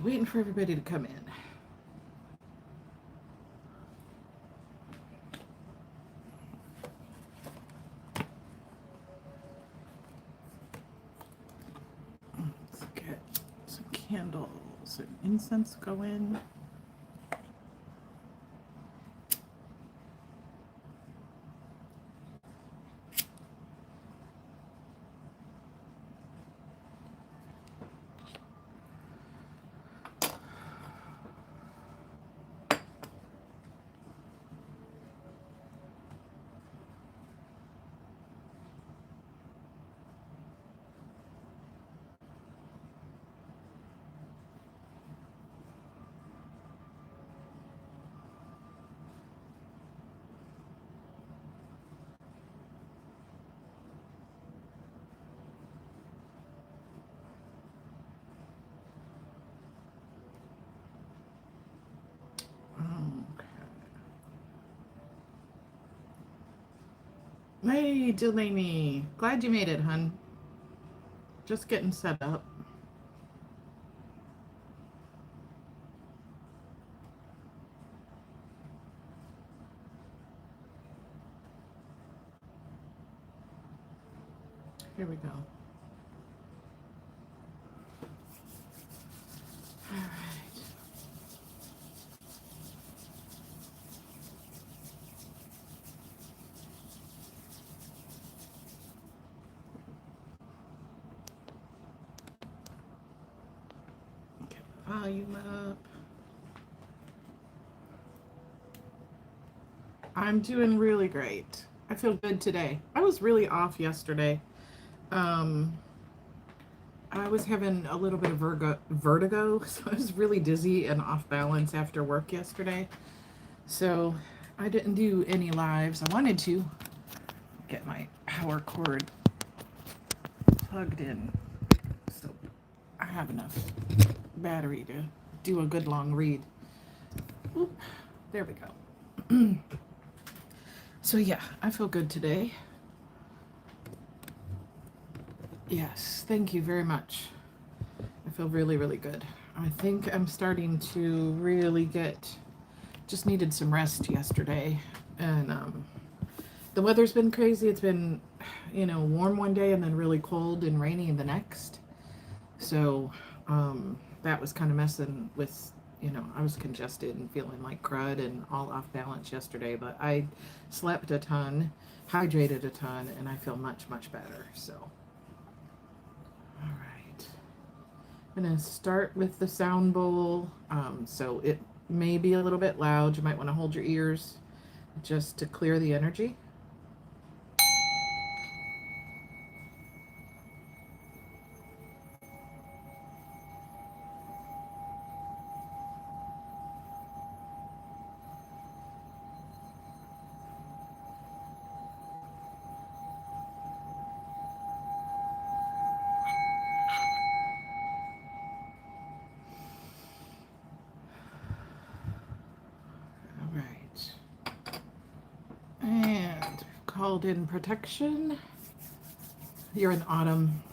waiting for everybody to come in. Let's get some candles and incense going. Hey, Delaney. Glad you made it, hun. Just getting set up. Here we go. All right. Get the volume up. I'm doing really great. I feel good today. I was really off yesterday. I was having a little bit of vertigo, so I was really dizzy and off balance after work yesterday. So I didn't do any lives. I wanted to get my power cord plugged in, so I have enough battery to do a good long read. Oop, there we go. So yeah, I feel good today. Yes, thank you very much. I feel really, really good. I think I'm starting to really just needed some rest yesterday. And the weather's been crazy. It's been, warm one day and then really cold and rainy the next. So that was kind of messing with, I was congested and feeling like crud and all off balance yesterday. But I slept a ton, hydrated a ton, and I feel much, much better. So. All right, I'm going to start with the sound bowl. So it may be a little bit loud. You might want to hold your ears just to clear the energy. All right. And called in protection. You're in autumn.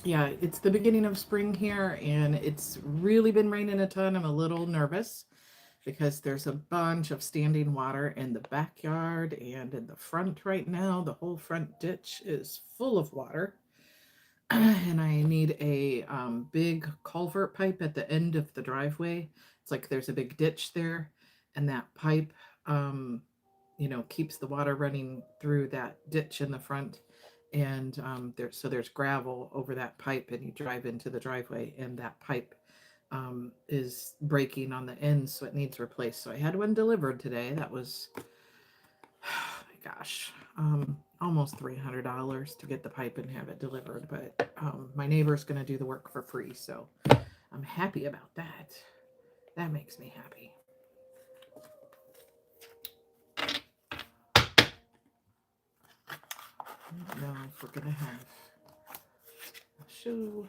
Yeah, it's the beginning of spring here, and it's really been raining a ton. I'm a little nervous because there's a bunch of standing water in the backyard and in the front right now. The whole front ditch is full of water. And I need a big culvert pipe at the end of the driveway. It's like there's a big ditch there, and that pipe, keeps the water running through that ditch in the front. And there's gravel over that pipe, and you drive into the driveway, and that pipe is breaking on the ends, so it needs replaced. So I had one delivered today. That was, oh my gosh, almost $300 to get the pipe and have it delivered. But my neighbor's going to do the work for free, so I'm happy about that. That makes me happy. I don't know if we're going to have a show.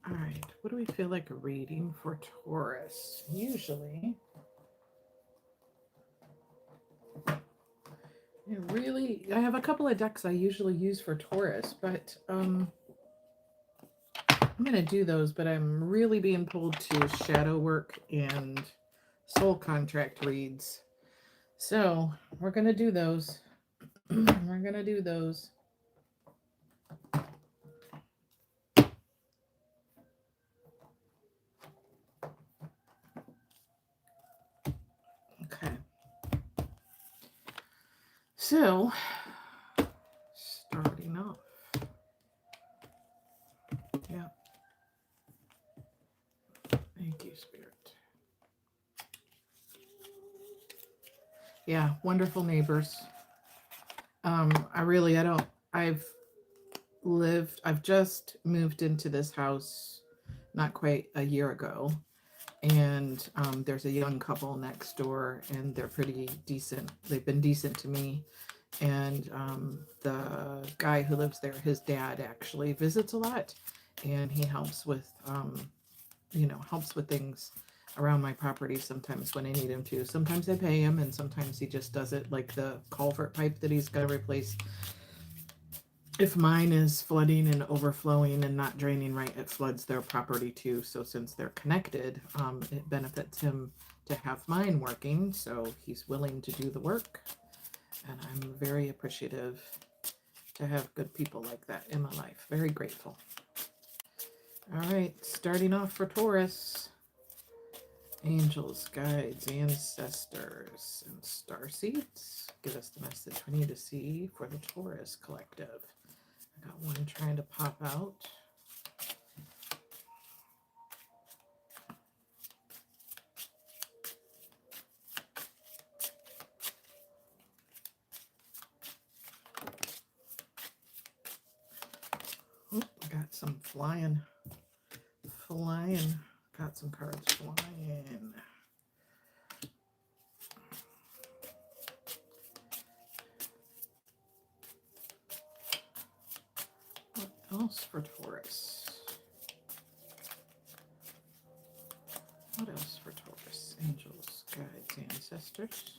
All right, what do we feel like reading for Taurus? Usually I have a couple of decks I usually use for Taurus, but I'm going to do those, but I'm really being pulled to shadow work and soul contract reads. So we're going to do those. We're going to do those. Okay. So, starting off. Yeah. Thank you, Spirit. Yeah, wonderful neighbors. I've just moved into this house not quite a year ago. And there's a young couple next door, and they're pretty decent. They've been decent to me. And the guy who lives there, his dad actually visits a lot, and he helps with, helps with things around my property sometimes when I need him to. Sometimes I pay him, and sometimes he just does it, like the culvert pipe that he's got to replace. If mine is flooding and overflowing and not draining right, it floods their property too. So since they're connected, it benefits him to have mine working. So he's willing to do the work. And I'm very appreciative to have good people like that in my life. Very grateful. All right, starting off for Taurus. Angels, guides, ancestors, and starseeds. Give us the message we need to see for the Taurus collective. I got one trying to pop out. Oh, I got some flying. Got some cards flying. What else for Taurus? What else for Taurus? Angels, guides, ancestors.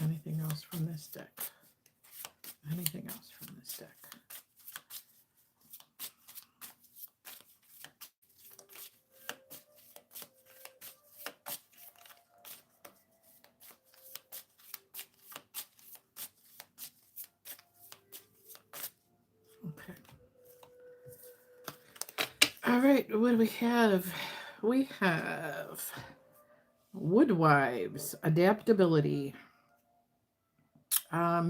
Anything else from this deck? Anything else from this deck? Okay. All right, what do we have? We have Woodwives, adaptability.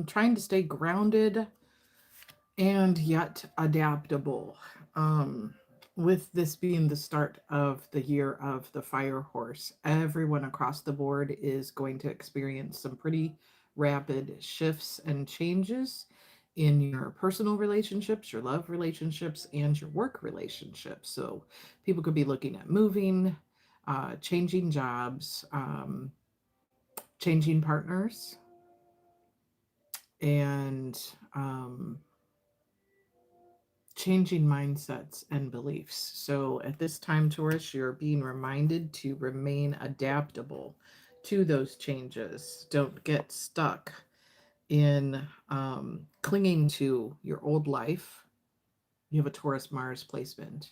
Trying to stay grounded and yet adaptable. With this being the start of the year of the fire horse, everyone across the board is going to experience some pretty rapid shifts and changes in your personal relationships, your love relationships, and your work relationships. So people could be looking at moving, changing jobs, changing partners, and changing mindsets and beliefs. So at this time, Taurus, you're being reminded to remain adaptable to those changes. Don't get stuck in clinging to your old life. You have a Taurus Mars placement.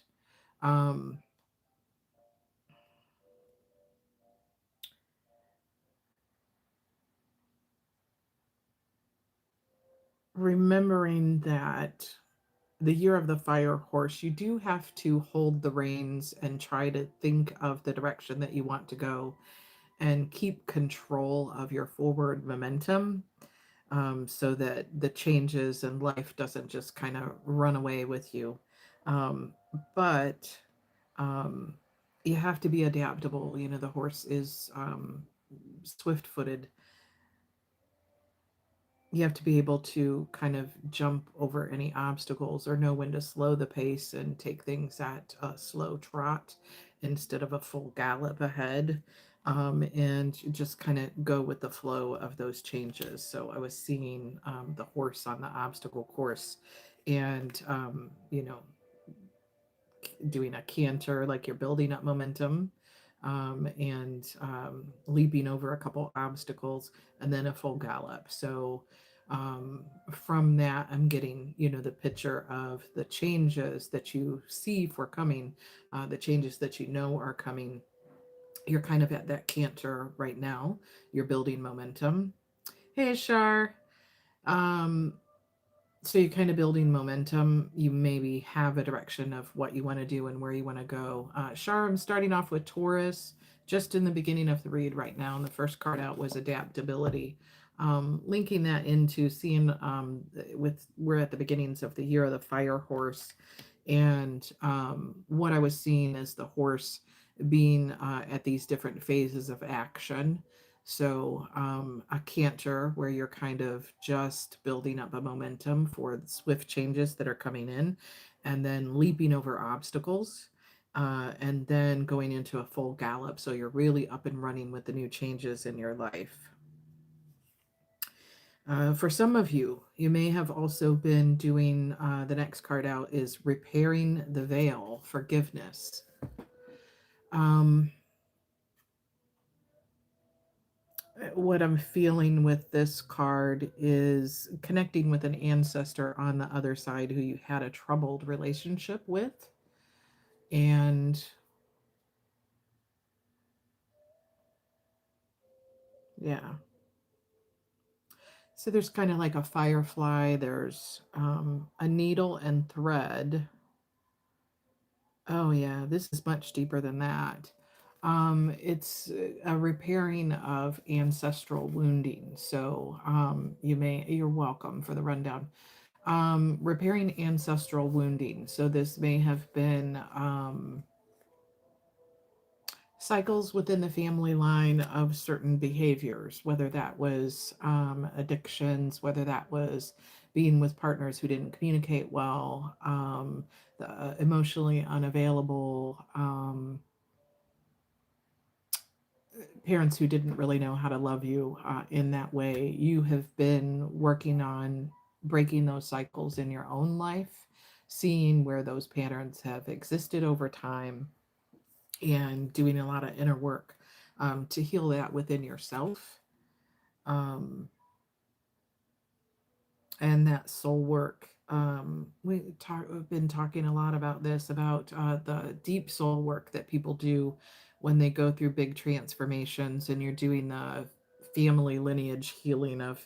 Remembering that the year of the fire horse, you do have to hold the reins and try to think of the direction that you want to go and keep control of your forward momentum, so that the changes in life doesn't just kind of run away with you. But you have to be adaptable. You know, the horse is swift-footed. You have to be able to kind of jump over any obstacles or know when to slow the pace and take things at a slow trot instead of a full gallop ahead, and just kind of go with the flow of those changes. So I was seeing the horse on the obstacle course, and doing a canter, like you're building up momentum, and leaping over a couple obstacles, and then a full gallop. So from that, I'm getting, the picture of the changes that you see for coming, the changes that you know are coming. You're kind of at that canter right now. You're building momentum. Hey, Shar. Um, so you're kind of building momentum. You maybe have a direction of what you want to do and where you want to go. Shar, I'm starting off with Taurus, just in the beginning of the read right now. And the first card out was adaptability. Linking that into seeing we're at the beginnings of the year of the fire horse. And what I was seeing is the horse being at these different phases of action. So a canter where you're kind of just building up a momentum for the swift changes that are coming in, and then leaping over obstacles, and then going into a full gallop. So you're really up and running with the new changes in your life. For some of you, you may have also been doing, the next card out is repairing the veil, forgiveness. Um, what I'm feeling with this card is connecting with an ancestor on the other side who you had a troubled relationship with. And yeah. So there's kind of like a firefly, there's a needle and thread. Oh, yeah, this is much deeper than that. It's a repairing of ancestral wounding. So you're welcome for the rundown. Repairing ancestral wounding. So this may have been cycles within the family line of certain behaviors, whether that was addictions, whether that was being with partners who didn't communicate well, emotionally unavailable, parents who didn't really know how to love you in that way. You have been working on breaking those cycles in your own life, seeing where those patterns have existed over time, and doing a lot of inner work to heal that within yourself. Um, and that soul work. We've been talking a lot about this, about the deep soul work that people do when they go through big transformations, and you're doing the family lineage healing of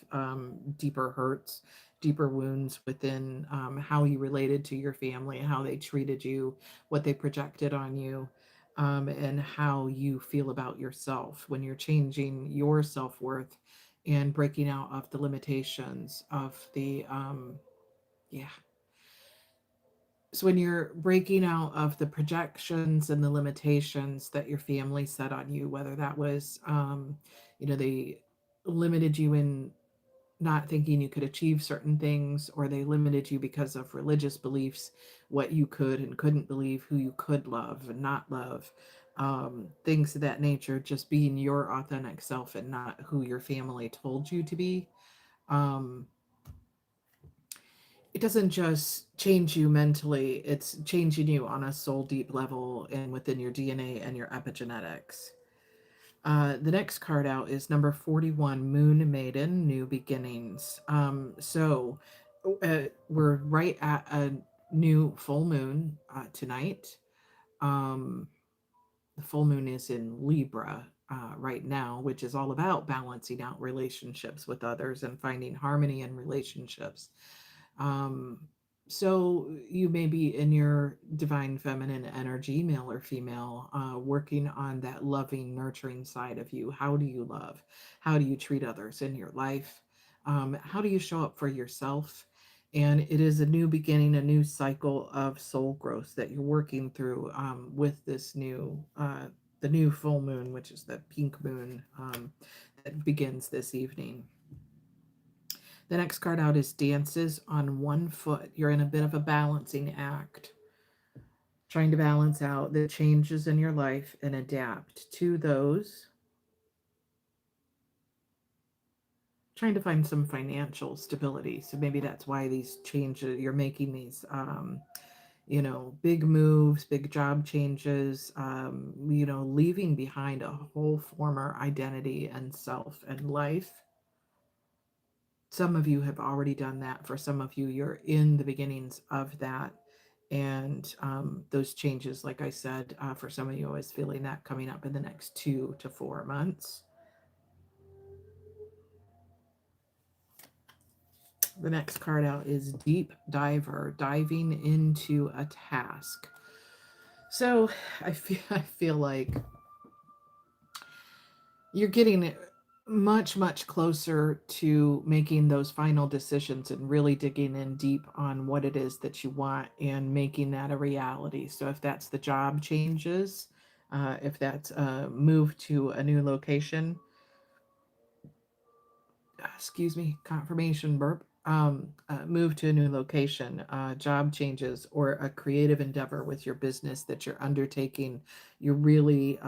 deeper hurts, deeper wounds within how you related to your family, how they treated you, what they projected on you, and how you feel about yourself when you're changing your self-worth and breaking out of the limitations of the yeah. So when you're breaking out of the projections and the limitations that your family set on you, whether that was they limited you in not thinking you could achieve certain things, or they limited you because of religious beliefs, what you could and couldn't believe, who you could love and not love, things of that nature, just being your authentic self and not who your family told you to be. um, it doesn't just change you mentally, it's changing you on a soul deep level and within your DNA and your epigenetics. The next card out is number 41, Moon Maiden, New Beginnings. We're right at a new full moon tonight. Um, the full moon is in Libra right now, which is all about balancing out relationships with others and finding harmony in relationships. Um, so you may be in your divine feminine energy, male or female, working on that loving, nurturing side of you. How do you love? How do you treat others in your life? How do you show up for yourself? And it is a new beginning, a new cycle of soul growth that you're working through with this the new full moon, which is the pink moon that begins this evening. The next card out is Dances on One Foot. You're in a bit of a balancing act, trying to balance out the changes in your life and adapt to those. Trying to find some financial stability. So maybe that's why these changes, you're making these you know, big moves, big job changes, you know, leaving behind a whole former identity and self and life. Some of you have already done that. For some of you, you're in the beginnings of that. And those changes, like I said, for some of you, I was feeling that coming up in the next 2 to 4 months. The next card out is Deep Diver, diving into a task. So I feel like you're getting much, much closer to making those final decisions and really digging in deep on what it is that you want and making that a reality. So if that's the job changes, if that's a move to a new location, excuse me, confirmation burp, move to a new location, job changes, or a creative endeavor with your business that you're undertaking, you're really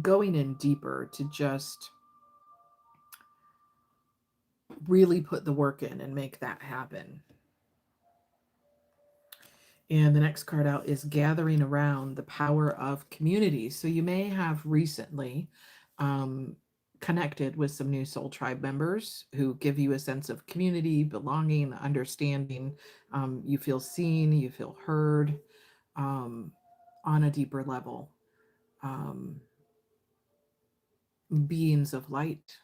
going in deeper to just really put the work in and make that happen. And the next card out is Gathering Around, the Power of Community. So you may have recently connected with some new soul tribe members who give you a sense of community, belonging, understanding. You feel seen, you feel heard on a deeper level. Beings of light.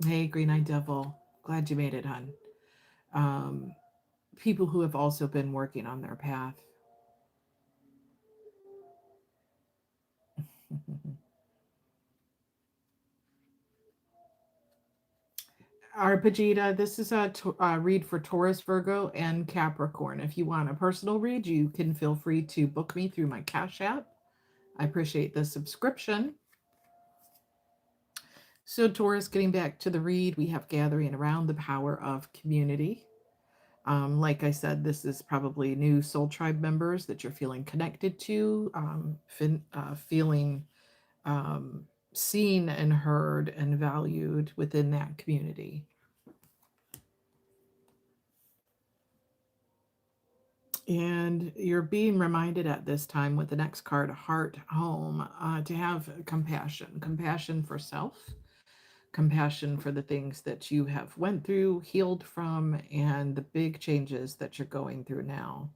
Hey, Green-Eyed Devil. Glad you made it, hon. People who have also been working on their path. Arpagita, this is a read for Taurus, Virgo, and Capricorn. If you want a personal read, you can feel free to book me through my Cash App. I appreciate the subscription. So Taurus, getting back to the read, we have Gathering Around, the Power of Community. Like I said, this is probably new soul tribe members that you're feeling connected to, feeling seen and heard and valued within that community. And you're being reminded at this time with the next card, Heart Home, to have compassion for self, compassion for the things that you have went through, healed from, and the big changes that you're going through now.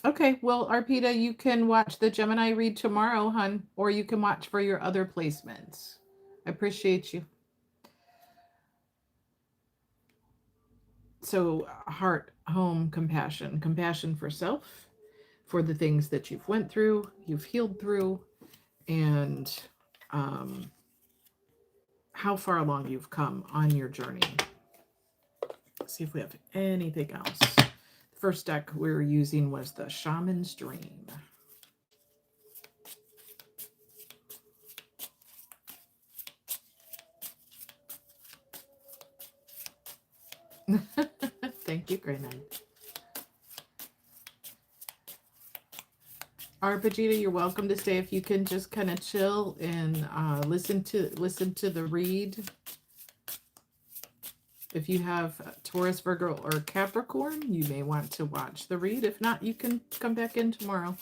Okay, well, Arpita, you can watch the Gemini read tomorrow, hun, or you can watch for your other placements. I appreciate you. So, heart, home, compassion for self, for the things that you've went through, you've healed through, and how far along you've come on your journey. Let's see if we have anything else. The first deck we were using was the Shaman's Dream. Thank you, Grey Knight. Arpagita, you're welcome to stay if you can just kind of chill and listen to the read. If you have Taurus, Virgo, or Capricorn, you may want to watch the read. If not, you can come back in tomorrow.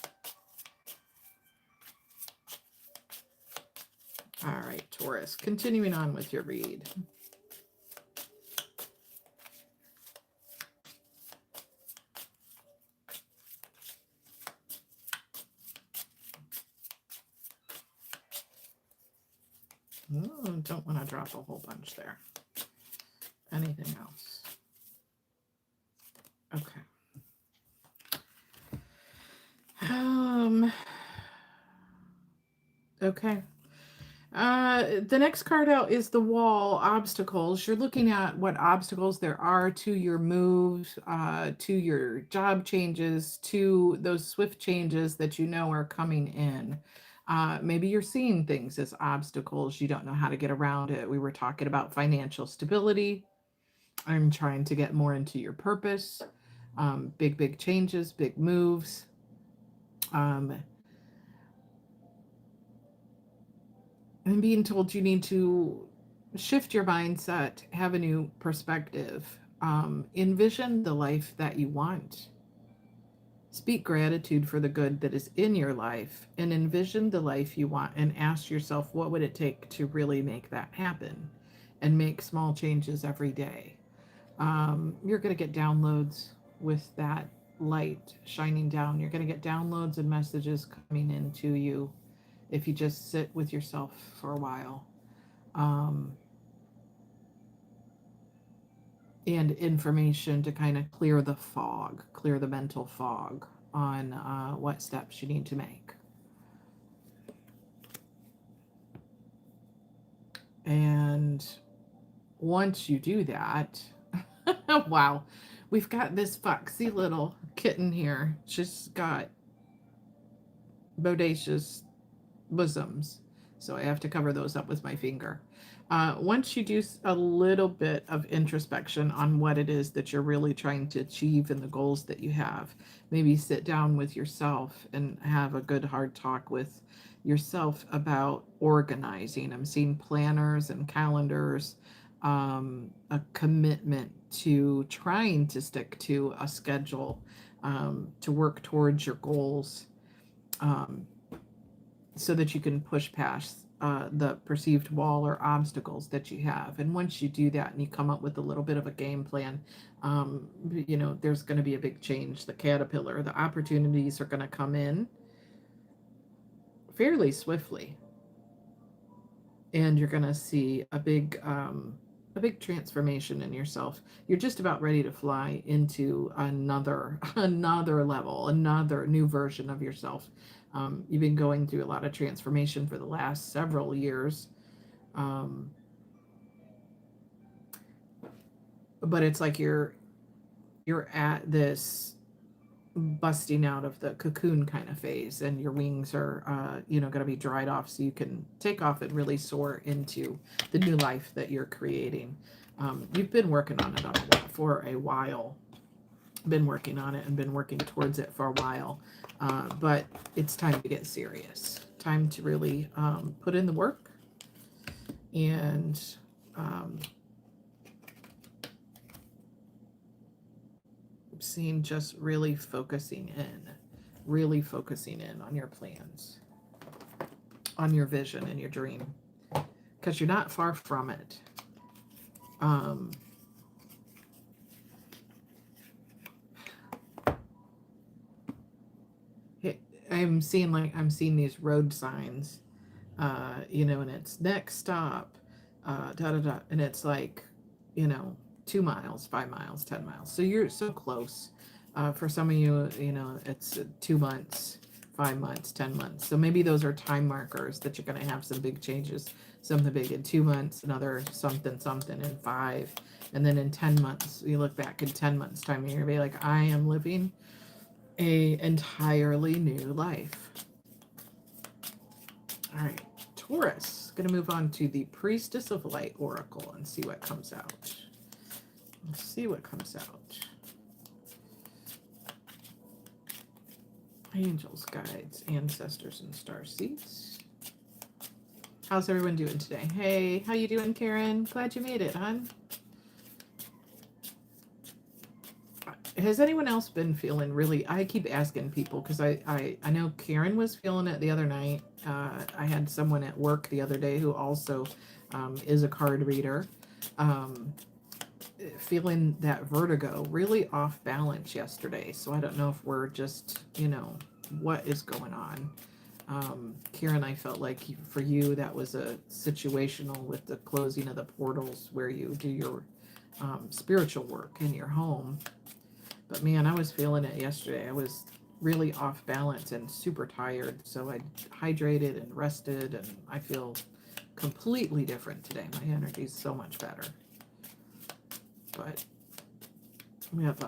All right, Taurus, continuing on with your read. Oh, don't want to drop a whole bunch there. Anything else? Okay. Okay. The next card out is the Wall, obstacles. You're looking at what obstacles there are to your moves, to your job changes, to those swift changes that you know are coming in. Maybe you're seeing things as obstacles. You don't know how to get around it. We were talking about financial stability. I'm trying to get more into your purpose. Big changes, big moves. I'm being told you need to shift your mindset, have a new perspective, envision the life that you want. Speak gratitude for the good that is in your life and envision the life you want and ask yourself, what would it take to really make that happen? And make small changes every day. You're going to get downloads with that light shining down. You're going to get downloads and messages coming into you if you just sit with yourself for a while. And information to kind of clear the fog, clear the mental fog on what steps you need to make. And once you do that, wow, we've got this foxy little kitten here. She's got bodacious bosoms, so I have to cover those up with my finger. Once you do a little bit of introspection on what it is that you're really trying to achieve and the goals that you have, maybe sit down with yourself and have a good hard talk with yourself about organizing. I'm seeing planners and calendars, a commitment to trying to stick to a schedule, to work towards your goals. So that you can push past the perceived wall or obstacles that you have. And once you do that and you come up with a little bit of a game plan, there's going to be a big change. The caterpillar, the opportunities are going to come in fairly swiftly. And you're going to see a big transformation in yourself. You're just about ready to fly into another level, another new version of yourself. You've been going through a lot of transformation for the last several years. But it's like you're at this busting out of the cocoon kind of phase, and your wings are going to be dried off so you can take off and really soar into the new life that you're creating. You've been working on it for a while. Been working on it and been working towards it for a while, but it's time to get serious. Time to really put in the work and seeing just really focusing in on your plans, on your vision and your dream, because you're not far from it. I'm seeing these road signs, and it's next stop, and it's like, 2 miles, 5 miles, 10 miles. So you're so close. For some of you, it's 2 months, 5 months, 10 months. So maybe those are time markers that you're going to have some big changes, something big in 2 months, another something in 5. And then in 10 months, you look back in 10 months time, and you're going to be like, I am living a entirely new life. All right, Taurus. Going to move on to the Priestess of Light Oracle and see what comes out. Let's see what comes out. Angels, guides, ancestors, and star seeds. How's everyone doing today? Hey, how you doing, Karen? Glad you made it, hon. Has anyone else been feeling really, I keep asking people because I know Karen was feeling it the other night. I had someone at work the other day who also is a card reader, feeling that vertigo, really off balance yesterday. So I don't know if we're just, what is going on. Karen, I felt like for you that was a situational with the closing of the portals where you do your spiritual work in your home. But man, I was feeling it yesterday. I was really off balance and super tired. So I hydrated and rested, and I feel completely different today. My energy is so much better. But we have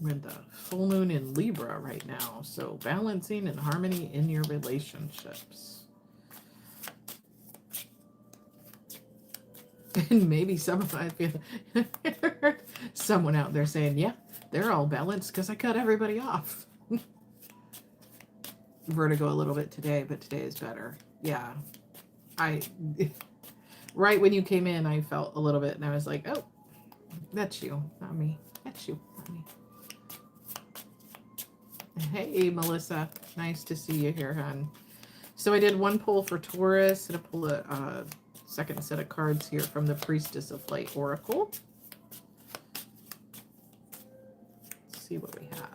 the full moon in Libra right now. So balancing and harmony in your relationships. And maybe I feel someone out there saying, yeah, they're all balanced because I cut everybody off. Vertigo a little bit today, but today is better. Yeah. Right when you came in, I felt a little bit and I was like, oh, that's you, not me. That's you, not me. Hey, Melissa. Nice to see you here, hon. So I did one pull for Taurus, and I pulled a second set of cards here from the Priestess of Light Oracle. Let's see what we have.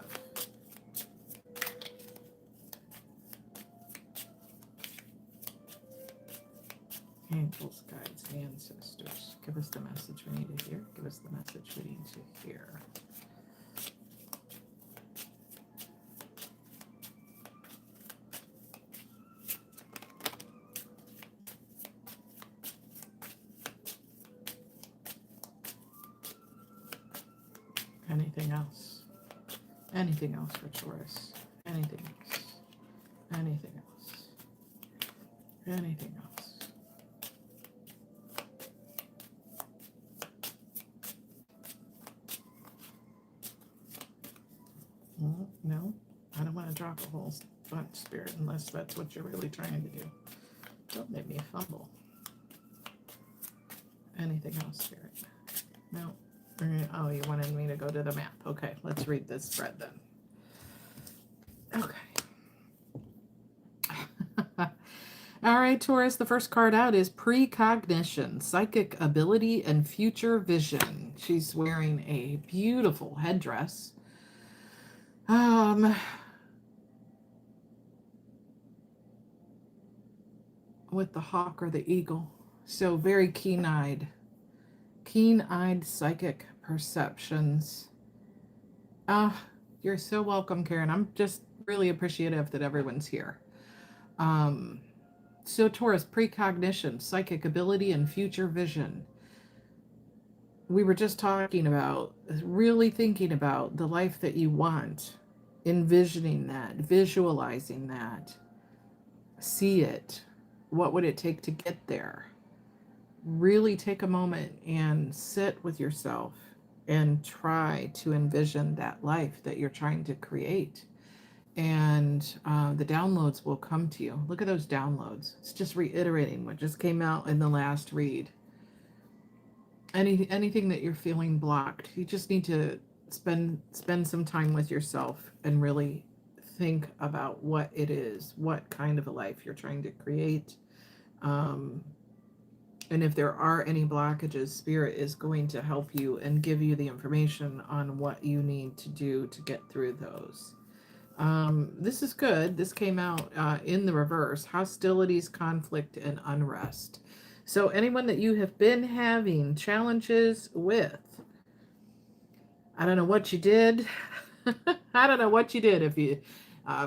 Angels, guides, ancestors. Give us the message we need to hear. Give us the message we need to hear. Anything else? Anything else for Taurus? Anything else? Anything else? Anything else? Well, no, I don't want to drop a whole bunch, Spirit, unless that's what you're really trying to do. Don't make me fumble. Anything else, Spirit? No. Oh, you wanted me to go to the map. Okay, let's read this spread then. Okay. All right, Taurus, the first card out is Precognition, Psychic Ability and Future Vision. She's wearing a beautiful headdress. With the hawk or the eagle. So very keen-eyed psychic perceptions. You're so welcome, Karen. I'm just really appreciative that everyone's here. So Taurus, precognition, psychic ability, and future vision. We were just talking about really thinking about the life that you want, envisioning that, visualizing that, see it. What would it take to get there? Really take a moment and sit with yourself and try to envision that life that you're trying to create. And the downloads will come to you. Look at those downloads. It's just reiterating what just came out in the last read. Anything that you're feeling blocked, you just need to spend some time with yourself and really think about what it is, what kind of a life you're trying to create. And if there are any blockages, Spirit is going to help you and give you the information on what you need to do to get through those. This is good. This came out in the reverse. Hostilities, conflict, and unrest. So anyone that you have been having challenges with, I don't know what you did. I don't know what you did. If you,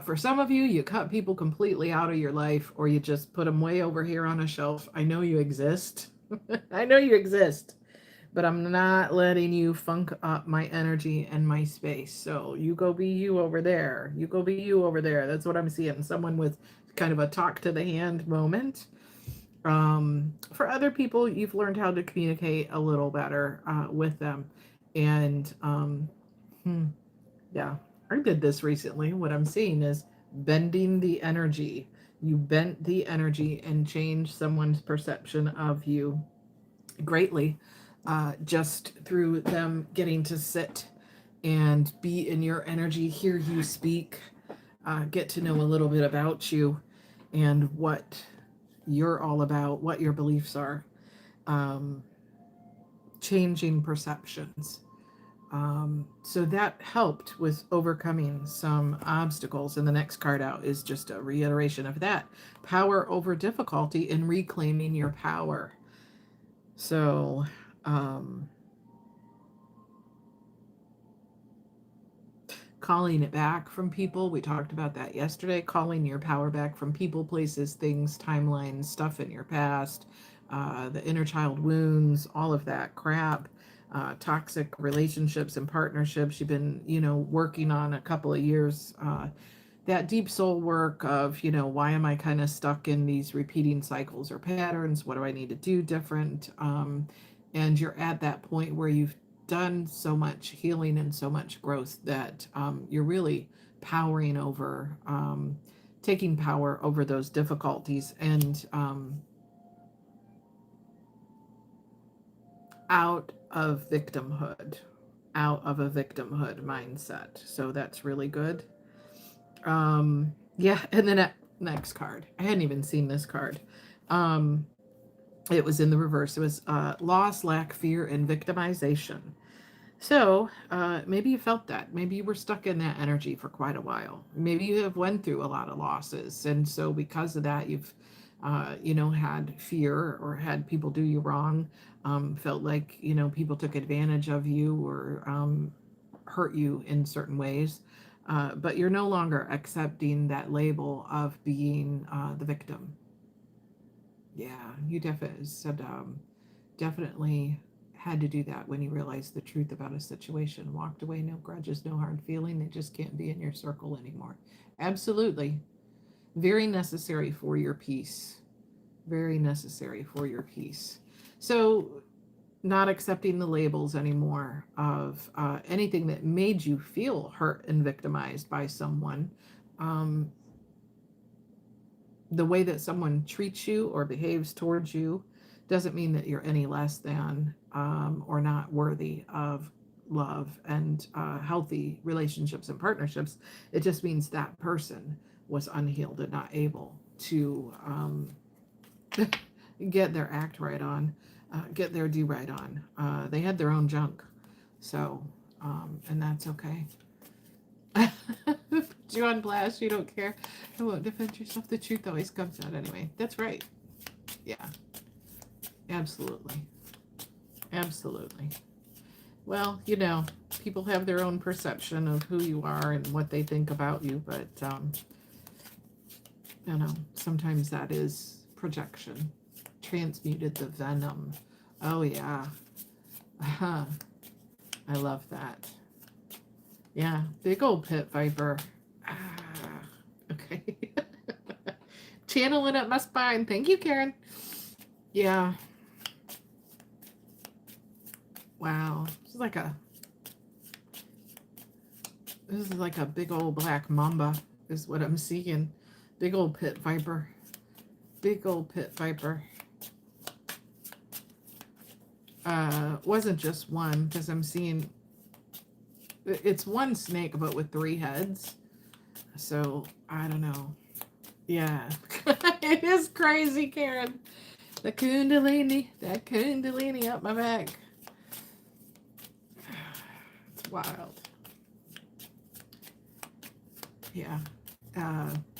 for some of you, you cut people completely out of your life, or you just put them way over here on a shelf. I know you exist. I know you exist, but I'm not letting you funk up my energy and my space. So you go be you over there. You go be you over there. That's what I'm seeing. Someone with kind of a talk to the hand moment. For other people, you've learned how to communicate a little better with them. And yeah, I did this recently. What I'm seeing is bending the energy. You bent the energy and changed someone's perception of you greatly just through them getting to sit and be in your energy, hear you speak, get to know a little bit about you and what you're all about, what your beliefs are, changing perceptions. So that helped with overcoming some obstacles. And the next card out is just a reiteration of that. Power over difficulty in reclaiming your power. So, calling it back from people. We talked about that yesterday. Calling your power back from people, places, things, timelines, stuff in your past, the inner child wounds, all of that crap. Toxic relationships and partnerships you've been, working on a couple of years. That deep soul work of, why am I kind of stuck in these repeating cycles or patterns? What do I need to do different? And you're at that point where you've done so much healing and so much growth that you're really powering over, taking power over those difficulties and out of victimhood, out of a victimhood mindset. So that's really good. Yeah, and then next card. I hadn't even seen this card. Um, it was in the reverse. It was loss, lack, fear, and victimization. So maybe you felt that. Maybe you were stuck in that energy for quite a while. Maybe you have went through a lot of losses, and so because of that, you've had fear or had people do you wrong. Felt like people took advantage of you or hurt you in certain ways. But you're no longer accepting that label of being the victim. Yeah, you definitely said definitely had to do that when you realized the truth about a situation. Walked away, no grudges, no hard feeling. They just can't be in your circle anymore. Absolutely. Very necessary for your peace. Very necessary for your peace. So, not accepting the labels anymore of anything that made you feel hurt and victimized by someone. Um, the way that someone treats you or behaves towards you doesn't mean that you're any less than or not worthy of love and healthy relationships and partnerships. It just means that person was unhealed and not able to get their act right on, get their do right on. They had their own junk. So, and that's okay. Put you on blast, you don't care. I won't defend yourself. The truth always comes out anyway. That's right. Yeah, absolutely. Absolutely. Well, people have their own perception of who you are and what they think about you, but, sometimes that is projection. Transmuted the venom. Oh, yeah. I love that. Yeah, big old pit viper. Okay. Channeling up my spine. Thank you, Karen. Yeah. Wow. This is like a big old black mamba is what I'm seeing. Big old pit viper. Big old pit viper. Wasn't just one, because I'm seeing it's one snake but with 3 heads. So I don't know. Yeah. It is crazy, Karen. That kundalini up my back. It's wild. Yeah.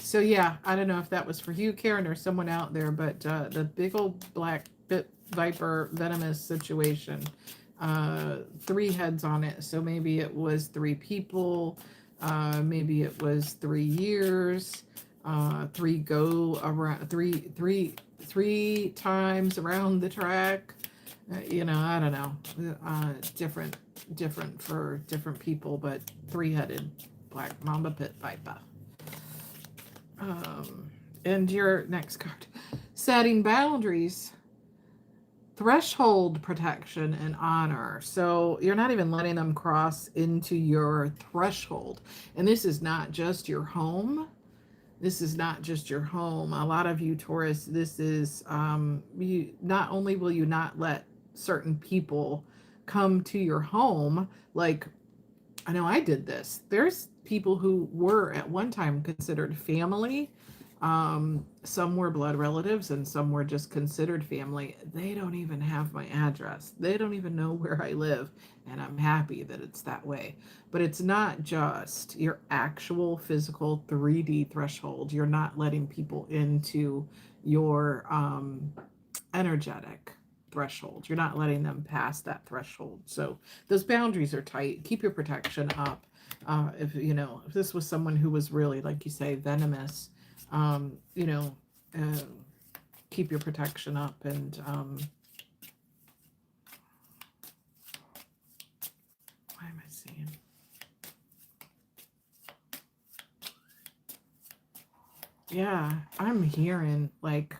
So yeah, I don't know if that was for you, Karen, or someone out there, but the big old black bit viper venomous situation, 3 heads on it. So maybe it was 3 people, maybe it was 3 years, 3 go around, three times around the track. I don't know. Different for different people, but 3-headed black mamba pit viper. And your next card, setting boundaries, threshold protection and honor. So you're not even letting them cross into your threshold. And this is not just your home. This is not just your home. A lot of you, Taurus, this is, you not only will you not let certain people come to your home, like, I know I did this. There's people who were at one time considered family. Some were blood relatives and some were just considered family. They don't even have my address. They don't even know where I live. And I'm happy that it's that way. But it's not just your actual physical 3D threshold. You're not letting people into your energetic threshold. You're not letting them pass that threshold. So those boundaries are tight. Keep your protection up. If this was someone who was really, like you say, venomous, keep your protection up. And why am I seeing? Yeah, I'm hearing like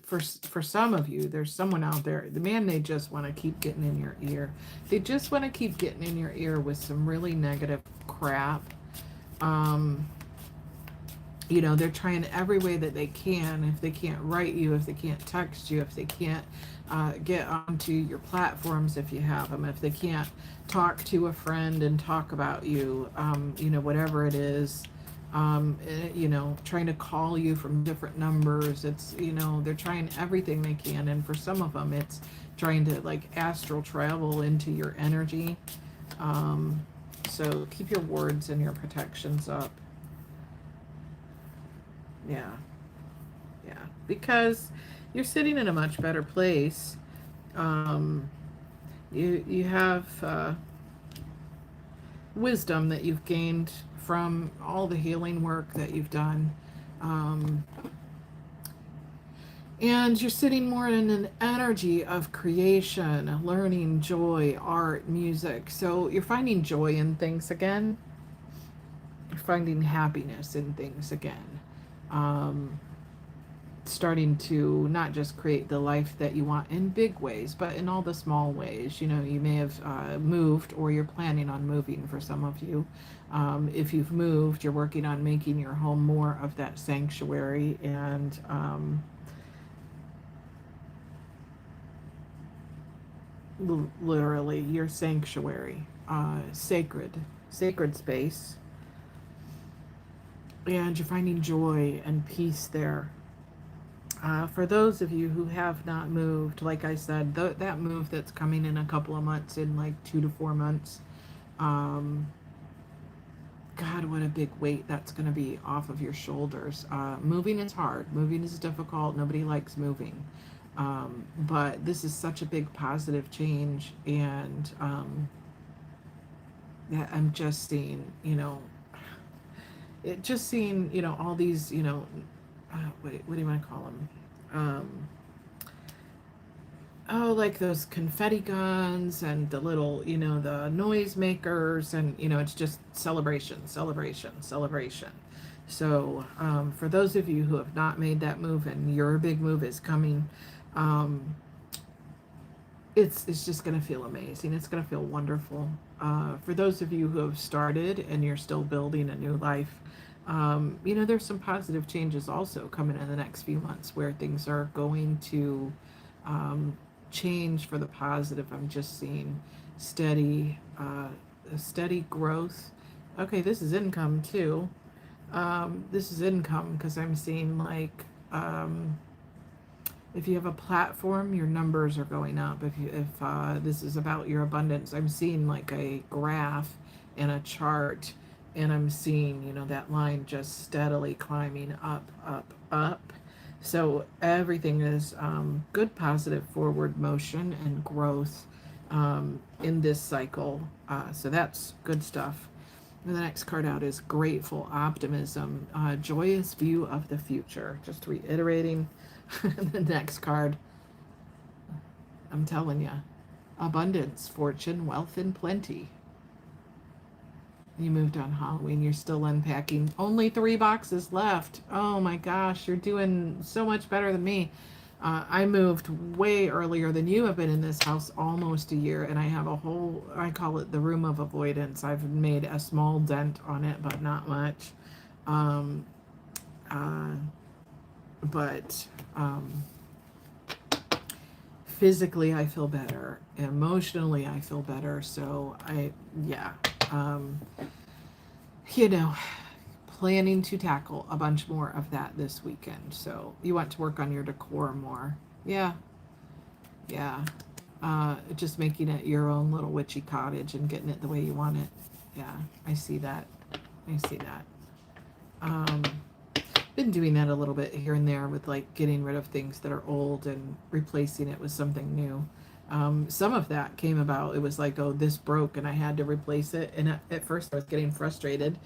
for some of you, there's someone out there, the man, they just want to keep getting in your ear. They just want to keep getting in your ear with some really negative crap. You know, they're trying every way that they can. If they can't write you, if they can't text you, if they can't get onto your platforms, if you have them, if they can't talk to a friend and talk about you, you know, whatever it is, you know, trying to call you from different numbers. It's, you know, they're trying everything they can. And for some of them, it's trying to like astral travel into your energy. So keep your wards and your protections up. Yeah. Yeah. Because you're sitting in a much better place. Um, you have wisdom that you've gained from all the healing work that you've done. Um, and you're sitting more in an energy of creation, learning, joy, art, music. So you're finding joy in things again. You're finding happiness in things again. Um, Starting to not just create the life that you want in big ways, but in all the small ways. You know, you may have moved, or you're planning on moving for some of you. If you've moved, you're working on making your home more of that sanctuary and literally your sanctuary, sacred space. And you're finding joy and peace there. For those of you who have not moved, like I said, that move that's coming in a couple of months, in like 2 to 4 months, um, God, what a big weight that's going to be off of your shoulders. Moving is hard. Moving is difficult. Nobody likes moving. But this is such a big positive change. And yeah, I'm just seeing, you know, you know, all these, you know, what do you want to call them? Oh, like those confetti guns and the little, you know, the noise makers, and, you know, it's just celebration, celebration, celebration. So, for those of you who have not made that move and your big move is coming, um, it's just going to feel amazing. It's going to feel wonderful. For those of you who have started and you're still building a new life, you know, there's some positive changes also coming in the next few months where things are going to um, change for the positive. I'm just seeing steady, steady growth. Okay, this is income too. This is income because I'm seeing like if you have a platform, your numbers are going up. If this is about your abundance, I'm seeing like a graph and a chart, and I'm seeing, you know, that line just steadily climbing up, up, up. So everything is good, positive forward motion and growth in this cycle. So that's good stuff. And the next card out is Grateful Optimism, Joyous View of the Future. Just reiterating the next card. I'm telling you, abundance, fortune, wealth, and plenty. You moved on Halloween. You're still unpacking. Only 3 boxes left. Oh my gosh, you're doing so much better than me. I moved way earlier than you. Have been in this house almost a year, and I have a whole, I call it the room of avoidance. I've made a small dent on it, but not much. Um, uh, but physically, I feel better. Emotionally, I feel better. So yeah. You know, planning to tackle a bunch more of that this weekend. So you want to work on your decor more. Yeah. Yeah. Just making it your own little witchy cottage and getting it the way you want it. Yeah, I see that. I see that. Been doing that a little bit here and there with like getting rid of things that are old and replacing it with something new. Some of that came about, it was like, oh, this broke and I had to replace it. And at first I was getting frustrated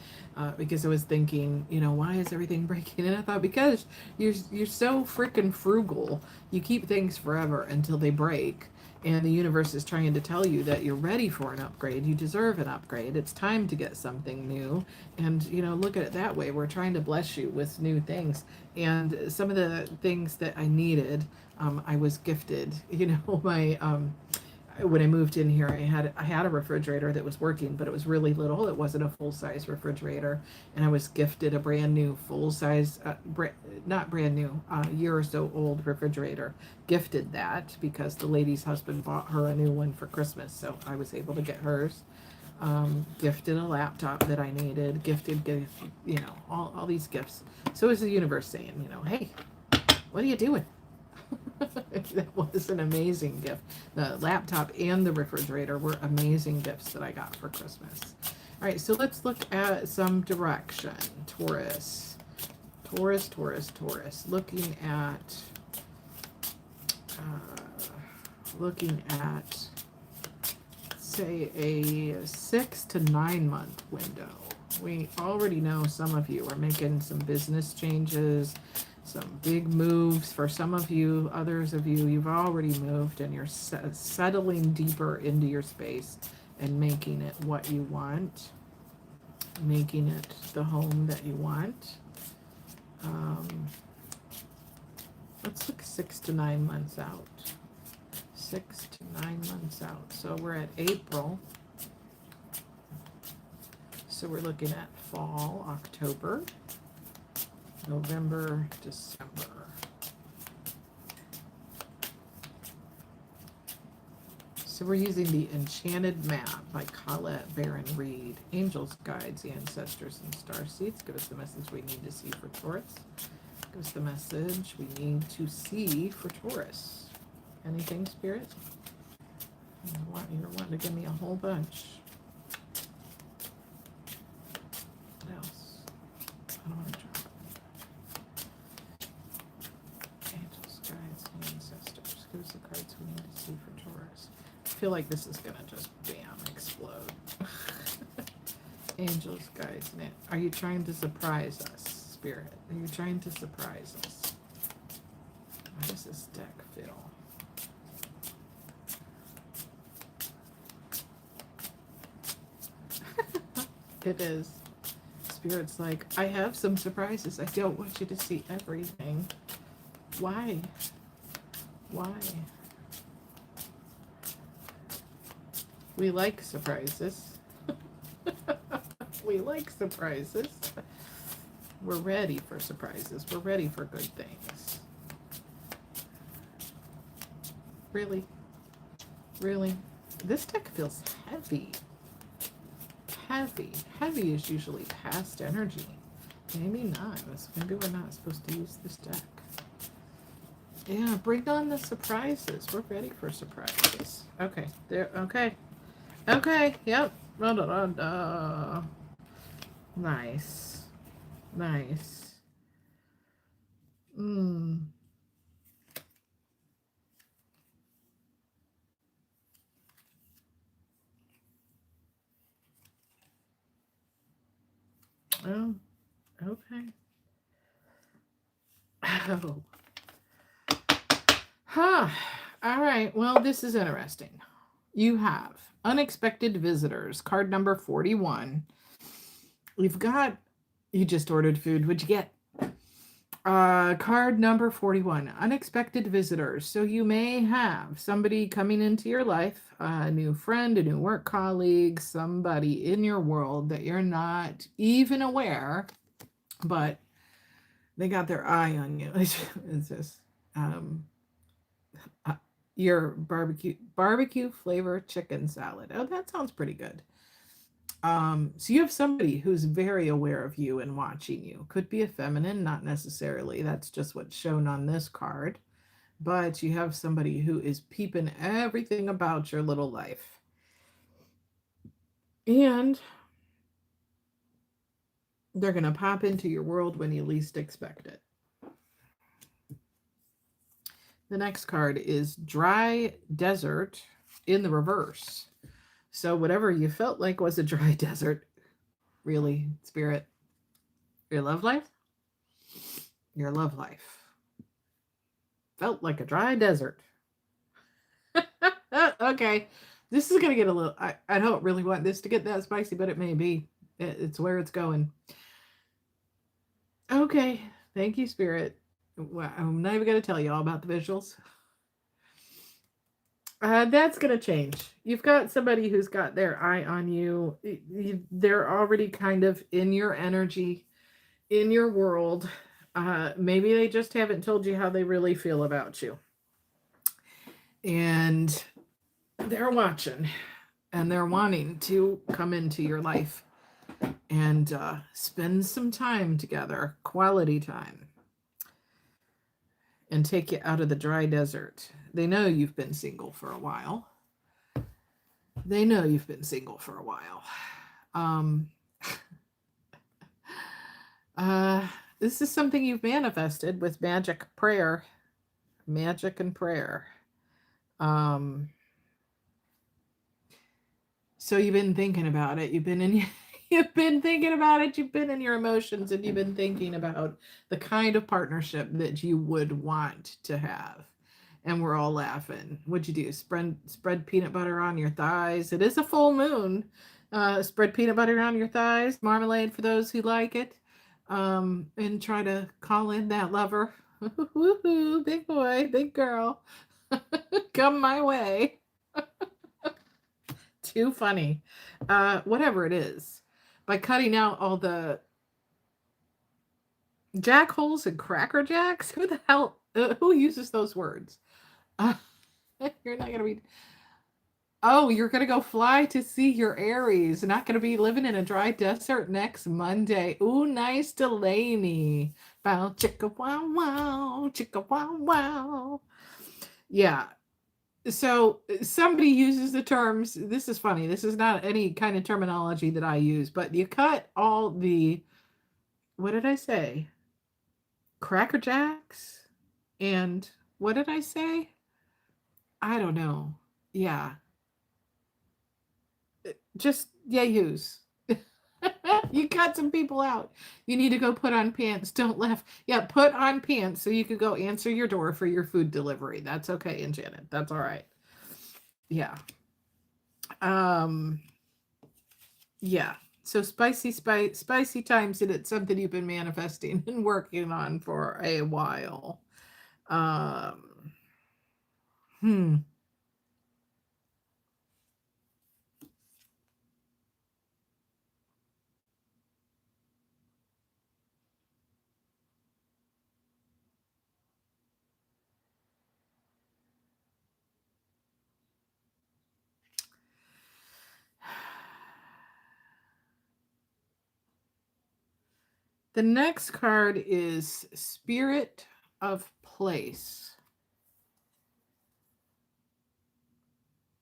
because I was thinking, you know, why is everything breaking? And I thought, because you're so freaking frugal, you keep things forever until they break. And the universe is trying to tell you that you're ready for an upgrade. You deserve an upgrade. It's time to get something new. And, you know, look at it that way. We're trying to bless you with new things. And some of the things that I needed, I was gifted. You know, when I moved in here, I had a refrigerator that was working, but it was really little. It wasn't a full size refrigerator, and I was gifted a brand new full size, not brand new, year or so old refrigerator. Gifted that because the lady's husband bought her a new one for Christmas, so I was able to get hers. Gifted a laptop that I needed. Gifted, you know, all these gifts. So it was the universe saying, you know, hey, what are you doing? That was an amazing gift. The laptop and the refrigerator were amazing gifts that I got for Christmas. All right, so let's look at some direction. Taurus. Taurus, Taurus, Taurus. Looking at, say, a 6 to 9 month window. We already know some of you are making some business changes, some big moves. For some of you, others of you, you've already moved and you're settling deeper into your space and making it what you want, making it the home that you want. Let's look 6 to 9 months out. 6 to 9 months out. So we're at April. So we're looking at fall, October, November, December. So we're using the Enchanted Map by Colette Baron Reed. Angels, guides, ancestors, and starseeds. Give us the message we need to see for Taurus. Give us the message we need to see for Taurus. Anything, Spirit? You're wanting to give me a whole bunch. What else? I don't want to drop it. Angels, guides, and ancestors. Give us the cards we need to see for Taurus. I feel like this is going to just, bam, explode. Angels, guides, and are you trying to surprise us, Spirit? Are you trying to surprise us? How does this deck feel? It is. Spirit's like, I have some surprises. I don't want you to see everything. Why? Why? We like surprises. We like surprises. We're ready for surprises. We're ready for good things. Really? Really? This deck feels heavy. Heavy. Heavy is usually past energy. Maybe not. Maybe we're not supposed to use this deck. Yeah, bring on the surprises. We're ready for surprises. Okay. There. Okay. Okay. Yep. Da, da, da, da. Nice. Nice. Oh, okay. Oh. Huh. All right. Well, this is interesting. You have unexpected visitors, card number 41. You just ordered food. What'd you get? Card number 41, unexpected visitors. So you may have somebody coming into your life, a new friend, a new work colleague, somebody in your world that you're not even aware, but they got their eye on you. It's this, your barbecue flavor chicken salad. Oh, that sounds pretty good. So you have somebody who's very aware of you and watching you. Could be a feminine, not necessarily. That's just what's shown on this card. But you have somebody who is peeping everything about your little life. And they're going to pop into your world when you least expect it. The next card is Dry Desert in the reverse. So whatever you felt like was a dry desert, really, Spirit, your love life? Your love life felt like a dry desert. Okay, this is going to get a little, I don't really want this to get that spicy, but it may be. It's where it's going. Okay, thank you, Spirit. Well, I'm not even going to tell you all about the visuals. That's going to change. You've got somebody who's got their eye on you. They're already kind of in your energy, in your world. Maybe they just haven't told you how they really feel about you. And they're watching and they're wanting to come into your life and spend some time together, quality time, and take you out of the dry desert. They know you've been single for a while. They know you've been single for a while. This is something you've manifested with magic prayer. Magic and prayer. So you've been thinking about it. You've been thinking about it. You've been in your emotions, and you've been thinking about the kind of partnership that you would want to have. And we're all laughing. What'd you do? Spread peanut butter on your thighs. It is a full moon. Spread peanut butter on your thighs. Marmalade for those who like it. And try to call in that lover. Woohoo! Big boy, big girl. Come my way. Too funny. Whatever it is. By cutting out all the jack holes and cracker jacks? Who the hell, who uses those words? You're not going to be, oh, you're going to go fly to see your Aries. Not going to be living in a dry desert next Monday. Ooh, nice Delaney. Bow, chicka, wow, wow, chicka, wow, wow. Yeah. So somebody uses the terms, this is funny, this is not any kind of terminology that I use, but you cut all the, what did I say? Cracker Jacks? And what did I say? I don't know. Yeah. Just yahoos. You cut some people out. You need to go put on pants. Don't laugh. Yeah, put on pants so you can go answer your door for your food delivery. That's okay, Enchanted. That's all right. Yeah. Yeah. So spicy times, and it's something you've been manifesting and working on for a while. Um, hmm. The next card is Spirit of Place.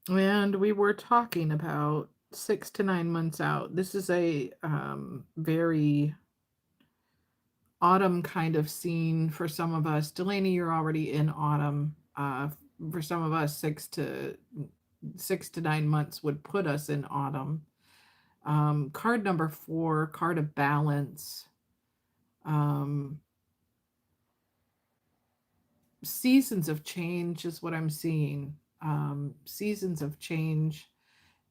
And we were talking about 6 to 9 months out. This is a very autumn kind of scene for some of us. Delaney, you're already in autumn. For some of us, 6 to 9 months would put us in autumn. Card number 4, card of balance. Seasons of change is what I'm seeing. Seasons of change,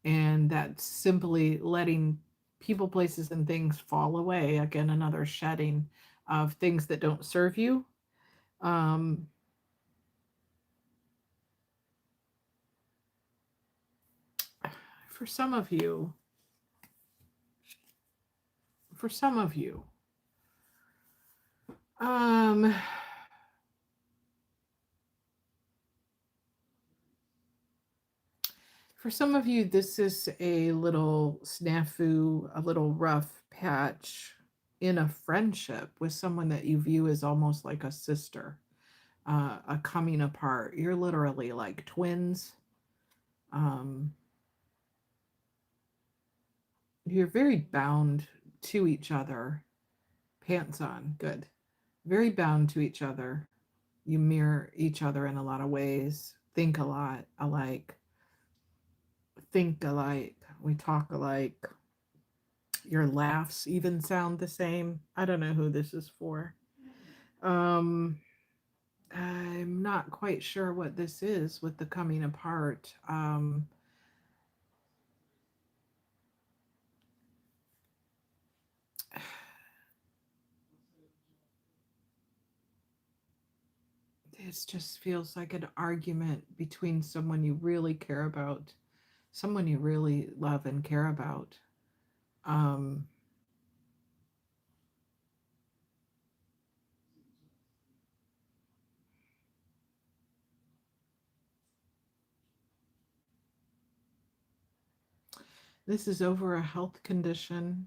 and that's simply letting people, places, and things fall away. Again, another shedding of things that don't serve you. For some of you, for some of you, this is a little snafu, a little rough patch in a friendship with someone that you view as almost like a sister, a coming apart. You're literally like twins. You're very bound to each other. Pants on, good. Very bound to each other. You mirror each other in a lot of ways. Think a lot alike. Think alike. We talk alike. Your laughs even sound the same. I don't know who this is for. I'm not quite sure what this is with the coming apart. it just feels like an argument between someone you really care about, someone you really love and care about. Um, this is over a health condition.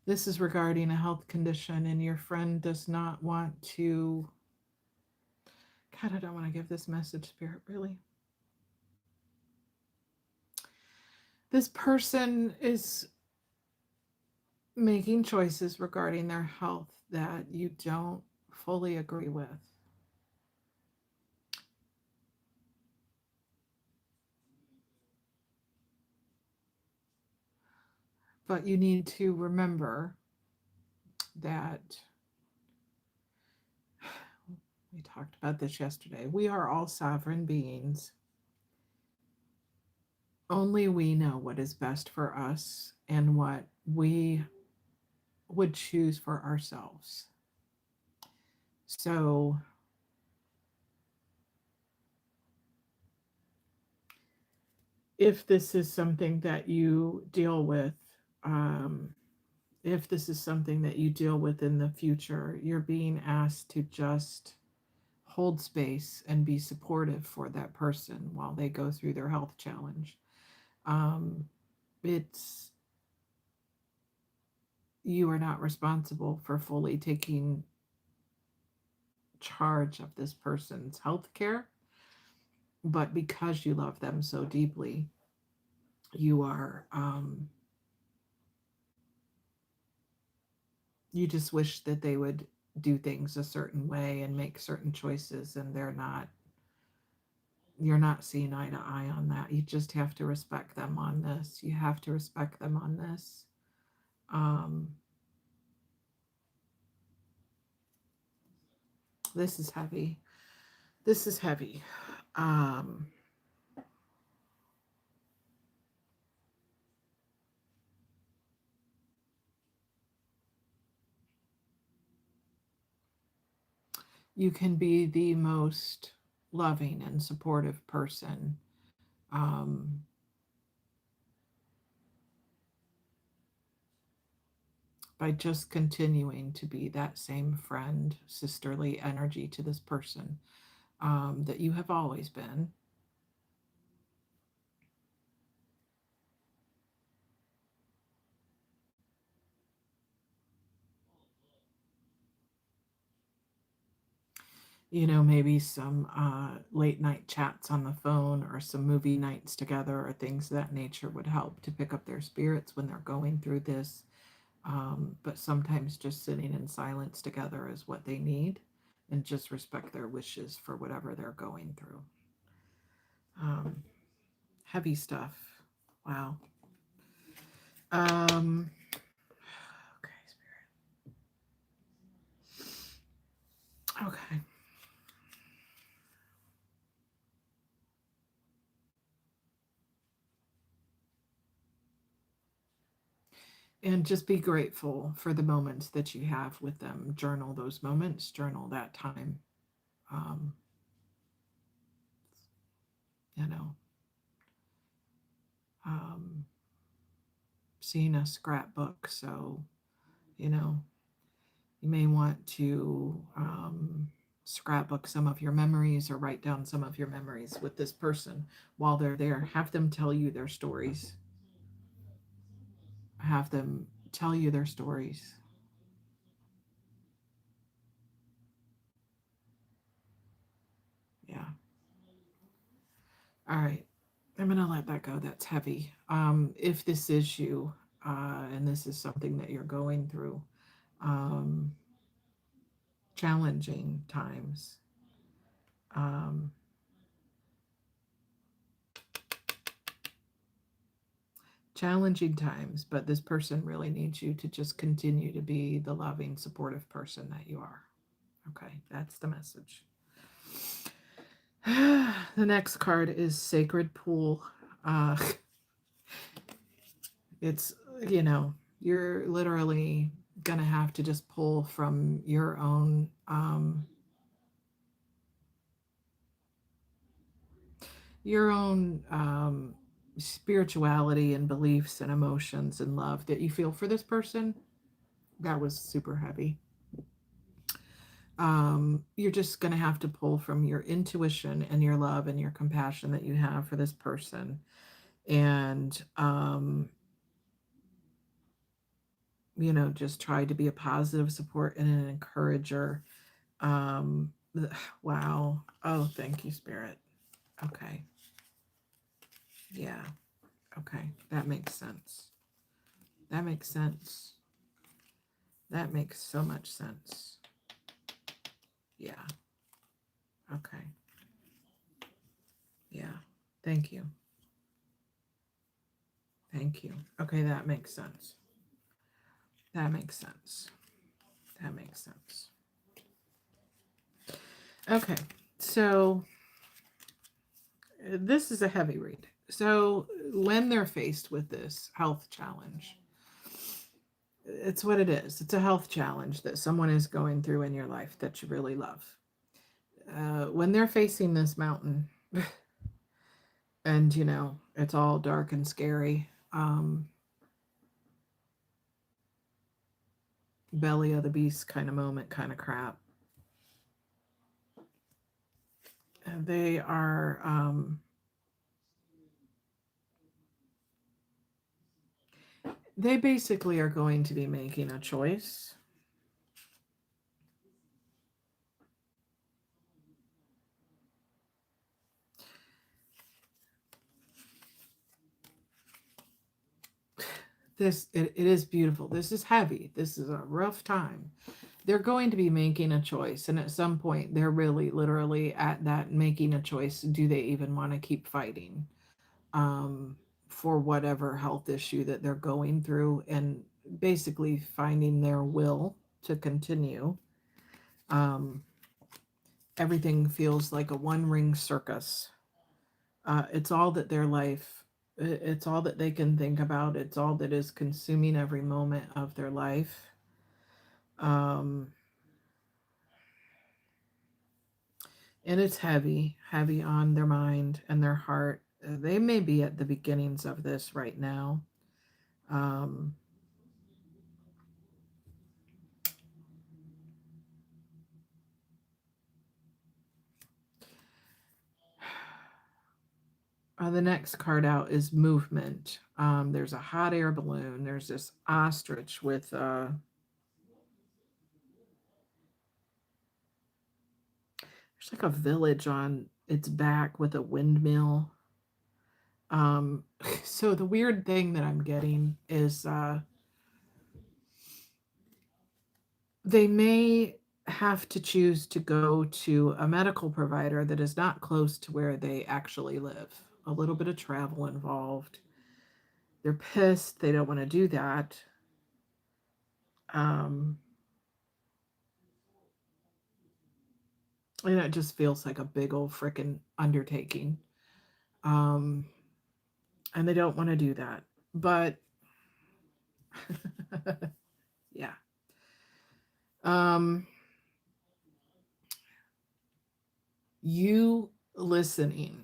This is regarding a health condition, and your friend does not want to. God, I don't want to give this message, Spirit, really. This person is making choices regarding their health that you don't fully agree with. But you need to remember that we talked about this yesterday. We are all sovereign beings. Only we know what is best for us and what we would choose for ourselves. So, if this is something that you deal with, um, if this is something that you deal with in the future, you're being asked to just hold space and be supportive for that person while they go through their health challenge. Um, it's You are not responsible for fully taking charge of this person's health care, but because you love them so deeply, you are you just wish that they would do things a certain way and make certain choices, and you're not seeing eye to eye on that. You just have to respect them on this. You have to respect them on this. um this is heavy. This is heavy. um you can be the most loving and supportive person, um, by just continuing to be that same friend, sisterly energy to this person, that you have always been. Maybe some late night chats on the phone or some movie nights together or things of that nature would help to pick up their spirits when they're going through this. But sometimes just sitting in silence together is what they need, and just respect their wishes for whatever they're going through. Um, Heavy stuff. Wow. Okay, Spirit. Okay. And just be grateful for the moments that you have with them. Journal those moments, journal that time. Um, you know, um, Seeing a scrapbook. So, you know, you may want to scrapbook some of your memories or write down some of your memories with this person while they're there. Have them tell you their stories. Have them tell you their stories. Yeah. All right. I'm going to let that go. That's heavy. If this is you, and this is something that you're going through, um, challenging times, um, but this person really needs you to just continue to be the loving, supportive person that you are. Okay, that's the message. The next card is Sacred Pool. Uh, it's, you know, You're literally going to have to just pull from your own spirituality and beliefs and emotions and love that you feel for this person. That was super heavy. You're just going to have to pull from your intuition and your love and your compassion that you have for this person. And, just try to be a positive support and an encourager. Um, wow. Oh, thank you, Spirit. Okay. Yeah. Okay. That makes sense. That makes sense. That makes so much sense. Yeah. Okay. Yeah. Thank you. Thank you. Okay, that makes sense. That makes sense. That makes sense. Okay. So this is a heavy read. So when they're faced with this health challenge, it's what it is. It's a health challenge that someone is going through in your life that you really love. When they're facing this mountain, and it's all dark and scary, belly of the beast kind of moment, kind of crap. They are they basically are going to be making a choice. It is beautiful. This is heavy. This is a rough time. They're going to be making a choice, and at some point they're really literally at that making a choice. Do they even want to keep fighting for whatever health issue that they're going through, and basically finding their will to continue? Everything feels like a one ring circus. It's all that their life, it's all that they can think about. It's all that is consuming every moment of their life. And it's heavy on their mind and their heart. They may be at the beginnings of this right now. The next card out is movement. There's a hot air balloon. There's this ostrich with there's like a village on its back with a windmill. So the weird thing that I'm getting is they may have to choose to go to a medical provider that is not close to where they actually live. A little bit of travel involved. They're pissed. They don't want to do that. And it just feels like a big old freaking undertaking. And they don't want to do that. But yeah. You listening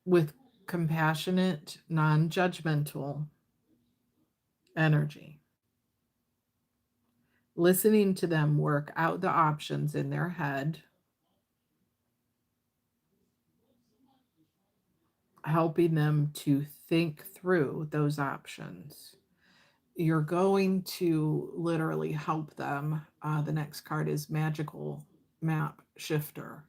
with compassionate, non-judgmental energy. Listening to them work out the options in their head. Helping them to think through those options. You're going to literally help them. The next card is Magical Map Shifter.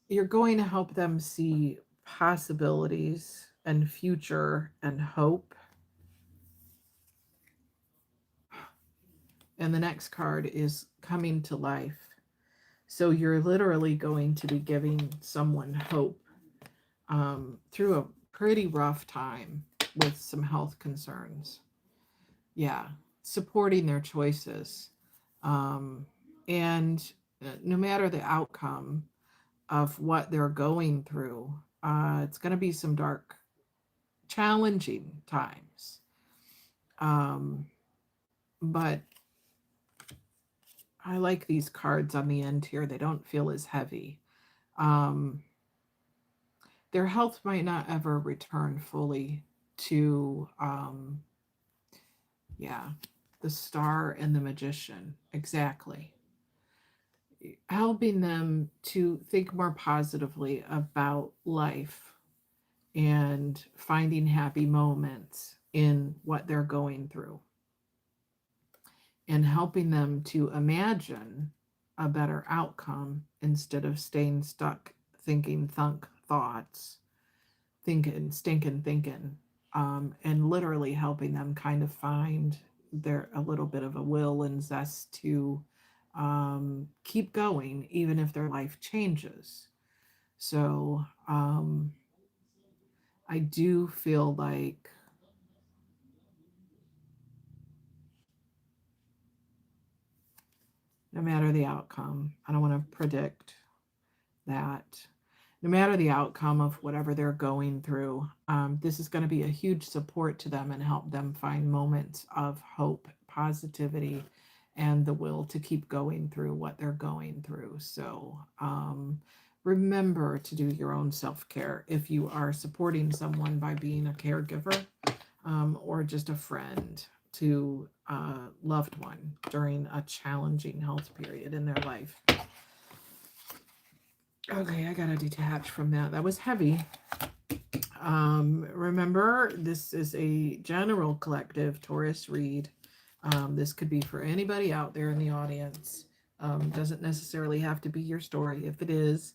You're going to help them see possibilities and future and hope. And the next card is Coming to Life. So you're literally going to be giving someone hope through a pretty rough time with some health concerns. Yeah, supporting their choices. And no matter the outcome of what they're going through, it's going to be some dark, challenging times. but I like these cards on the end here. They don't feel as heavy. Their health might not ever return fully to, yeah, the Star and the Magician. Exactly. Helping them to think more positively about life and finding happy moments in what they're going through, and helping them to imagine a better outcome instead of staying stuck thinking thunk thoughts, thinking, stinking thinking, and literally helping them kind of find their a little bit of a will and zest to keep going even if their life changes. So I do feel like no matter the outcome, I don't want to predict that. No matter the outcome of whatever they're going through, this is going to be a huge support to them and help them find moments of hope, positivity, and the will to keep going through what they're going through. So remember to do your own self-care if you are supporting someone by being a caregiver, or just a friend to a loved one during a challenging health period in their life. Okay, I gotta detach from that. That was heavy. Remember, this is a general collective Taurus read. This could be for anybody out there in the audience. Doesn't necessarily have to be your story. If it is,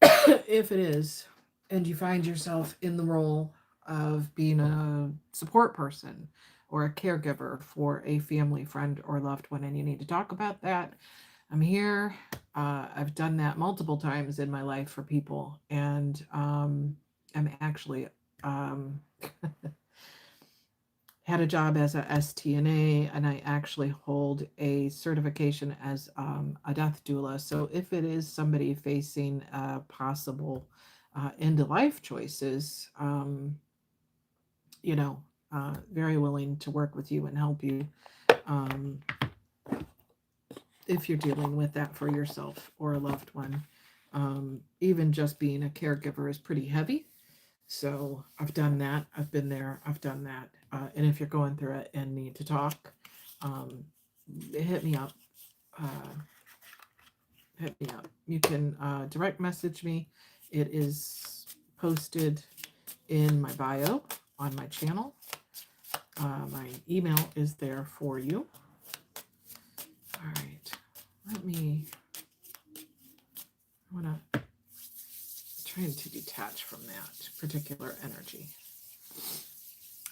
if it is, and you find yourself in the role of being a support person or a caregiver for a family, friend, or loved one, and you need to talk about that, I'm here. I've done that multiple times in my life for people, and I'm actually had a job as a STNA, and I actually hold a certification as a death doula. So if it is somebody facing possible end of life choices, you know, very willing to work with you and help you. Um, if you're dealing with that for yourself or a loved one. Even just being a caregiver is pretty heavy. So I've done that. I've been there. I've done that. And if you're going through it and need to talk, um, hit me up. Hit me up. You can direct message me. It is posted in my bio on my channel. My email is there for you. All right. Let me, I want to trying to detach from that particular energy.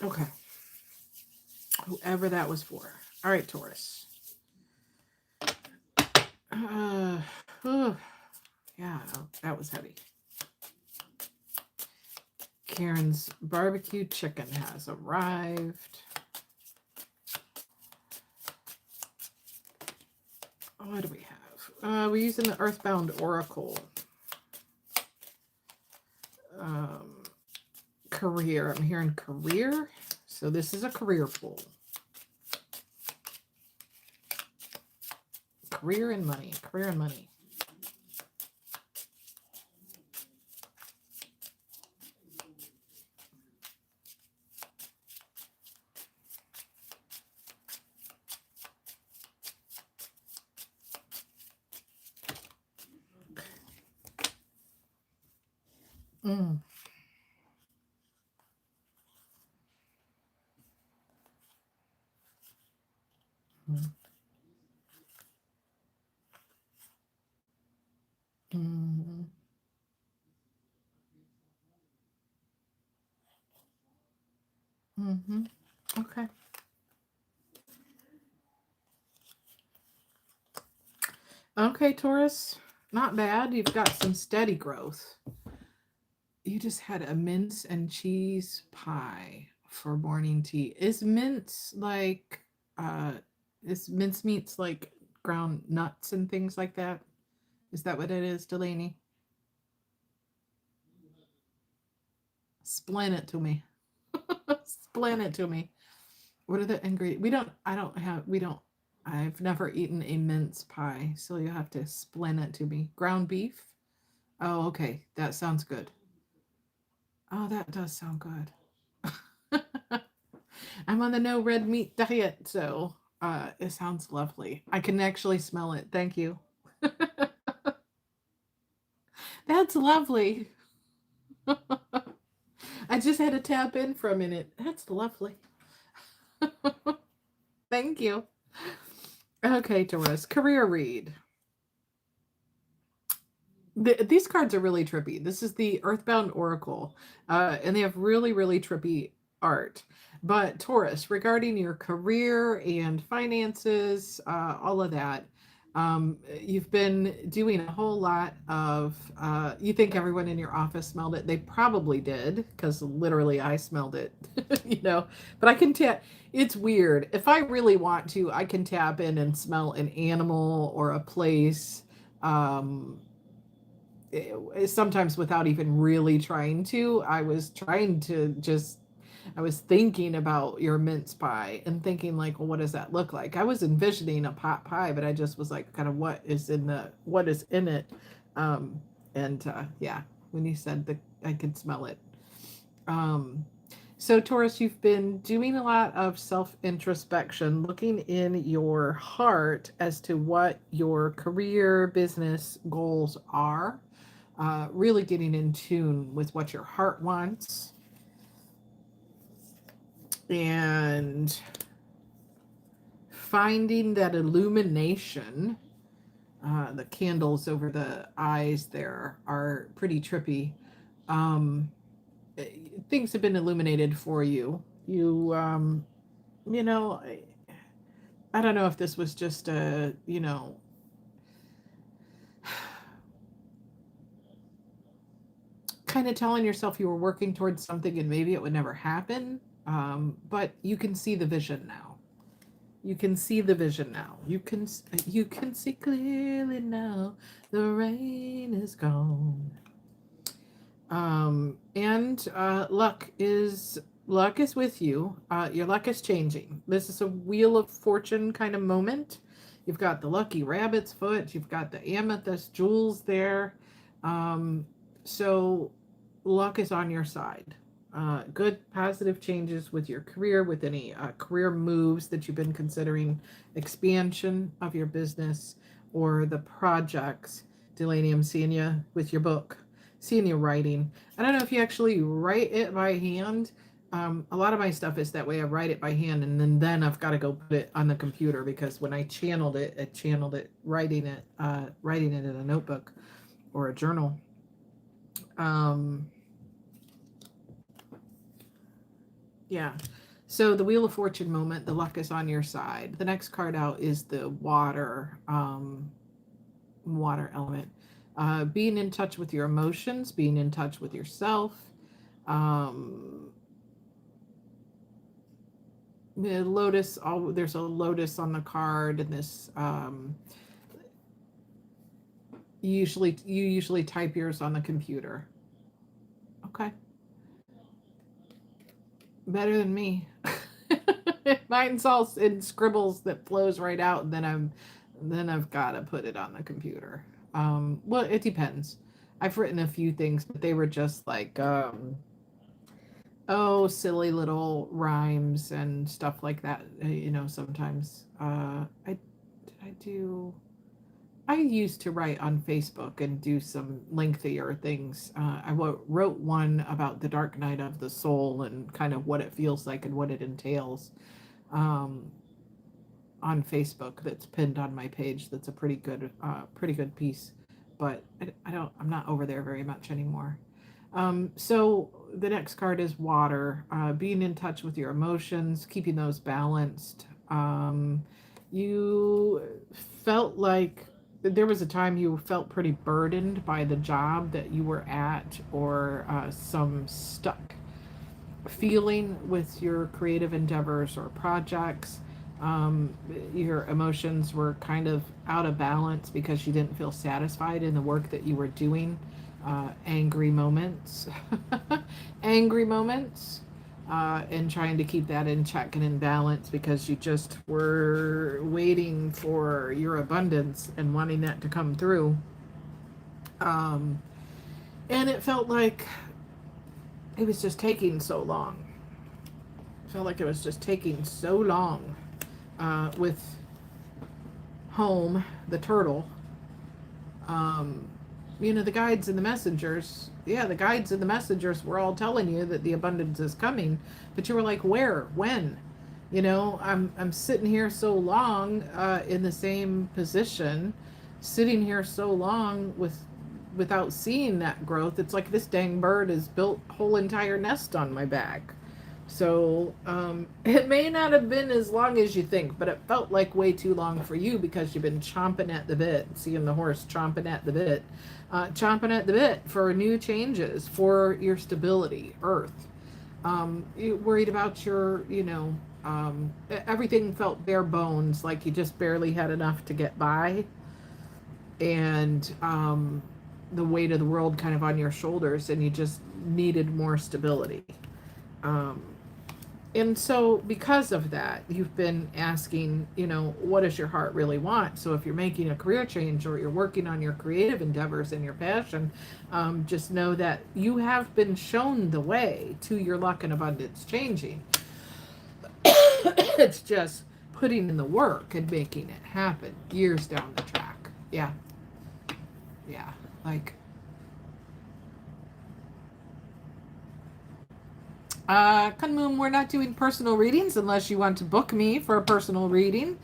Okay. Whoever that was for. All right, Taurus. Yeah, that was heavy. Karen's barbecue chicken has arrived. What do we have? We're using the Earthbound Oracle. Career. I'm hearing career. So this is a career pool. Career and money. Career and money. Mm. Mm. Mm. Mm-hmm. Okay. Okay, Taurus. Not bad. You've got some steady growth. You just had a mince and cheese pie for morning tea. Is mince like is mince meats like ground nuts and things like that? Is that what it is, Delaney? Explain it to me. Explain it to me. What are the ingredients? I've never eaten a mince pie, so you have to explain it to me. Ground beef? Oh, okay. That sounds good. Oh, that does sound good. I'm on the no red meat diet, so it sounds lovely. I can actually smell it. Thank you. That's lovely. I just had to tap in for a minute. That's lovely. Thank you. Okay, Taurus, career read. These cards are really trippy. This is the Earthbound Oracle, and they have really, really trippy art. But Taurus, regarding your career and finances, all of that, you've been doing a whole lot of. You think everyone in your office smelled it? They probably did, because literally I smelled it, you know. But I can tap. It's weird. If I really want to, I can tap in and smell an animal or a place. Sometimes without even really trying to. I was thinking about your mince pie and thinking like, well, what does that look like? I was envisioning a pot pie, but I just was like, kind of what is in it. Um, yeah, when you said that, I could smell it. So Taurus, you've been doing a lot of self-introspection, looking in your heart as to what your career, business goals are. Really getting in tune with what your heart wants, and finding that illumination. The candles over the eyes there are pretty trippy. Um, Things have been illuminated for you. You know, I don't know if this was just a, kind of telling yourself you were working towards something and maybe it would never happen. But you can see the vision now. You can see the vision now. You can see clearly now. The rain is gone. And luck is with you. Your luck is changing. This is a Wheel of Fortune kind of moment. You've got the lucky rabbit's foot. You've got the amethyst jewels there. So luck is on your side. Good positive changes with your career, with any career moves that you've been considering, expansion of your business, or the projects. Delaney, I'm seeing you with your book, seeing you writing. I don't know if you actually write it by hand. A lot of my stuff is that way. I write it by hand, and then I've got to go put it on the computer, because when I channeled it, writing it in a notebook or a journal. Yeah. So the Wheel of Fortune moment, the luck is on your side. The next card out is the water element. Being in touch with your emotions, being in touch with yourself. The lotus, there's a lotus on the card, and this you usually type yours on the computer. Okay. Better than me. Mine's all in scribbles that flows right out, and then I've got to put it on the computer. Well, it depends. I've written a few things, but they were just like silly little rhymes and stuff like that. Sometimes I used to write on Facebook and do some lengthier things. I wrote one about the dark night of the soul and kind of what it feels like and what it entails on Facebook. That's pinned on my page. That's a pretty good piece. But I'm not over there very much anymore. So the next card is water. Being in touch with your emotions, keeping those balanced. You felt like there was a time you felt pretty burdened by the job that you were at, or some stuck feeling with your creative endeavors or projects. Your emotions were kind of out of balance because you didn't feel satisfied in the work that you were doing. Angry moments. Angry moments. and trying to keep that in check and in balance because you just were waiting for your abundance and wanting that to come through. And it felt like it was just taking so long. It felt like it was just taking so long with Home, the turtle. The guides and the messengers. Yeah, the guides and the messengers were all telling you that the abundance is coming, but you were like, where, when? I'm sitting here so long in the same position, sitting here so long without seeing that growth. It's like this dang bird has built a whole entire nest on my back. So it may not have been as long as you think, but it felt like way too long for you because you've been chomping at the bit, seeing the horse chomping at the bit for new changes, for your stability, Earth. You're worried about your, everything felt bare bones, like you just barely had enough to get by. And the weight of the world kind of on your shoulders, and you just needed more stability. And so because of that, you've been asking, what does your heart really want? So if you're making a career change or you're working on your creative endeavors and your passion, just know that you have been shown the way to your luck and abundance changing. It's just putting in the work and making it happen years down the track. Yeah. Yeah. Like, Kunmoon, we're not doing personal readings unless you want to book me for a personal reading.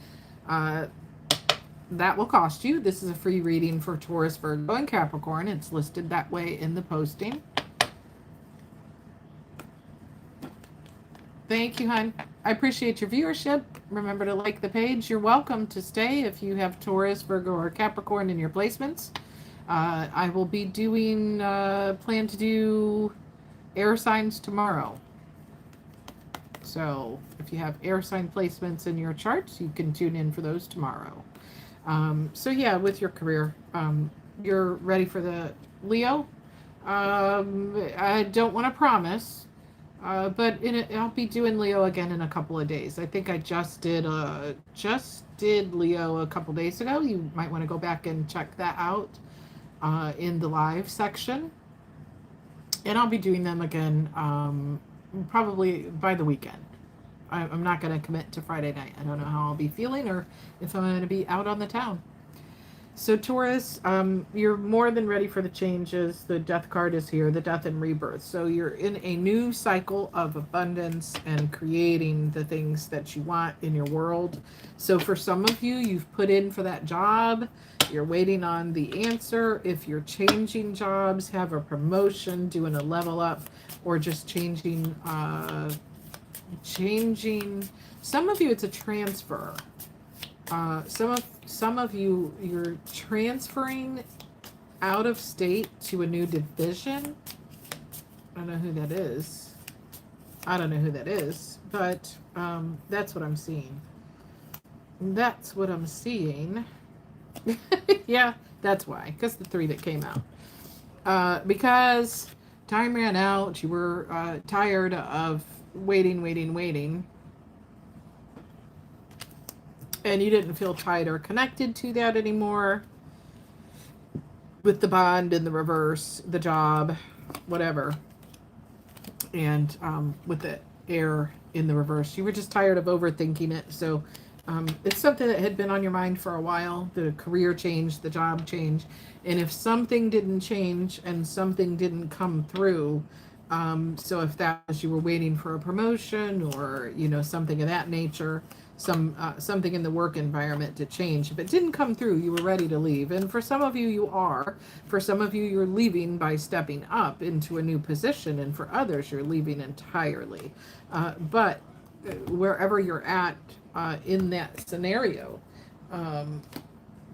That will cost you. This is a free reading for Taurus, Virgo, and Capricorn. It's listed that way in the posting. Thank you, hon. I appreciate your viewership. Remember to like the page. You're welcome to stay if you have Taurus, Virgo, or Capricorn in your placements. I will be doing, plan to do air signs tomorrow. So if you have air sign placements in your charts, you can tune in for those tomorrow. So yeah, with your career, you're ready for the Leo. I don't want to promise, but I'll be doing Leo again in a couple of days. I think I just did Leo a couple days ago. You might want to go back and check that out in the live section. And I'll be doing them again probably by the weekend. I'm not going to commit to Friday night. I don't know how I'll be feeling or if I'm going to be out on the town. So Taurus, you're more than ready for the changes. The death card is here, the death and rebirth. So you're in a new cycle of abundance and creating the things that you want in your world. So for some of you, you've put in for that job. You're waiting on the answer. If you're changing jobs, have a promotion, doing a level up, or just changing, some of you, it's a transfer. Some of you, you're transferring out of state to a new division. I don't know who that is. But that's what I'm seeing. That's what I'm seeing. Yeah, that's why. Because the 3 that came out. Because time ran out. You were tired of waiting. And you didn't feel tied or connected to that anymore. With the bond in the reverse, the job, whatever. And with the air in the reverse. You were just tired of overthinking it. So it's something that had been on your mind for a while. The career change, the job change. And if something didn't change and something didn't come through, so if that was you were waiting for a promotion or, something of that nature, something in the work environment to change. If it didn't come through, you were ready to leave. And for some of you, you are. For some of you, you're leaving by stepping up into a new position. And for others, you're leaving entirely. But wherever you're at in that scenario,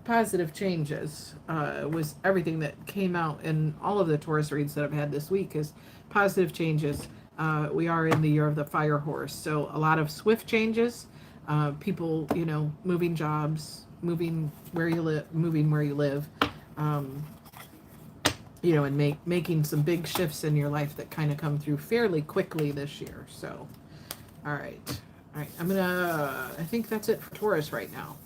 positive changes was everything that came out in all of the Taurus reads that I've had this week is positive changes. We are in the year of the fire horse. So a lot of swift changes. People, moving jobs, moving where you live, you know, and making some big shifts in your life that kind of come through fairly quickly this year. So, all right. All right. I think that's it for Taurus right now.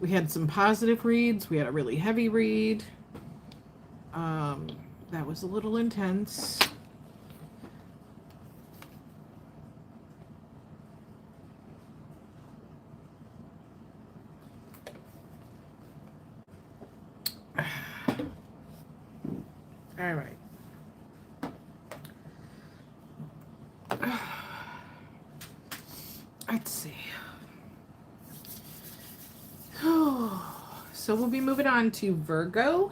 We had some positive reads. We had a really heavy read. That was a little intense. All right. Let's see. So we'll be moving on to Virgo.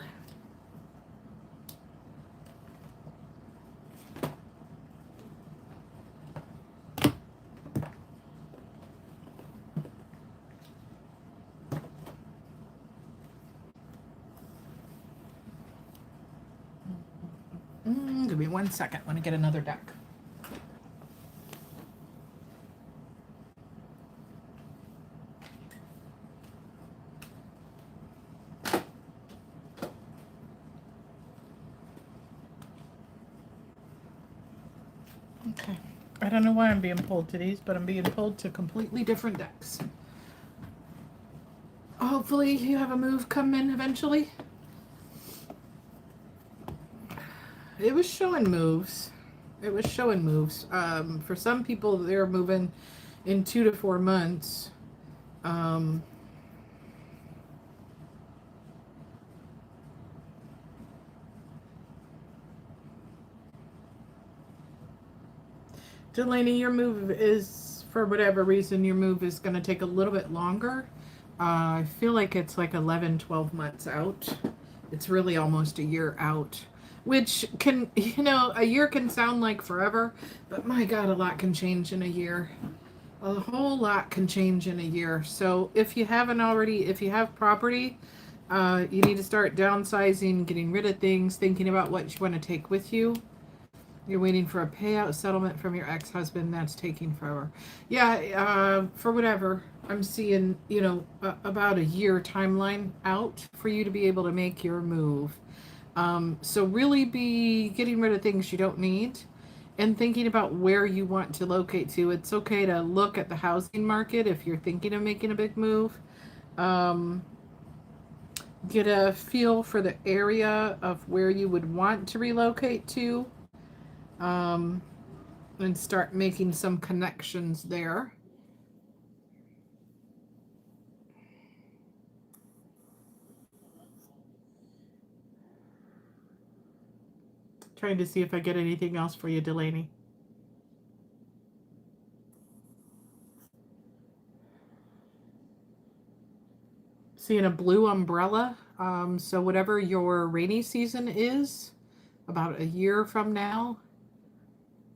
Give me 1 second. I want to get another deck. Okay. I don't know why I'm being pulled to these, but I'm being pulled to completely different decks. Hopefully you have a move come in eventually. It was showing moves. It was showing moves. For some people, they're moving in 2 to 4 months. Delaney, your move is, for whatever reason, your move is going to take a little bit longer. I feel like it's like 11, 12 months out. It's really almost a year out, which can, you know, a year can sound like forever, but my God, a lot can change in a year. A whole lot can change in a year. So if you haven't already, if you have property, you need to start downsizing, getting rid of things, thinking about what you want to take with you. You're waiting for a payout settlement from your ex-husband. That's taking forever. Yeah, for whatever. I'm seeing, you know, about a year timeline out for you to be able to make your move. So really be getting rid of things you don't need and thinking about where you want to locate to. It's okay to look at the housing market if you're thinking of making a big move. Get a feel for the area of where you would want to relocate to. And start making some connections there. Trying to see if I get anything else for you, Delaney. Seeing a blue umbrella. So whatever your rainy season is, about a year from now,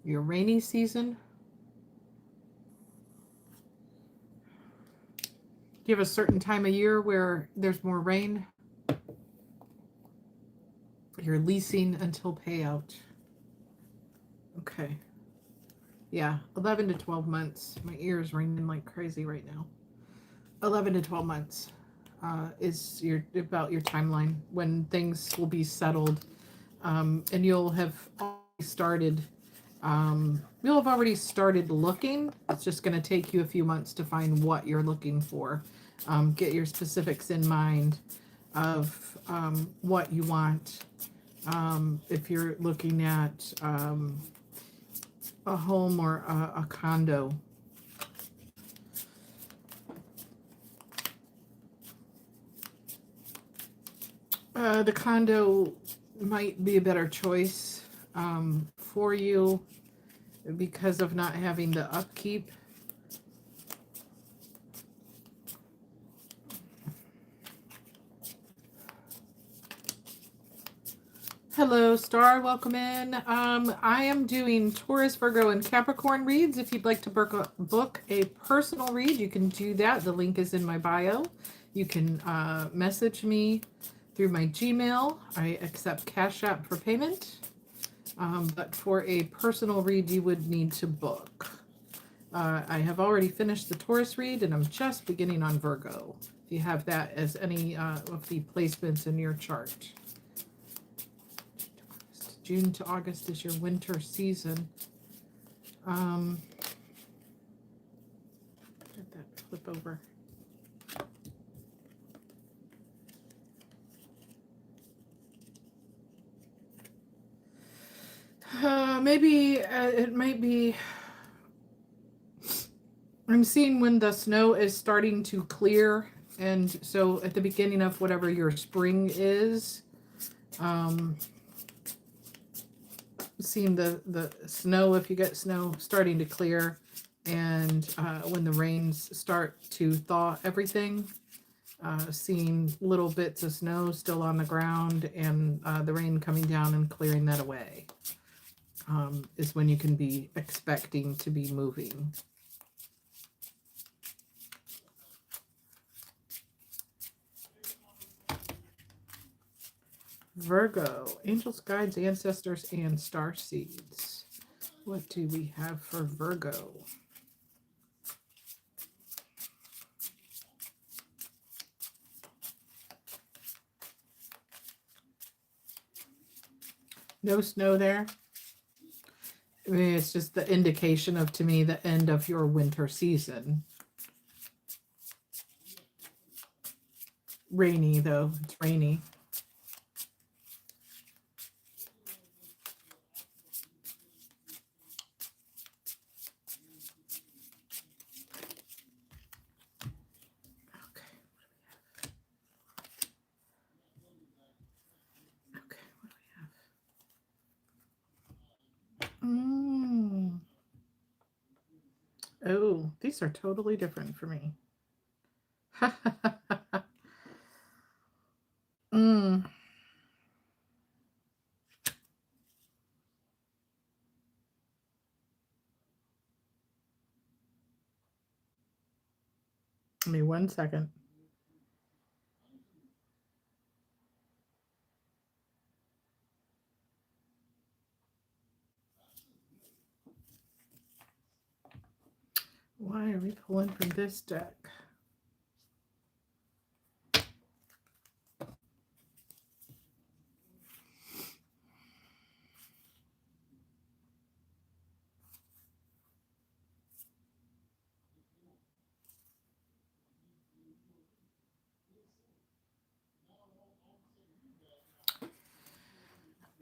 your rainy season. Do you have a certain time of year where there's more rain? You're leasing until payout. Okay. Yeah, 11 to 12 months. My ear's ringing like crazy right now. 11 to 12 months is about your timeline when things will be settled, and you'll have already started. You'll have already started looking. It's just going to take you a few months to find what you're looking for. Get your specifics in mind of what you want. If you're looking at a home or a condo. The condo might be a better choice for you because of not having the upkeep. Hello, Star. Welcome in. I am doing Taurus, Virgo, and Capricorn reads. If you'd like to book a personal read, you can do that. The link is in my bio. You can message me through my Gmail. I accept Cash App for payment. But for a personal read, you would need to book. I have already finished the Taurus read, and I'm just beginning on Virgo. if you have that as any of the placements in your chart. June to August is your winter season. Let that flip over. Maybe it might be. I'm seeing when the snow is starting to clear, and so at the beginning of whatever your spring is, seeing the snow, if you get snow, starting to clear, and when the rains start to thaw everything, seeing little bits of snow still on the ground, and the rain coming down and clearing that away, is when you can be expecting to be moving. Virgo, angels, guides, ancestors, and star seeds. What do we have for Virgo? No snow there. I mean, it's just the indication of, to me, the end of your winter season. Rainy, though. It's rainy. Oh, these are totally different for me. Give me 1 second. Why are we pulling from this deck?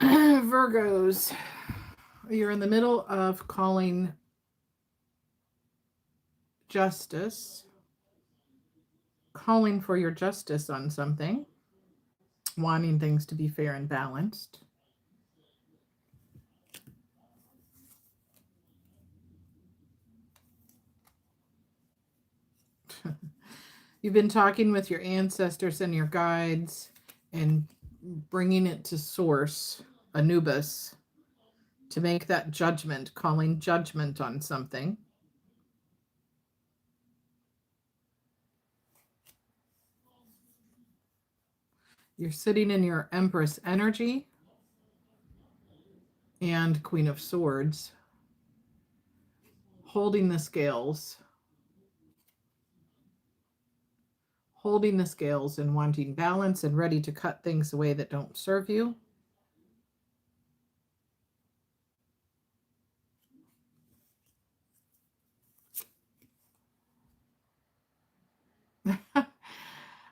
Virgos, you're in the middle of calling justice, calling for your justice on something, wanting things to be fair and balanced. You've been talking with your ancestors and your guides and bringing it to source, Anubis, to make that judgment, calling judgment on something. You're sitting in your Empress energy and Queen of Swords, holding the scales. Holding the scales and wanting balance and ready to cut things away that don't serve you.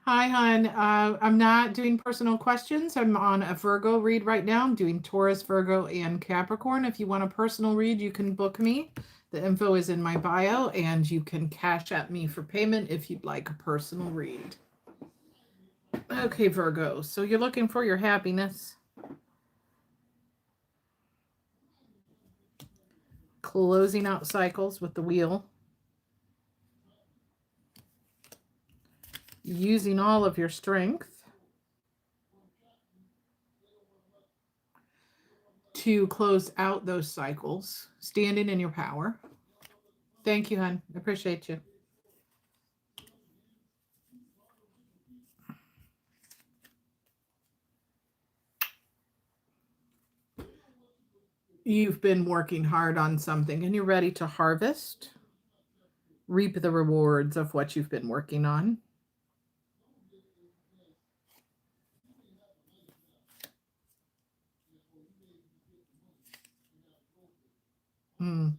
Hi, hon. I'm not doing personal questions. I'm on a Virgo read right now. I'm doing Taurus, Virgo, and Capricorn. If you want a personal read, you can book me. The info is in my bio, and you can cash at me for payment if you'd like a personal read. Okay, Virgo. So you're looking for your happiness. Closing out cycles with the wheel. Using all of your strength to close out those cycles, standing in your power. Thank you, hon. I appreciate you. You've been working hard on something and you're ready to harvest, reap the rewards of what you've been working on. Mm.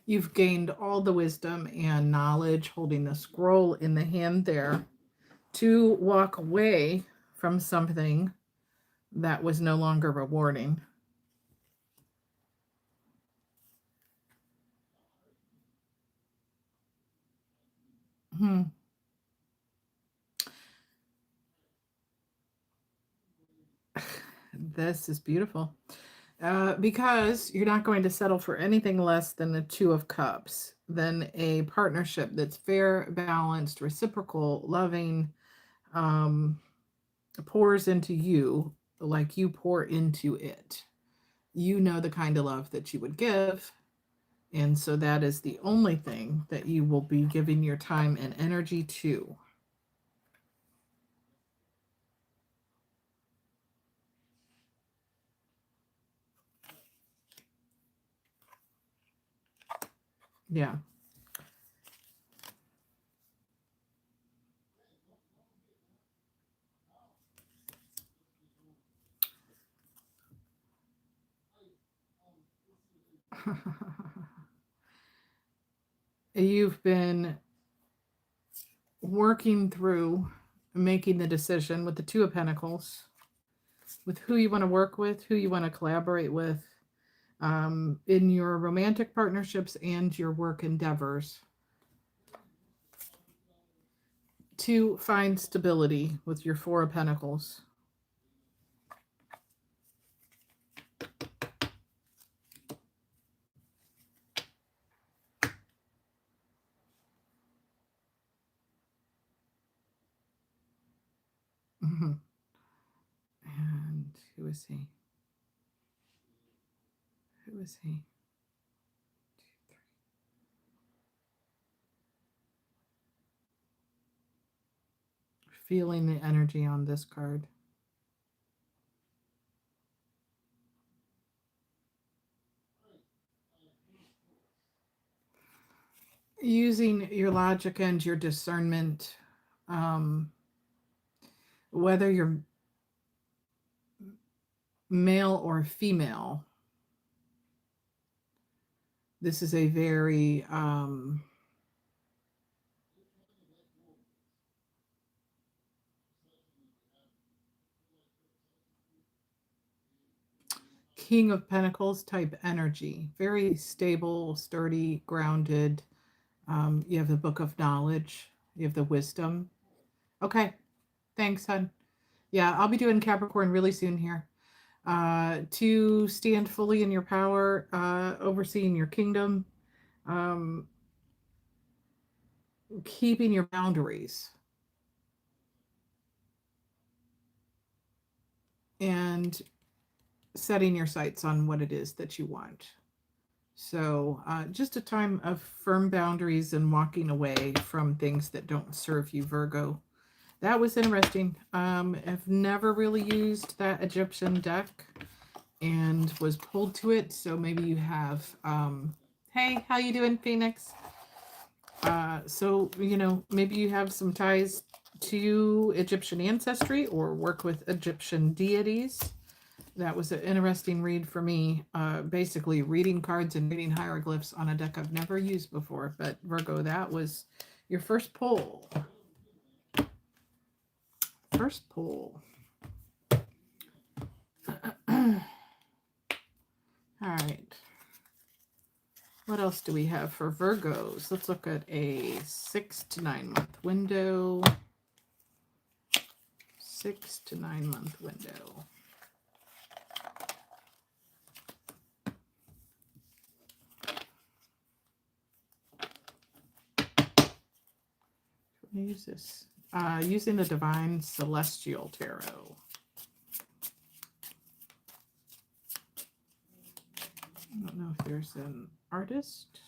You've gained all the wisdom and knowledge holding the scroll in the hand there to walk away from something that was no longer rewarding. Hmm. This is beautiful. Because you're not going to settle for anything less than the Two of Cups, than a partnership that's fair, balanced, reciprocal, loving, um, pours into you like you pour into it. You know the kind of love that you would give. And so that is the only thing that you will be giving your time and energy to. Yeah. You've been working through making the decision with the Two of Pentacles, with who you want to work with, who you want to collaborate with, in your romantic partnerships and your work endeavors, to find stability with your Four of Pentacles. Mm-hmm. And who is he? Who is he? Feeling the energy on this card. Using your logic and your discernment, whether you're male or female, this is a very King of Pentacles type energy. Very stable, sturdy, grounded. You have the Book of Knowledge. You have the Wisdom. Okay. Thanks, hon. Yeah, I'll be doing Capricorn really soon here. To stand fully in your power, overseeing your kingdom, um, keeping your boundaries, and setting your sights on what it is that you want. So, just a time of firm boundaries and walking away from things that don't serve you, Virgo. That was interesting. I've never really used that Egyptian deck and was pulled to it. So maybe you have. Hey, how you doing, Phoenix? So maybe you have some ties to Egyptian ancestry or work with Egyptian deities. That was an interesting read for me. Basically, reading cards and reading hieroglyphs on a deck I've never used before. But Virgo, that was your first pull. First pull. All right. What else do we have for Virgos? Let's look at a 6 to 9 month window. 6 to 9 month window. Use this. Using the Divine Celestial Tarot. I don't know if there's an artist.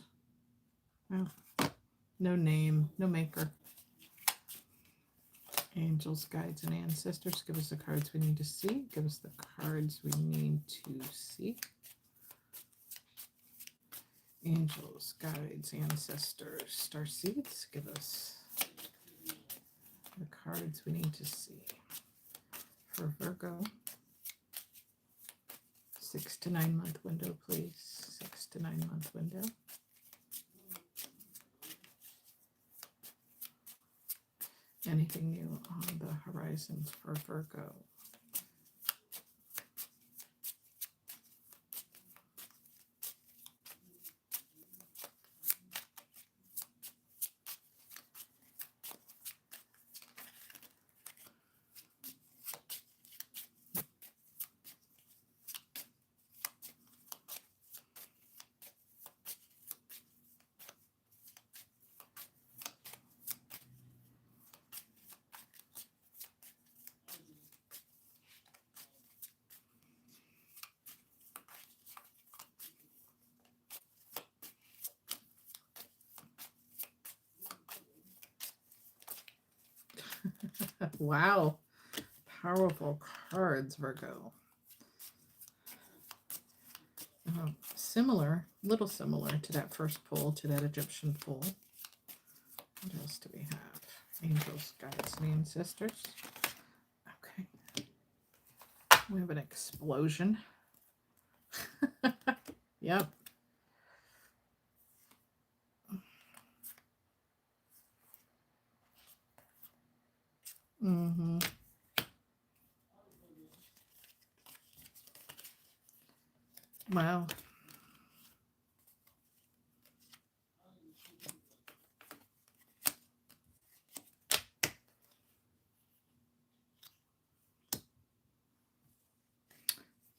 No, no name, no maker. Angels, guides, and ancestors. Give us the cards we need to see. Give us the cards we need to see. Angels, guides, ancestors, starseeds. Give us the cards we need to see for Virgo. 6 to 9 month window, please. 6 to 9 month window. Anything new on the horizons for Virgo? Wow, powerful cards, Virgo. Similar, little similar to that first pull, to that Egyptian pull. What else do we have? Angels, guides, and ancestors. Okay. We have an explosion. Yep. Mm-hmm. Wow.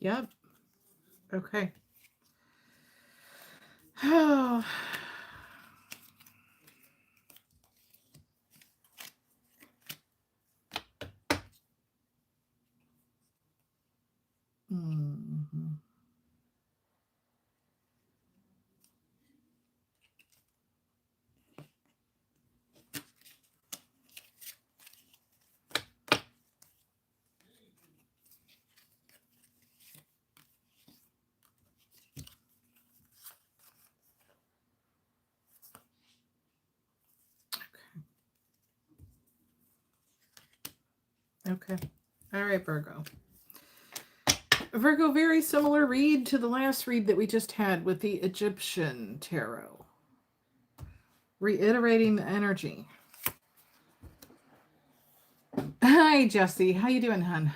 Yep. Okay. Oh. Mm-hmm. Okay. All right, Virgo. Virgo, very similar read to the last read that we just had with the Egyptian tarot. Reiterating the energy. Hi, Jesse. How you doing, hon?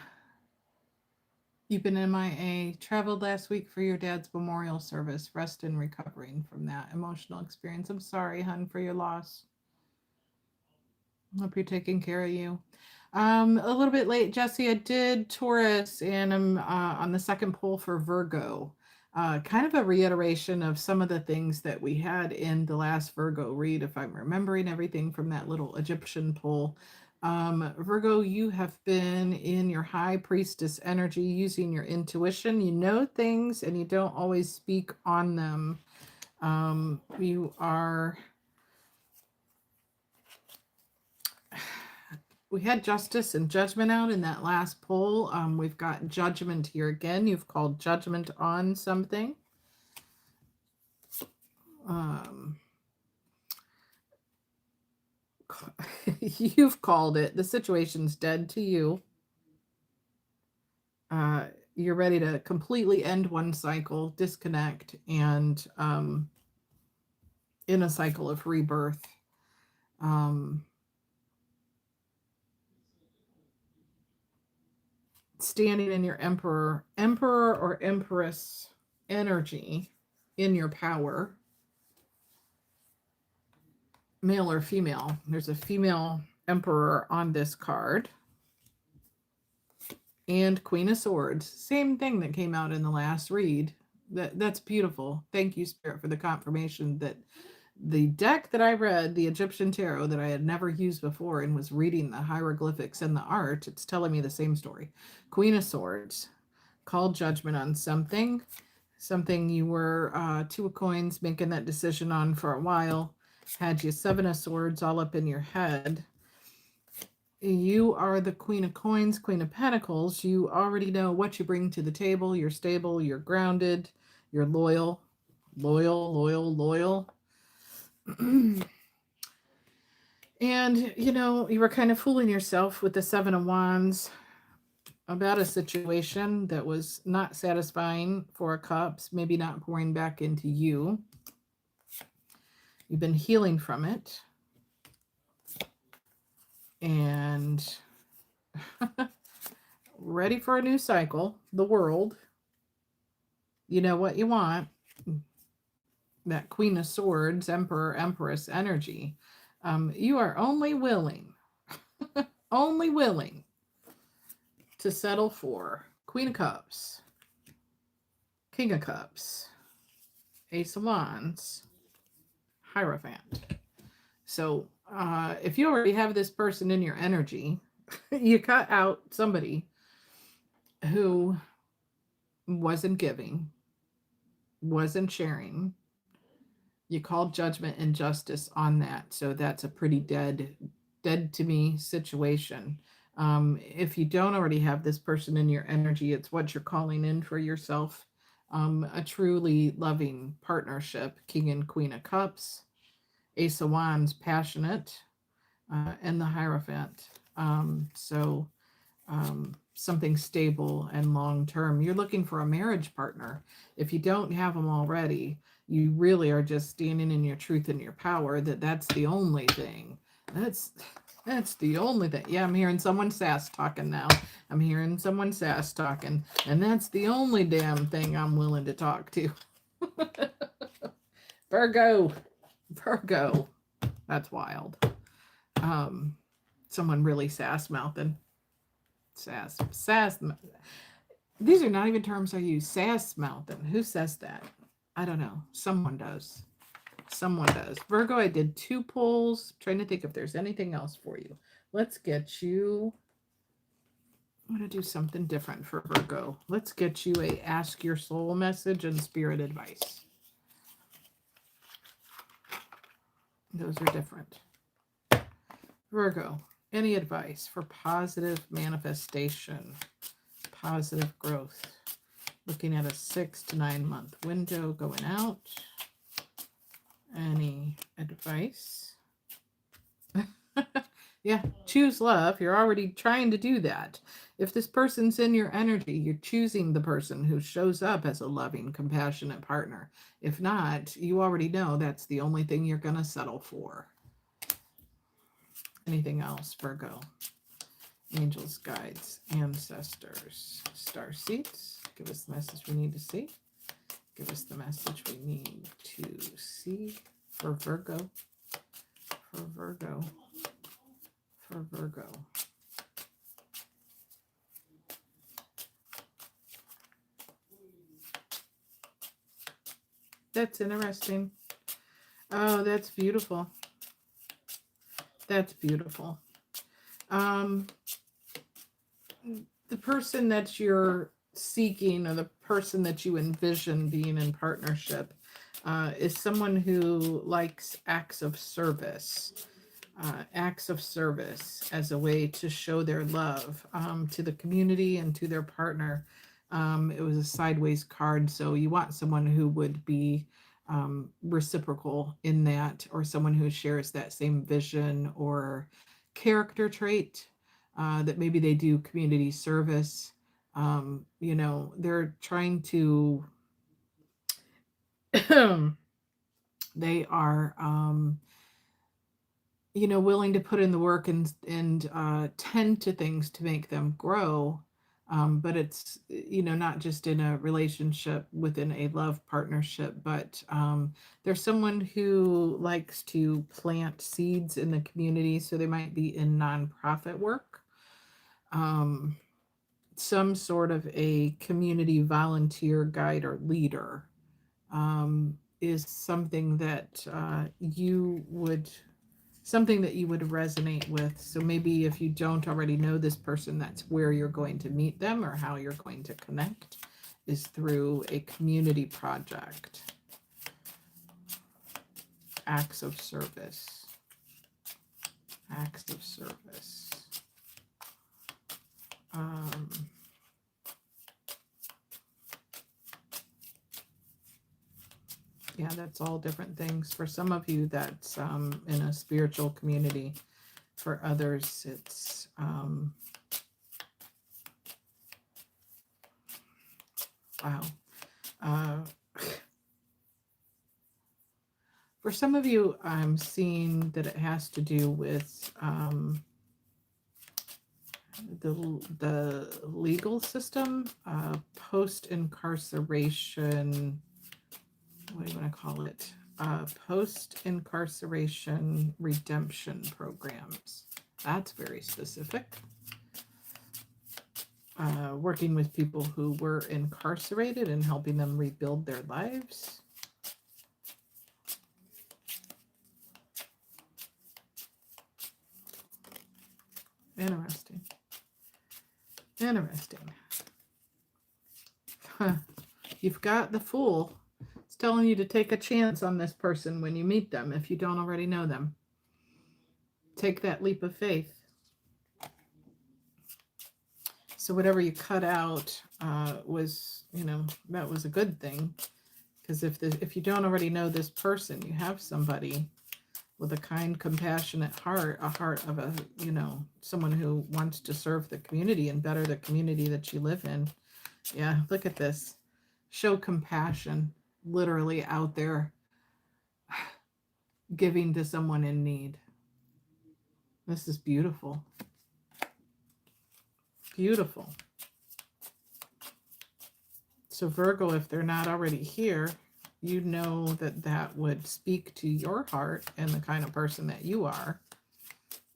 You've been MIA. Traveled last week for your dad's memorial service. Rest and recovering from that emotional experience. I'm sorry, hon, for your loss. Hope you're taking care of you. A little bit late, Jesse. I did Taurus, and I'm on the second pull for Virgo. Kind of a reiteration of some of the things that we had in the last Virgo read, if I'm remembering everything from that little Egyptian pull. Virgo, you have been in your high priestess energy, using your intuition. You know things and you don't always speak on them. You are... We had justice and judgment out in that last poll. We've got judgment here again. You've called judgment on something. You've called it. The situation's dead to you. You're ready to completely end one cycle, disconnect, and in a cycle of rebirth. Standing in your emperor or empress energy, in your power, male or female. There's a female emperor on this card. And Queen of Swords, same thing that came out in the last read. That's beautiful. Thank you, Spirit, for the confirmation that the deck that I read, the Egyptian tarot that I had never used before and was reading the hieroglyphics and the art, it's telling me the same story. Queen of Swords, called judgment on something you were 2 of coins making that decision on for a while. Had you 7 of Swords all up in your head. You are the Queen of Coins, Queen of Pentacles. You already know what you bring to the table. You're stable, you're grounded, you're loyal. And, you know, you were kind of fooling yourself with the Seven of Wands about a situation that was not satisfying. Four of Cups, maybe not pouring back into you. You've been healing from it. And ready for a new cycle. The world. You know what you want. That Queen of Swords, Emperor, Empress energy. You are only willing to settle for Queen of Cups, King of Cups, Ace of Wands, Hierophant. So if you already have this person in your energy, you cut out somebody who wasn't giving, wasn't sharing. You called judgment and justice on that. So that's a pretty dead to me situation. If you don't already have this person in your energy, it's what you're calling in for yourself. A truly loving partnership, King and Queen of Cups, Ace of Wands, passionate, and the Hierophant. Something stable and long-term. You're looking for a marriage partner. If you don't have them already, you really are just standing in your truth and your power, that's the only thing. That's the only thing. Yeah, I'm hearing someone sass talking now. I'm hearing someone sass talking. And that's the only damn thing I'm willing to talk to. Virgo. That's wild. Someone really sass-mouthing. Sass. These are not even terms I use. Sass-mouthing. Who says that? I don't know. Someone does. Virgo, I did 2 pulls. I'm trying to think if there's anything else for you. Let's get you. I'm going to do something different for Virgo. Let's get you a Ask Your Soul message and Spirit advice. Those are different. Virgo, any advice for positive manifestation, positive growth? Looking at a 6 to 9 month window going out. Any advice? Yeah, choose love. You're already trying to do that. If this person's in your energy, you're choosing the person who shows up as a loving, compassionate partner. If not, you already know that's the only thing you're going to settle for. Anything else, Virgo? Angels, guides, ancestors, star seeds. Give us the message we need to see. Give us the message we need to see for Virgo. That's interesting. Oh, that's beautiful. The person that you're seeking, or the person that you envision being in partnership, is someone who likes acts of service as a way to show their love to the community and to their partner. It was a sideways card, so you want someone who would be reciprocal in that, or someone who shares that same vision or character trait, that maybe they do community service. They're trying to they are willing to put in the work and tend to things to make them grow. But it's, not just in a relationship within a love partnership, but there's someone who likes to plant seeds in the community. So they might be in nonprofit work, some sort of a community volunteer, guide, or leader, is something that you would resonate with. So maybe if you don't already know this person, that's where you're going to meet them, or how you're going to connect, is through a community project. Acts of service. Yeah, that's all different things. For some of you, that's in a spiritual community. For others, it's wow. For some of you, I'm seeing that it has to do with the legal system, post-incarceration, what do you want to call it? Post-incarceration redemption programs. That's very specific. Working with people who were incarcerated and helping them rebuild their lives. Interesting. Interesting. You've got the Fool. It's telling you to take a chance on this person when you meet them if you don't already know them. Take that leap of faith. So whatever you cut out was, that was a good thing. Because if you don't already know this person, you have somebody with a kind, compassionate heart, a heart of someone who wants to serve the community and better the community that you live in. Yeah, look at this. Show compassion, literally out there, giving to someone in need. This is beautiful. Beautiful. So Virgo, if they're not already here, you know that would speak to your heart and the kind of person that you are.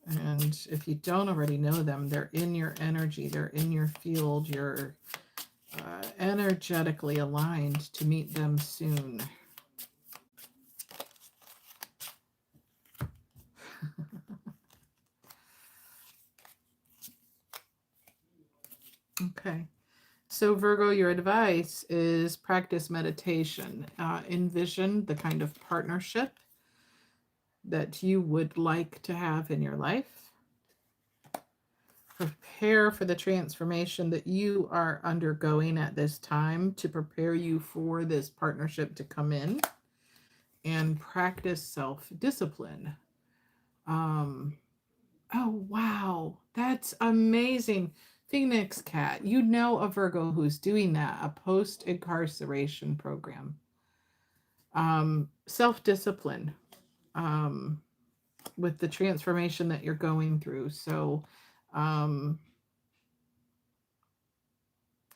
And if you don't already know them, they're in your energy, they're in your field, you're energetically aligned to meet them soon. Okay. So Virgo, your advice is practice meditation. Envision the kind of partnership that you would like to have in your life. Prepare for the transformation that you are undergoing at this time to prepare you for this partnership to come in, and practice self-discipline. Oh, wow. That's amazing. Phoenix Cat, you know a Virgo who's doing that, a post-incarceration program. Self-discipline with the transformation that you're going through. So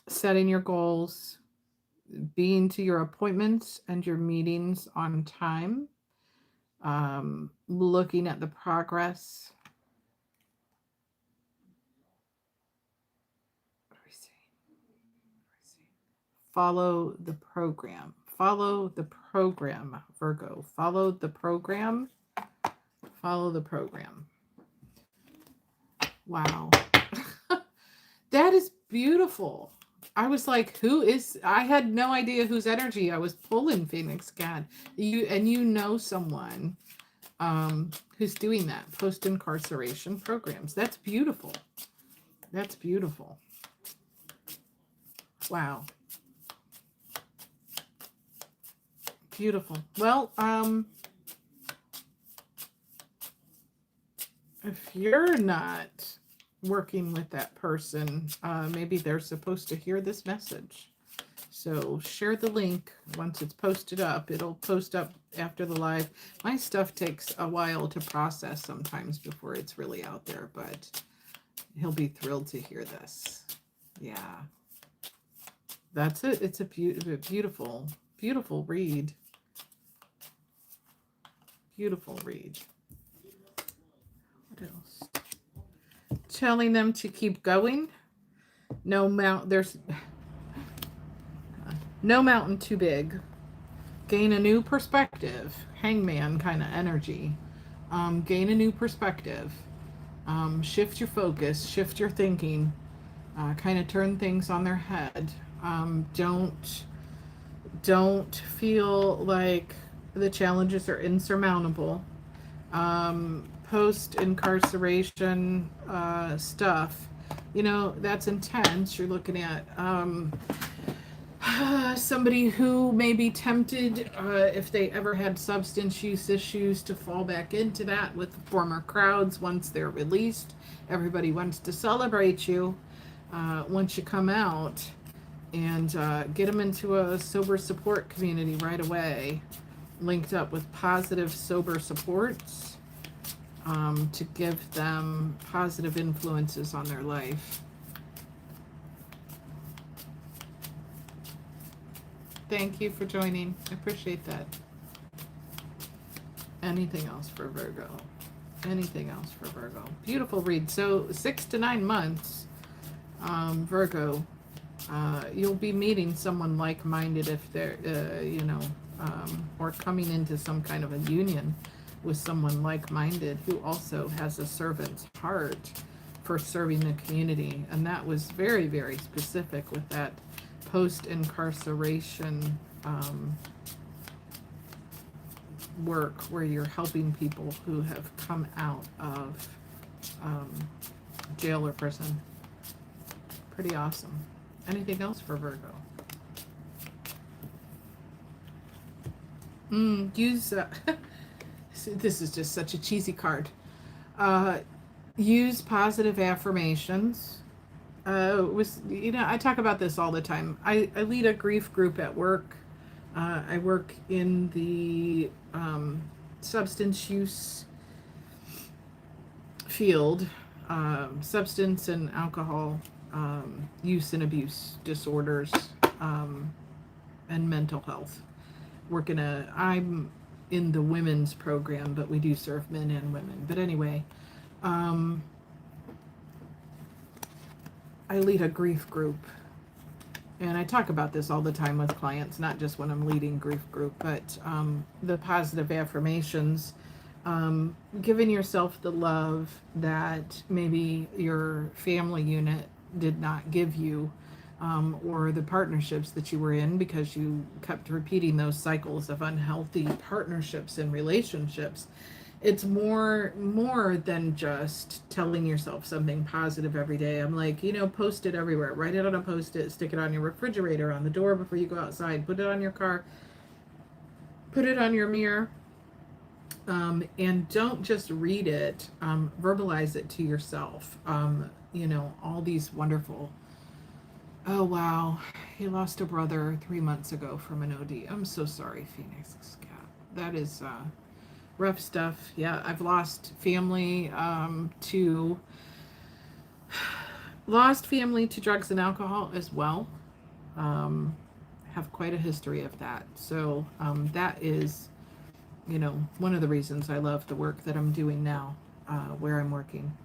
setting your goals, being to your appointments and your meetings on time, looking at the progress. Follow the program. Follow the program, Virgo. Follow the program. Follow the program. Wow. That is beautiful. I was like, I had no idea whose energy I was pulling, Phoenix Cat. You know someone who's doing that, post-incarceration programs. That's beautiful. That's beautiful. Wow. Beautiful. Well, if you're not working with that person, maybe they're supposed to hear this message. So share the link once it's posted up. It'll post up after the live. My stuff takes a while to process sometimes before it's really out there, but he'll be thrilled to hear this. Yeah. That's it. It's a beautiful, beautiful read. Beautiful read. What else? Telling them to keep going. There's no mountain too big. Gain a new perspective. Hangman kind of energy. Gain a new perspective. Shift your focus. Shift your thinking. Kind of turn things on their head. Don't feel like the challenges are insurmountable. Post-incarceration stuff, that's intense. You're looking at somebody who may be tempted, if they ever had substance use issues, to fall back into that with former crowds once they're released. Everybody wants to celebrate you once you come out, and get them into a sober support community right away, linked up with positive sober supports, to give them positive influences on their life. Thank you for joining. I appreciate that. Anything else for Virgo? Anything else for Virgo? Beautiful read. So 6 to 9 months, Virgo, you'll be meeting someone like-minded if they're, or coming into some kind of a union with someone like-minded who also has a servant's heart for serving the community. And that was very, very specific with that post-incarceration work where you're helping people who have come out of jail or prison. Pretty awesome. Anything else for Virgo? Use this is just such a cheesy card. Use positive affirmations. I talk about this all the time. I lead a grief group at work. I work in the substance use field, substance and alcohol use and abuse disorders, and mental health. I'm in the women's program, but we do serve men and women. But anyway, I lead a grief group, and I talk about this all the time with clients, not just when I'm leading grief group, but the positive affirmations, giving yourself the love that maybe your family unit did not give you, or the partnerships that you were in because you kept repeating those cycles of unhealthy partnerships and relationships. It's more than just telling yourself something positive every day. I'm like, post it everywhere. Write it on a post-it, stick it on your refrigerator, on the door before you go outside, put it on your car, put it on your mirror, and don't just read it, verbalize it to yourself. All these wonderful, oh wow, he lost a brother 3 months ago from an OD. I'm so sorry, Phoenix Cat. That is rough stuff. Yeah, I've lost family to drugs and alcohol as well. Have quite a history of that. So that is, one of the reasons I love the work that I'm doing now, where I'm working.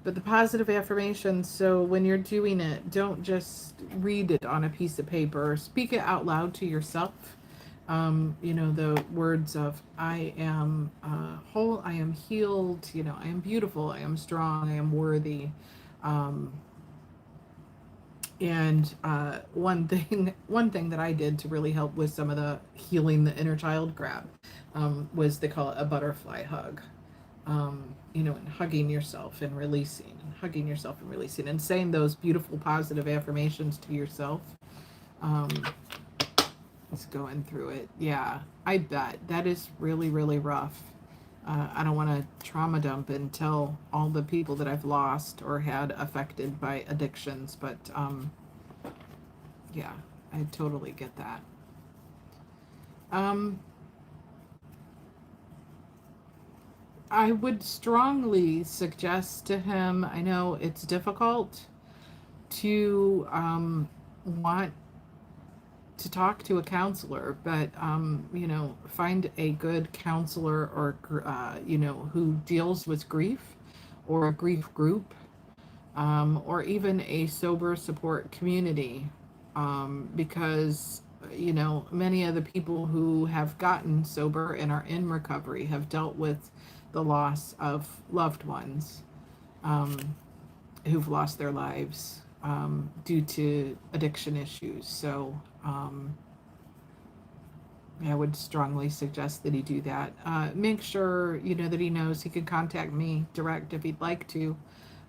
But the positive affirmations, so when you're doing it, don't just read it on a piece of paper. Speak it out loud to yourself. The words of, I am whole, I am healed, I am beautiful, I am strong, I am worthy. And one thing that I did to really help with some of the healing the inner child crap, was they call it a butterfly hug. And hugging yourself and releasing, and saying those beautiful positive affirmations to yourself. Just going through it. Yeah, I bet that is really, really rough. I don't want to trauma dump and tell all the people that I've lost or had affected by addictions, but yeah, I totally get that. I would strongly suggest to him, I know it's difficult to want to talk to a counselor, but find a good counselor or who deals with grief, or a grief group, or even a sober support community, because many of the people who have gotten sober and are in recovery have dealt with the loss of loved ones, who've lost their lives due to addiction issues. So I would strongly suggest that he do that. Make sure that he knows he can contact me direct if he'd like to.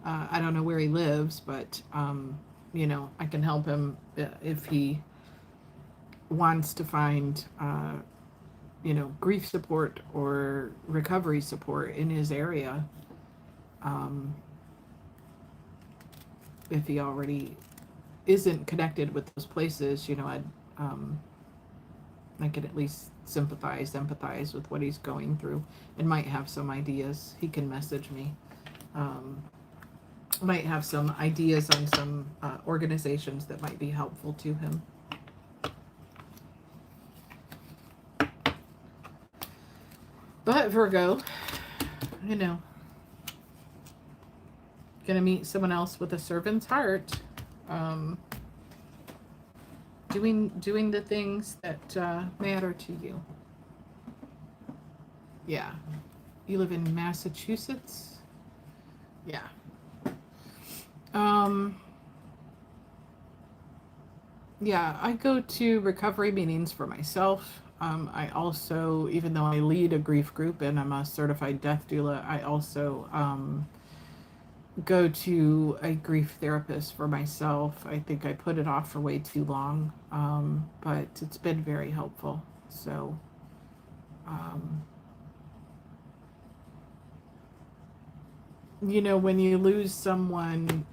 I don't know where he lives, but I can help him if he wants to find, grief support or recovery support in his area. If he already isn't connected with those places, I could at least empathize with what he's going through, and might have some ideas. He can message me. Might have some ideas on some organizations that might be helpful to him. But Virgo, gonna meet someone else with a servant's heart, doing the things that matter to you. Yeah, you live in Massachusetts. Yeah. Yeah, I go to recovery meetings for myself. I also, even though I lead a grief group and I'm a certified death doula, I also go to a grief therapist for myself. I think I put it off for way too long, but it's been very helpful. So, when you lose someone,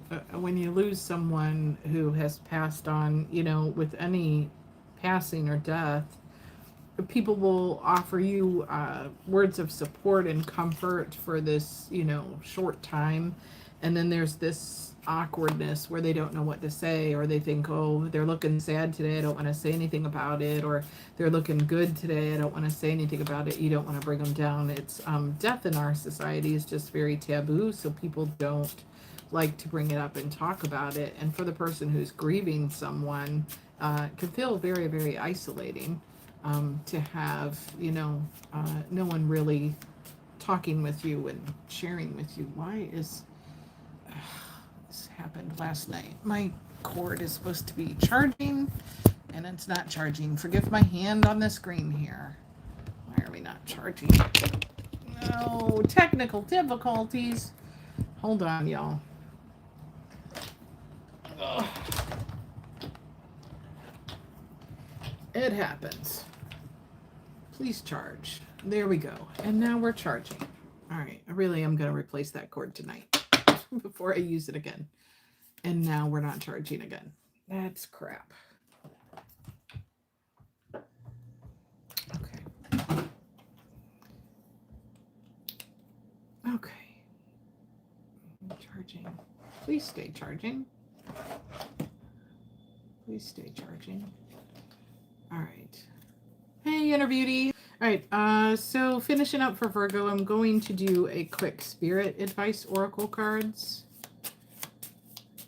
who has passed on, with any passing or death, people will offer you words of support and comfort for this, short time. And then there's this awkwardness where they don't know what to say, or they think, oh, they're looking sad today, I don't want to say anything about it, or they're looking good today, I don't want to say anything about it. You don't want to bring them down. It's death in our society is just very taboo, so people don't like to bring it up and talk about it. And for the person who's grieving someone, it can feel very, very isolating, to have, no one really talking with you and sharing with you. Why is this happened last night? My cord is supposed to be charging and it's not charging. Forgive my hand on the screen here. Why are we not charging? No, technical difficulties. Hold on, y'all. Ugh. It happens. Please charge. There we go. And now we're charging. All right. I really am going to replace that cord tonight before I use it again. And now we're not charging again. That's crap. Okay. Okay. Charging. Please stay charging. Please stay charging. All right. Hey, Inner Beauty. All right. So finishing up for Virgo, I'm going to do a quick Spirit Advice Oracle cards.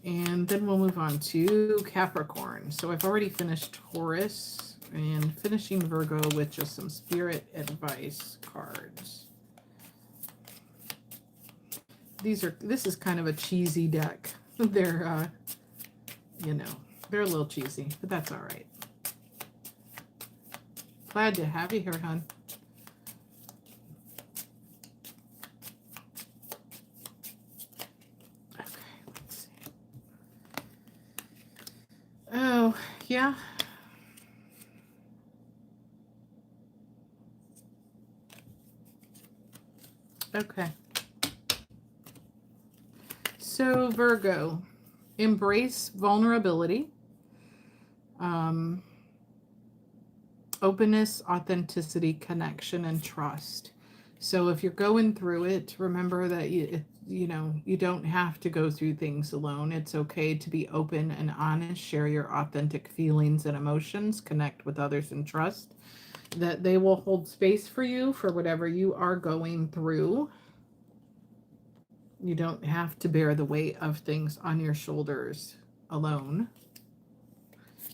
And then we'll move on to Capricorn. So I've already finished Taurus and finishing Virgo with just some Spirit Advice cards. This is kind of a cheesy deck. They're, they're a little cheesy, but that's all right. Glad to have you here, hon. Okay, let's see. Oh, yeah. Okay. So, Virgo, embrace vulnerability. Openness, authenticity, connection, and trust. So if you're going through it, remember that you don't have to go through things alone. It's okay to be open and honest, share your authentic feelings and emotions, connect with others, and trust that they will hold space for you for whatever you are going through. You don't have to bear the weight of things on your shoulders alone.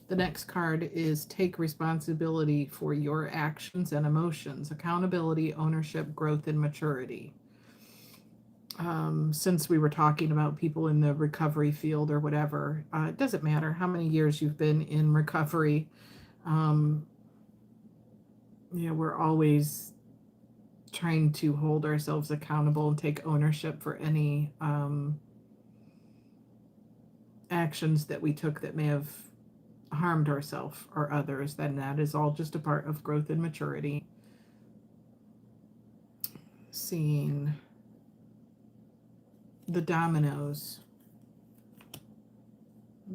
The next card is take responsibility for your actions and emotions, accountability, ownership, growth, and maturity. Since we were talking about people in the recovery field or whatever, it doesn't matter how many years you've been in recovery. We're always trying to hold ourselves accountable and take ownership for any actions that we took that may have harmed ourselves or others, then that is all just a part of growth and maturity. Seeing the dominoes,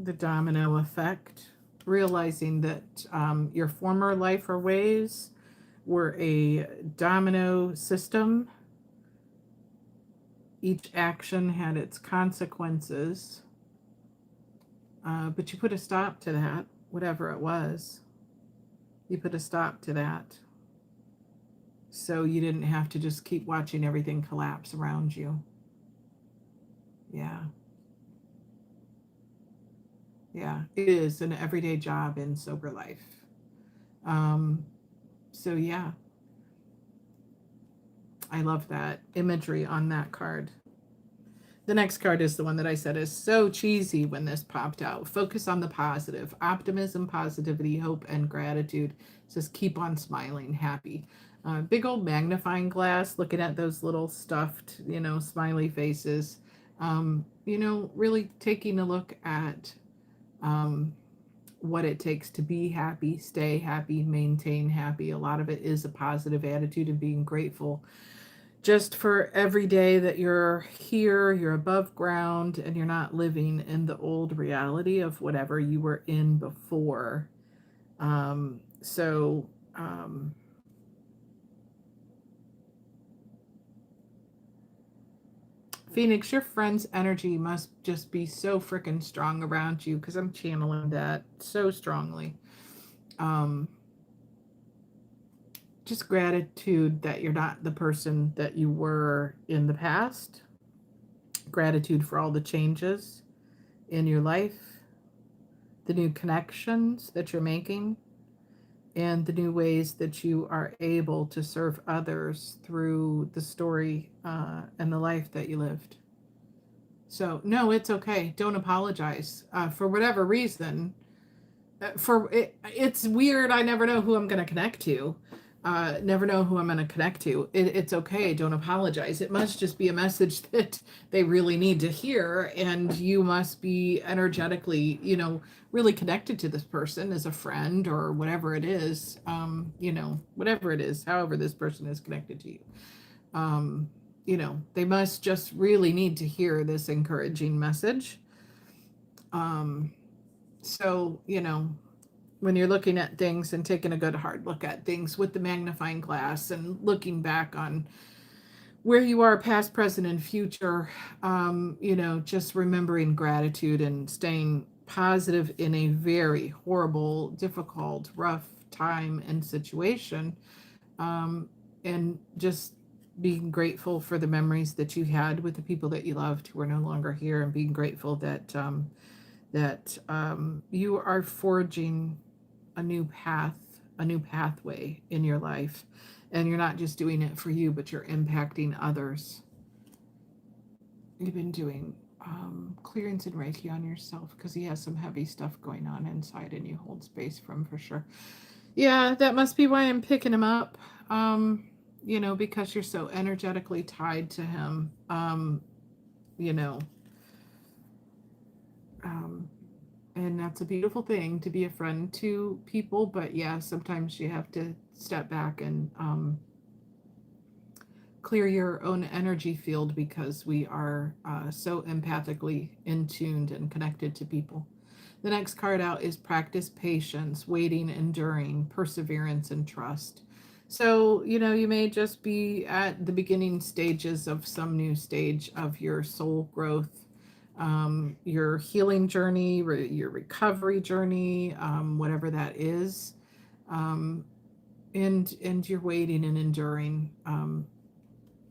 the domino effect, realizing that your former life or ways were a domino system. Each action had its consequences, but you put a stop to that, whatever it was. You put a stop to that. So you didn't have to just keep watching everything collapse around you. Yeah. Yeah, it is an everyday job in sober life. So yeah, I love that imagery on that card. The next card is the one that I said is so cheesy when this popped out. Focus on the positive. Optimism, positivity, hope, and gratitude. It says keep on smiling, happy. Big old magnifying glass, looking at those little stuffed, smiley faces. Really taking a look at what it takes to be happy, stay happy, maintain happy. A lot of it is a positive attitude and being grateful just for every day that you're here, you're above ground, and you're not living in the old reality of whatever you were in before. Phoenix, your friend's energy must just be so freaking strong around you, because I'm channeling that so strongly. Just gratitude that you're not the person that you were in the past. Gratitude for all the changes in your life, the new connections that you're making, and the new ways that you are able to serve others through the story and the life that you lived. So, no, it's okay. Don't apologize for whatever reason. It's weird. I never know who I'm going to connect to. Never know who I'm going to connect to. It's okay. Don't apologize. It must just be a message that they really need to hear, and you must be energetically, really connected to this person as a friend or whatever it is. Whatever it is, however this person is connected to you. They must just really need to hear this encouraging message. So, when you're looking at things and taking a good hard look at things with the magnifying glass and looking back on where you are past, present, and future, just remembering gratitude and staying positive in a very horrible, difficult, rough time and situation, and just being grateful for the memories that you had with the people that you loved who are no longer here, and being grateful that you are forging a new path, a new pathway in your life, and you're not just doing it for you, but you're impacting others. You've been doing clearance and Reiki on yourself because he has some heavy stuff going on inside, and you hold space for him for sure. Yeah, that must be why I'm picking him up. Because you're so energetically tied to him. And that's a beautiful thing, to be a friend to people, but yeah, sometimes you have to step back and clear your own energy field, because we are so empathically in tuned and connected to people. The next card out is practice patience, waiting, enduring, perseverance, and trust. So, you may just be at the beginning stages of some new stage of your soul growth, your healing journey, your recovery journey, whatever that is. And you're waiting and enduring,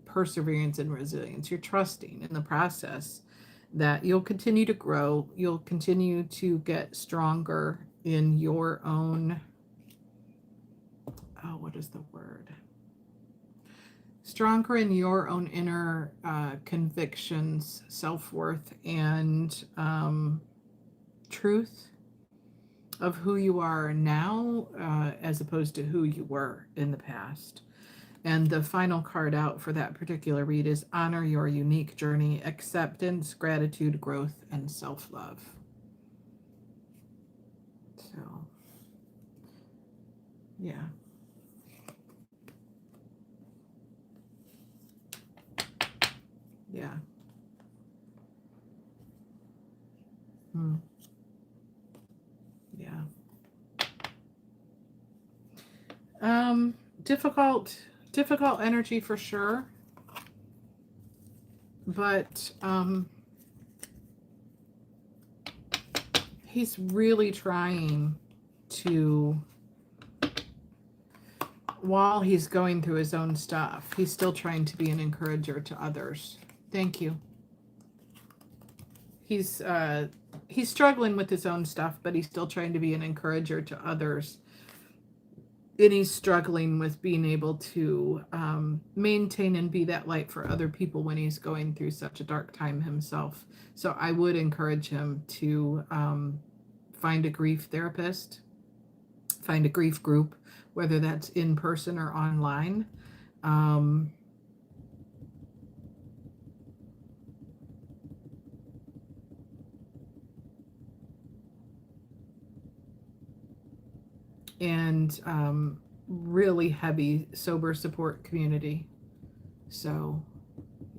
perseverance and resilience. You're trusting in the process that you'll continue to grow. You'll continue to get stronger in your own, what is the word? Stronger in your own inner convictions, self-worth, and truth of who you are now, as opposed to who you were in the past. And the final card out for that particular read is honor your unique journey, acceptance, gratitude, growth, and self-love. So, yeah. Yeah. Hmm. Yeah. Difficult energy for sure. But he's really trying to, while he's going through his own stuff, he's still trying to be an encourager to others. Thank you. He's struggling with his own stuff, but he's still trying to be an encourager to others. And he's struggling with being able to maintain and be that light for other people when he's going through such a dark time himself. So I would encourage him to find a grief therapist, find a grief group, whether that's in person or online. And really heavy sober support community. So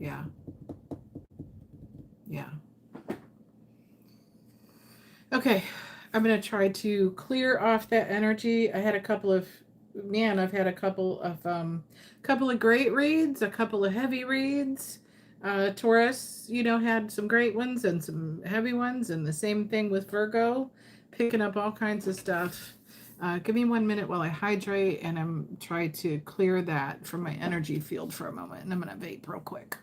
yeah. Okay, I'm gonna try to clear off that energy. I've had a couple of great reads, a couple of heavy reads. Taurus, had some great ones and some heavy ones, and the same thing with Virgo, picking up all kinds of stuff. Give me 1 minute while I hydrate, and I'm trying to clear that from my energy field for a moment, and I'm gonna vape real quick.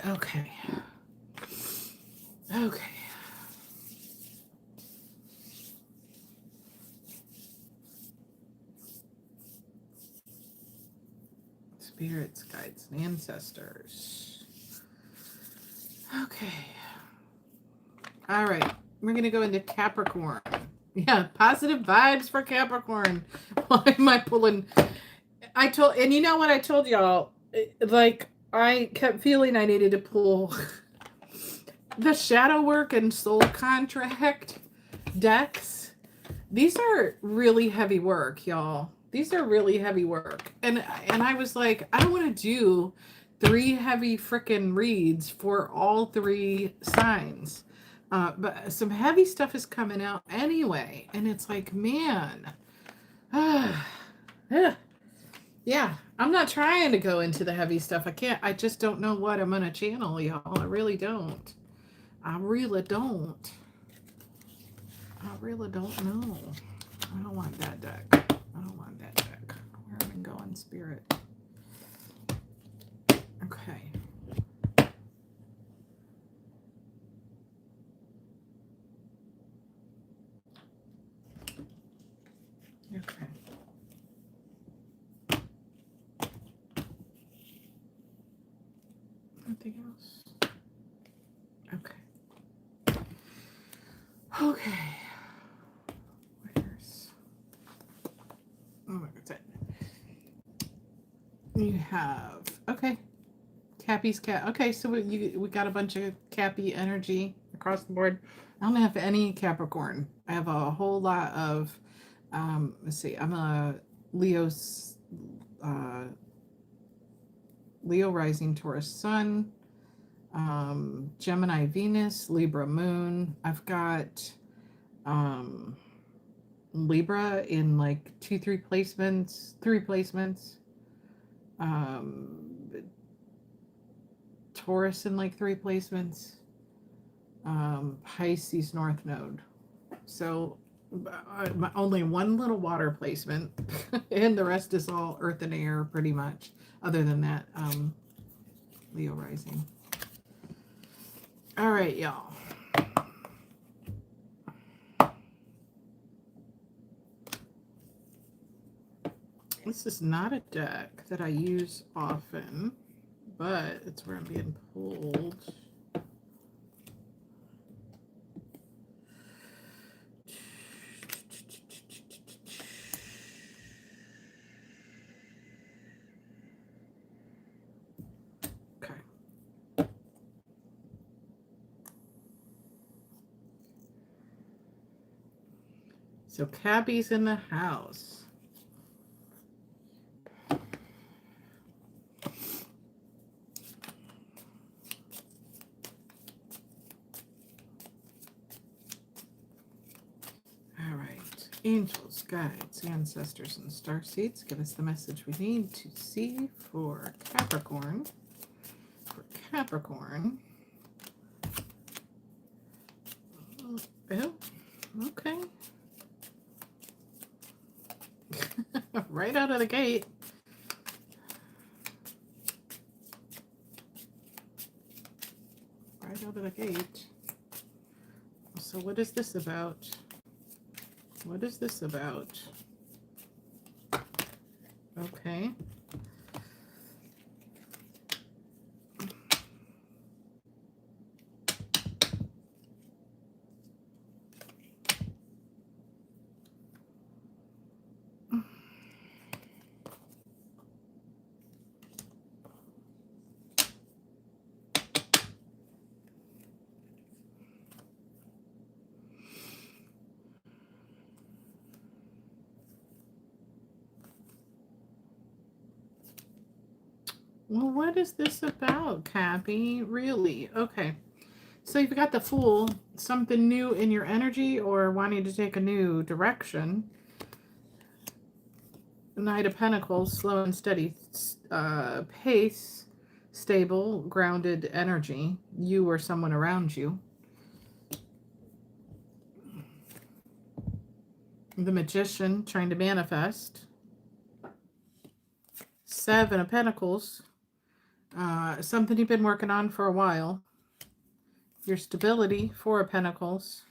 Okay. Spirits, guides, and ancestors. Okay. All right. We're going to go into Capricorn. Yeah, positive vibes for Capricorn. Why am I pulling? And you know what I told y'all? Like, I kept feeling I needed to pull the Shadow Work and Soul Contract decks. These are really heavy work, y'all. These are really heavy work. And I was like, I don't want to do 3 heavy frickin' reads for all 3 signs. But some heavy stuff is coming out anyway. And it's like, man. Yeah, I'm not trying to go into the heavy stuff. I just don't know what I'm going to channel, y'all. I really don't. I really don't know. I don't want that deck. Where am I going, Spirit? Okay. Nothing else? Okay. Oh my God. You have, Cappy's cat. Okay, so we got a bunch of Cappy energy across the board. I don't have any Capricorn. I have a whole lot of, let's see, I'm a Leo rising, Taurus sun, Gemini Venus, Libra moon. I've got Libra in like 3 placements. Taurus in like 3 placements. Pisces North Node. So only 1 little water placement, and the rest is all earth and air pretty much. Other than that, Leo rising. All right, y'all. This is not a deck that I use often, but it's where I'm being pulled. So Cappy's in the house. All right. Angels, guides, ancestors, and starseeds, give us the message we need to see for Capricorn. For Capricorn. Oh, okay. Right out of the gate. Right out of the gate. So what is this about? What is this about? Okay. Well, what is this about, Cappy? Really? Okay. So you've got the Fool, something new in your energy or wanting to take a new direction. Knight of Pentacles, slow and steady pace, stable, grounded energy. You or someone around you. The Magician, trying to manifest. Seven of Pentacles. Something you've been working on for a while. Your stability, Four of Pentacles.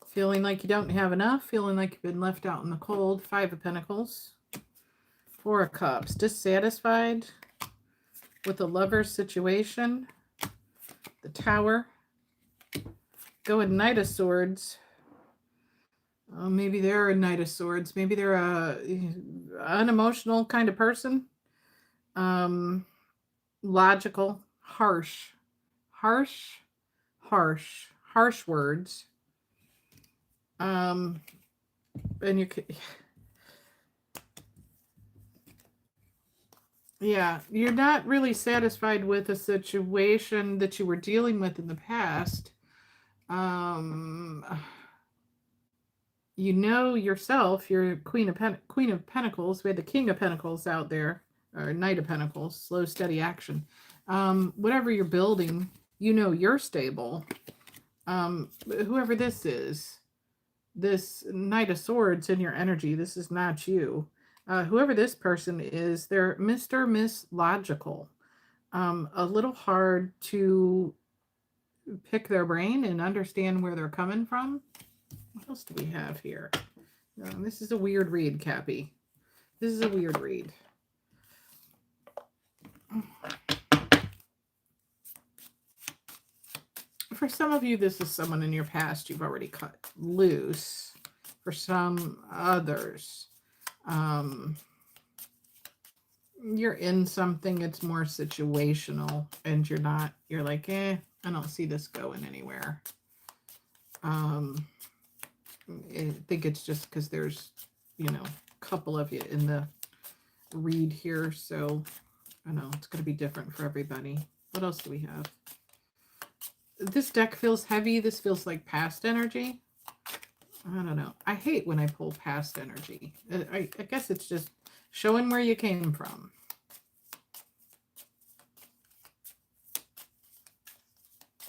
Feeling like you don't have enough. Feeling like you've been left out in the cold. Five of Pentacles. Four of Cups. Dissatisfied with the lover's situation. The Tower. Go with Knight of Swords. Maybe they're a Knight of Swords. Maybe they're a unemotional kind of person. Logical. Harsh words. And you could, yeah, you're not really satisfied with a situation that you were dealing with in the past. You know yourself, you're Queen of Pentacles. We had the King of Pentacles out there, or Knight of Pentacles, slow, steady action. Whatever you're building, you know you're stable. Whoever this is, this Knight of Swords in your energy, this is not you. Whoever this person is, they're Mr. Miss Logical. A little hard to pick their brain and understand where they're coming from. What else do we have here? This is a weird read, Cappy. This is a weird read. For some of you, this is someone in your past you've already cut loose. For some others, you're in something, it's more situational, and you're like, I don't see this going anywhere. I think it's just because there's, a couple of you in the read here, so I know it's going to be different for everybody. What else do we have? This deck feels heavy. This feels like past energy. I don't know. I hate when I pull past energy. I guess it's just showing where you came from.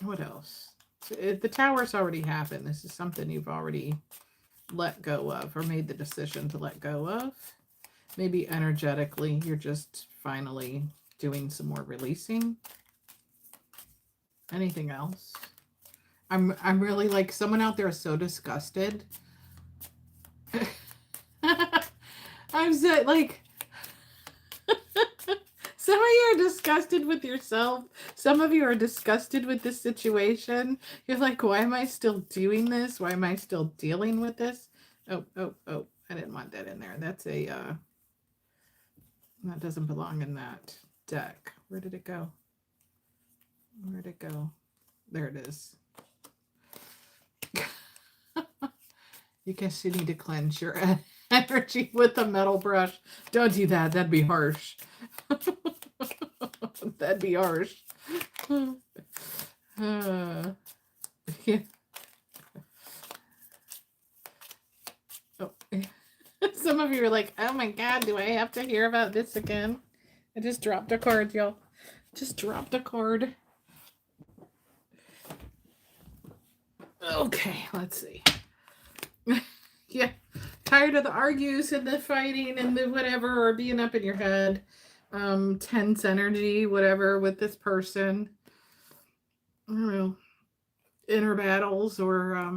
What else? The Tower's already happened. This is something you've already let go of or made the decision to let go of. Maybe energetically, you're just finally doing some more releasing. Anything else? I'm really like, someone out there is so disgusted. I'm so like, some of you are disgusted with yourself. Some of you are disgusted with this situation. You're like, why am I still doing this? Why am I still dealing with this? Oh, I didn't want that in there. That's a, that doesn't belong in that deck. Where did it go? Where'd it go? There it is. You guess you need to cleanse your energy with a metal brush. Don't do that. That'd be harsh. That'd be harsh. Yeah. Oh. Some of you are like, oh my God, do I have to hear about this again? I just dropped a card, y'all. Just dropped a card. Okay, let's see. Yeah, tired of the argues and the fighting and the whatever, or being up in your head. Tense energy, whatever, with this person. I don't know, inner battles, or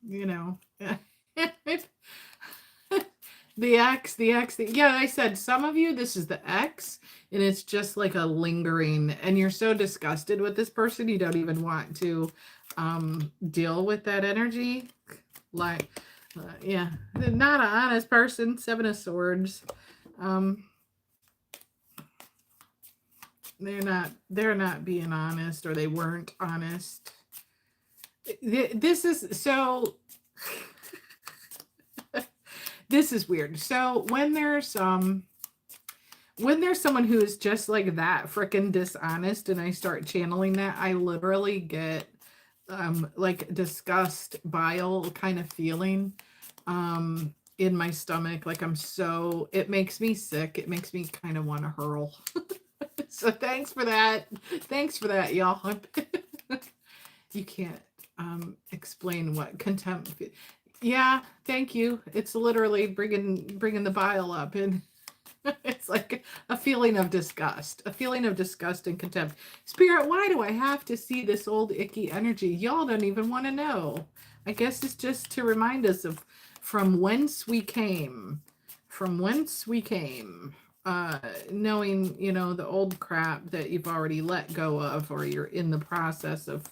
you know. The X, yeah, I said some of you, this is the X, and it's just like a lingering, and you're so disgusted with this person, you don't even want to deal with that energy. Like, yeah, not an honest person. 7 of Swords. They're not being honest, or they weren't honest. This is so. This is weird. So when there's someone who is just like that freaking dishonest, and I start channeling that, I literally get like disgust, bile kind of feeling in my stomach. Like it makes me sick. It makes me kind of want to hurl. So thanks for that. Thanks for that, y'all. You can't explain what contempt. Yeah, thank you. It's literally bringing the bile up, and it's like a feeling of disgust, and contempt. Spirit, why do I have to see this old icky energy? Y'all don't even want to know. I guess it's just to remind us of from whence we came. Knowing, the old crap that you've already let go of, or you're in the process of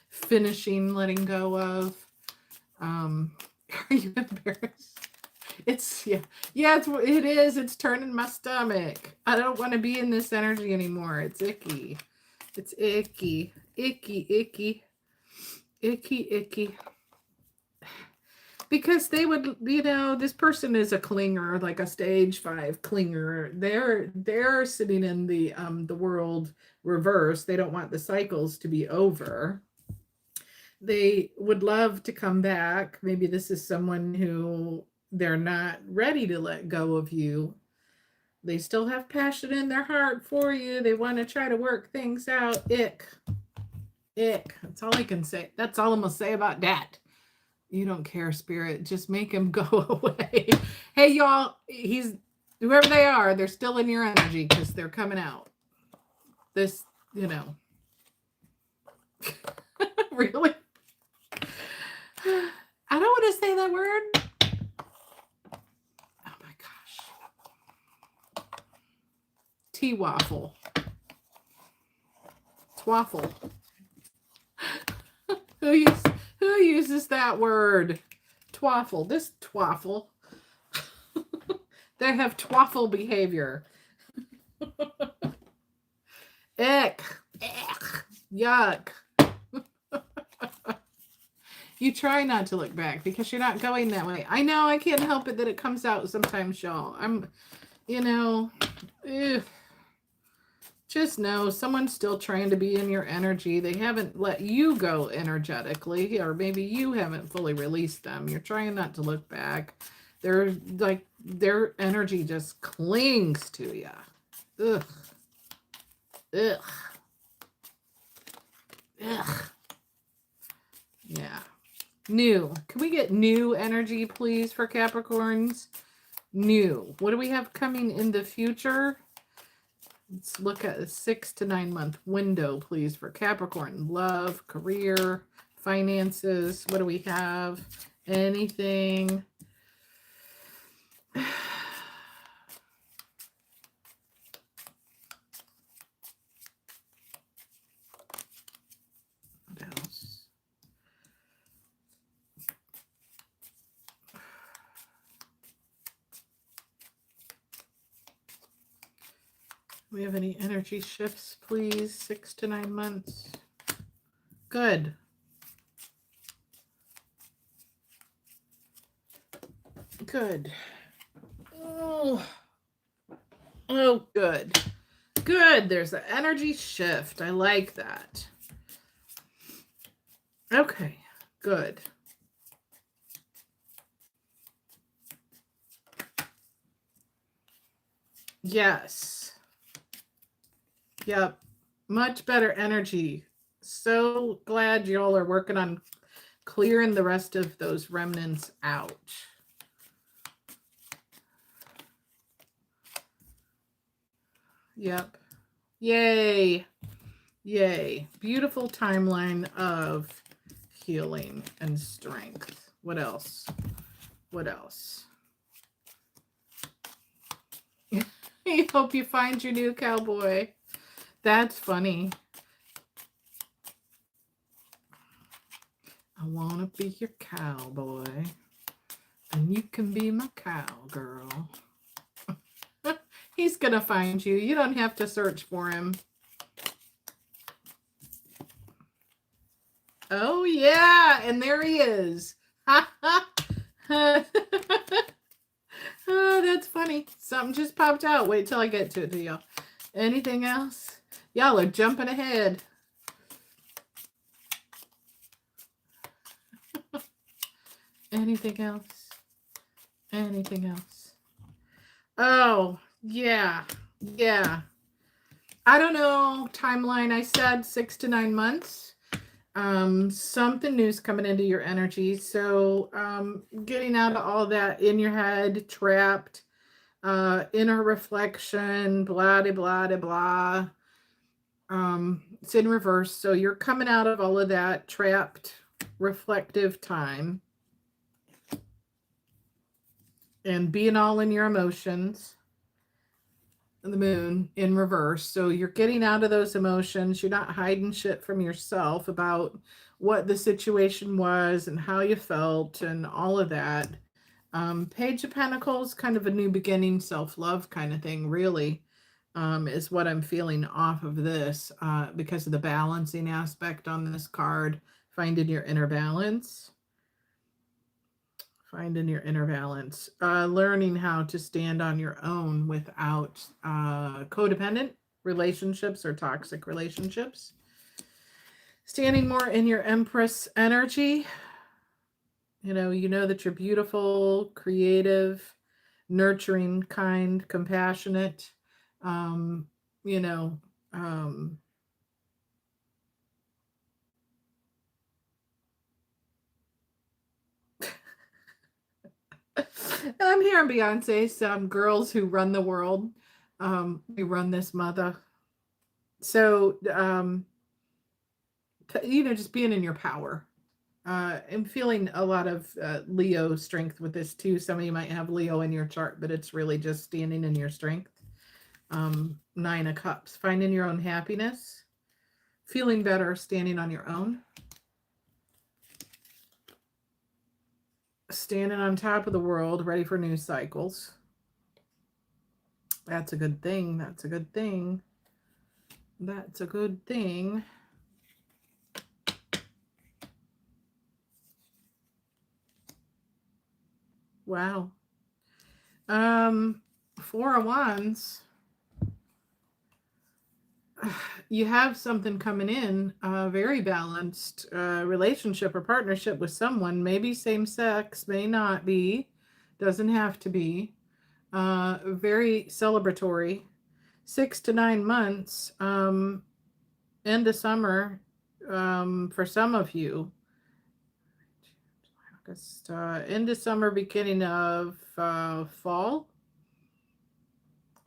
finishing letting go of. Are you embarrassed? It is. It's turning my stomach. I don't want to be in this energy anymore. It's icky. It's icky. Icky. Because they would, this person is a clinger, like a stage 5 clinger. They're sitting in the world reverse. They don't want the cycles to be over. They would love to come back. Maybe this is someone who they're not ready to let go of you. They still have passion in their heart for you. They want to try to work things out. Ick. That's all I can say. That's all I'm going to say about that. You don't care, Spirit. Just make him go away. Hey, y'all, whoever they are, they're still in your energy because they're coming out. This, really? I don't want to say that word. Oh my gosh. T-waffle. Twaffle. Who uses that word? Twaffle. This twaffle. They have twaffle behavior. Ick. Yuck. You try not to look back because you're not going that way. I know, I can't help it that it comes out sometimes, y'all. Just know someone's still trying to be in your energy. They haven't let you go energetically, or maybe you haven't fully released them. You're trying not to look back. They're like, their energy just clings to you. Ugh. Yeah. New. Can we get new energy, please, for Capricorns? New. What do we have coming in the future? Let's look at a 6 to 9 month window, please, for Capricorn. Love, career, finances. What do we have? Anything? What else? We have any energy shifts, please? 6 to 9 months. Good. Good. Oh, good. Good. There's an energy shift. I like that. Okay, good. Yes. Yep. Much better energy. So glad y'all are working on clearing the rest of those remnants out. Yep. Yay. Yay. Beautiful timeline of healing and strength. What else? What else? I hope you find your new cowboy. That's funny. I want to be your cowboy, and you can be my cowgirl. He's going to find you. You don't have to search for him. Oh, yeah, and there he is. Oh, that's funny. Something just popped out. Wait till I get to it to y'all. Anything else? Y'all are jumping ahead. Anything else? Anything else? Oh, yeah. Yeah. I don't know. Timeline, I said 6 to 9 months. Something new's coming into your energy. So getting out of all that in your head, trapped, inner reflection, blah, blah, blah, blah. It's in reverse. So you're coming out of all of that trapped, reflective time. And being all in your emotions. The moon in reverse. So you're getting out of those emotions. You're not hiding shit from yourself about what the situation was and how you felt and all of that. Page of Pentacles, kind of a new beginning, self-love kind of thing, really, is what I'm feeling off of this because of the balancing aspect on this card. Finding your inner balance. Finding your inner balance. Learning how to stand on your own without codependent relationships or toxic relationships. Standing more in your Empress energy. You know that you're beautiful, creative, nurturing, kind, compassionate. I'm hearing Beyonce, some girls who run the world. We run this mother. So, just being in your power. I'm feeling a lot of Leo strength with this too. Some of you might have Leo in your chart, but it's really just standing in your strength. 9 of Cups. Finding your own happiness. Feeling better standing on your own. Standing on top of the world, ready for new cycles. That's a good thing. That's a good thing. That's a good thing. Wow. 4 of Wands. You have something coming in, very balanced relationship or partnership with someone, maybe same sex, may not be, doesn't have to be, very celebratory. 6 to 9 months, end of summer, for some of you. August, end of summer, beginning of fall,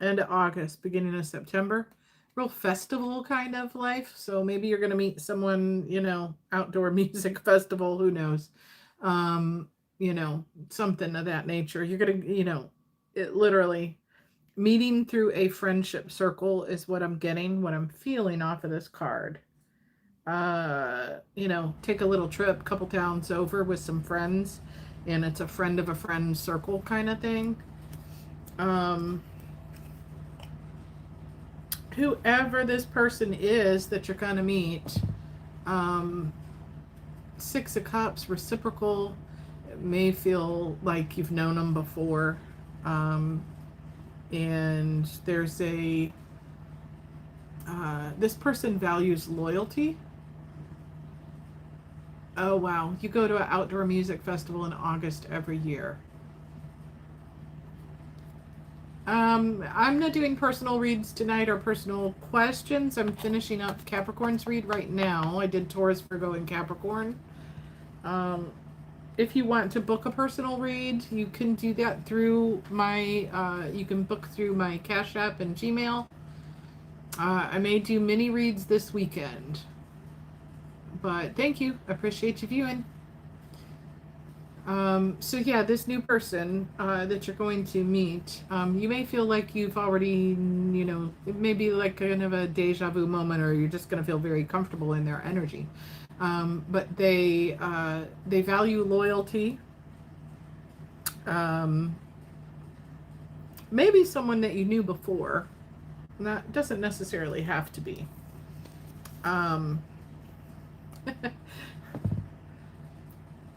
end of August, beginning of September. Real festival kind of life. So maybe you're going to meet someone, outdoor music festival, who knows, something of that nature. You're going to, it literally meeting through a friendship circle is what I'm getting, what I'm feeling off of this card. Take a little trip, couple towns over with some friends, and it's a friend of a friend circle kind of thing. Whoever this person is that you're going to meet, 6 of Cups, reciprocal, may feel like you've known them before. And there's this person values loyalty. Oh, wow. You go to an outdoor music festival in August every year. I'm not doing personal reads tonight or personal questions. I'm finishing up Capricorn's read right now. I did Taurus, Virgo, and Capricorn. If you want to book a personal read, you can do that through my, you can book through my Cash App and Gmail. I may do mini reads this weekend. But thank you. I appreciate you viewing. So yeah, this new person that you're going to meet, you may feel like you've already, you know, it may be like kind of a deja vu moment, or you're just going to feel very comfortable in their energy. But they value loyalty. Maybe someone that you knew before. That doesn't necessarily have to be.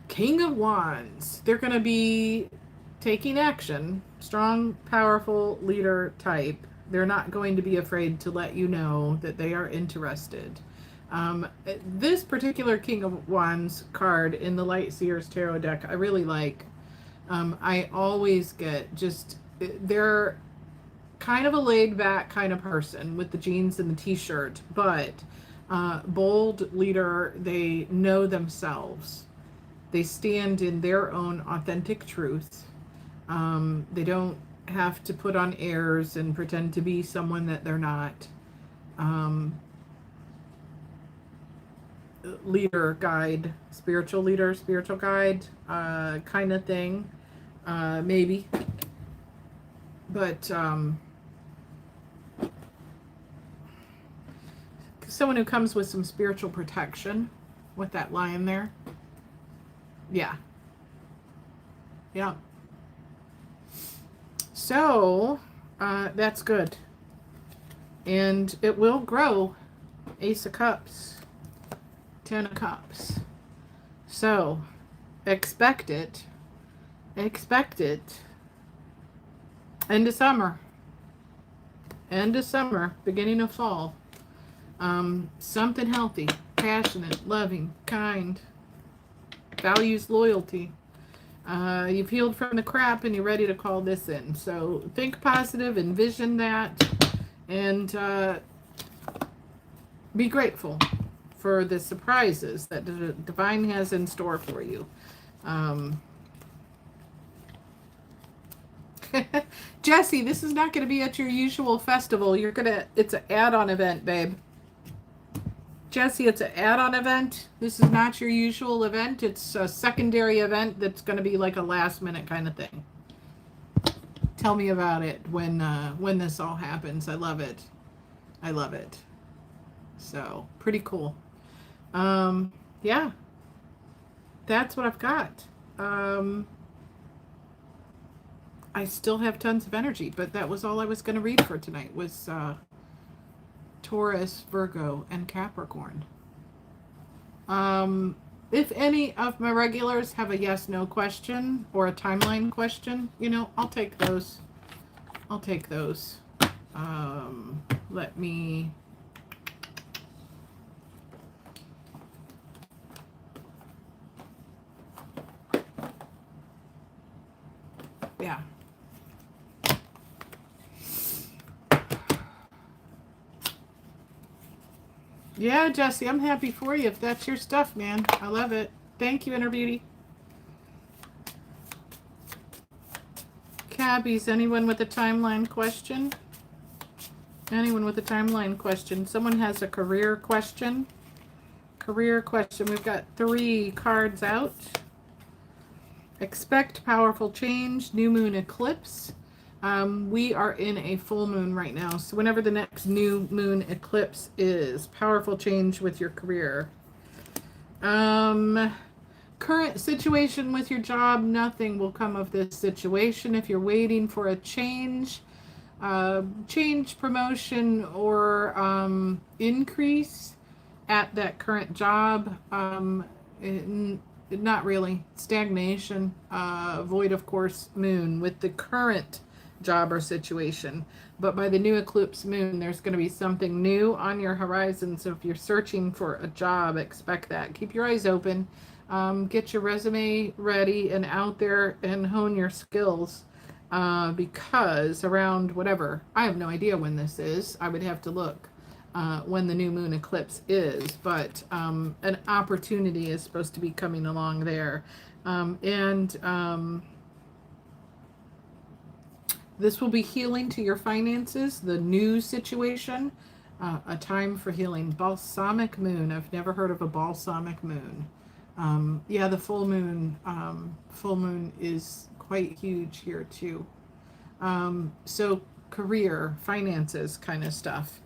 King of Wands. They're going to be taking action. Strong, powerful leader type. They're not going to be afraid to let you know that they are interested. This particular King of Wands card in the Light Seers Tarot deck, I really like. I always get just, they're kind of a laid back kind of person with the jeans and the t-shirt, but bold leader. They know themselves. They stand in their own authentic truth. They don't have to put on airs and pretend to be someone that they're not. Leader, guide, spiritual leader, spiritual guide, kind of thing, maybe. But someone who comes with some spiritual protection with that lion there. Yeah. Yeah. So, that's good. And it will grow. Ace of Cups. 10 of Cups. So, expect it. Expect it. End of summer. End of summer. Beginning of fall. Something healthy. Passionate. Loving. Kind. Values loyalty. You've healed from the crap and you're ready to call this in. So think positive, envision that, and be grateful for the surprises that the divine has in store for you. Jesse, this is not going to be at your usual festival. It's an add-on event, babe. Jesse, it's an add-on event. This is not your usual event. It's a secondary event that's going to be like a last-minute kind of thing. Tell me about it when this all happens. I love it. I love it. So, pretty cool. Yeah. That's what I've got. I still have tons of energy, but that was all I was going to read for tonight was Taurus, Virgo, and Capricorn. If any of my regulars have a yes/no question or a timeline question, you know, I'll take those. I'll take those. Let me... Yeah. Yeah, Jesse, I'm happy for you if that's your stuff, man. I love it. Thank you, Inner Beauty. Cabbies, anyone with a timeline question? Anyone with a timeline question? Someone has a career question? Career question. We've got 3 cards out. Expect powerful change. New moon eclipse. We are in a full moon right now. So whenever the next new moon eclipse is, powerful change with your career. Current situation with your job, nothing will come of this situation. If you're waiting for a change, promotion, or increase at that current job, not really. Stagnation, void of course moon with the current job or situation. But by the new eclipse moon, there's going to be something new on your horizon. So if you're searching for a job, expect that. Keep your eyes open. Get your resume ready and out there and hone your skills. Because around whatever, I have no idea when this is. I would have to look when the new moon eclipse is. But an opportunity is supposed to be coming along there. This will be healing to your finances, the new situation, a time for healing. Balsamic moon. I've never heard of a balsamic moon. Yeah, the full moon is quite huge here too. So career, finances kind of stuff.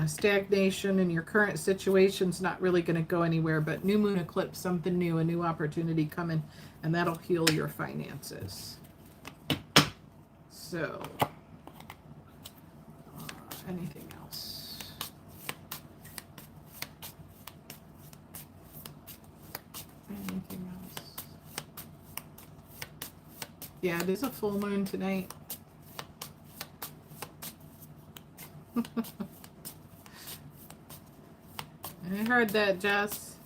Stagnation in your current situation's not really going to go anywhere, but new moon eclipse, something new, a new opportunity coming, and that'll heal your finances. So, anything else? Anything else? Yeah, it is a full moon tonight. I heard that, Jess.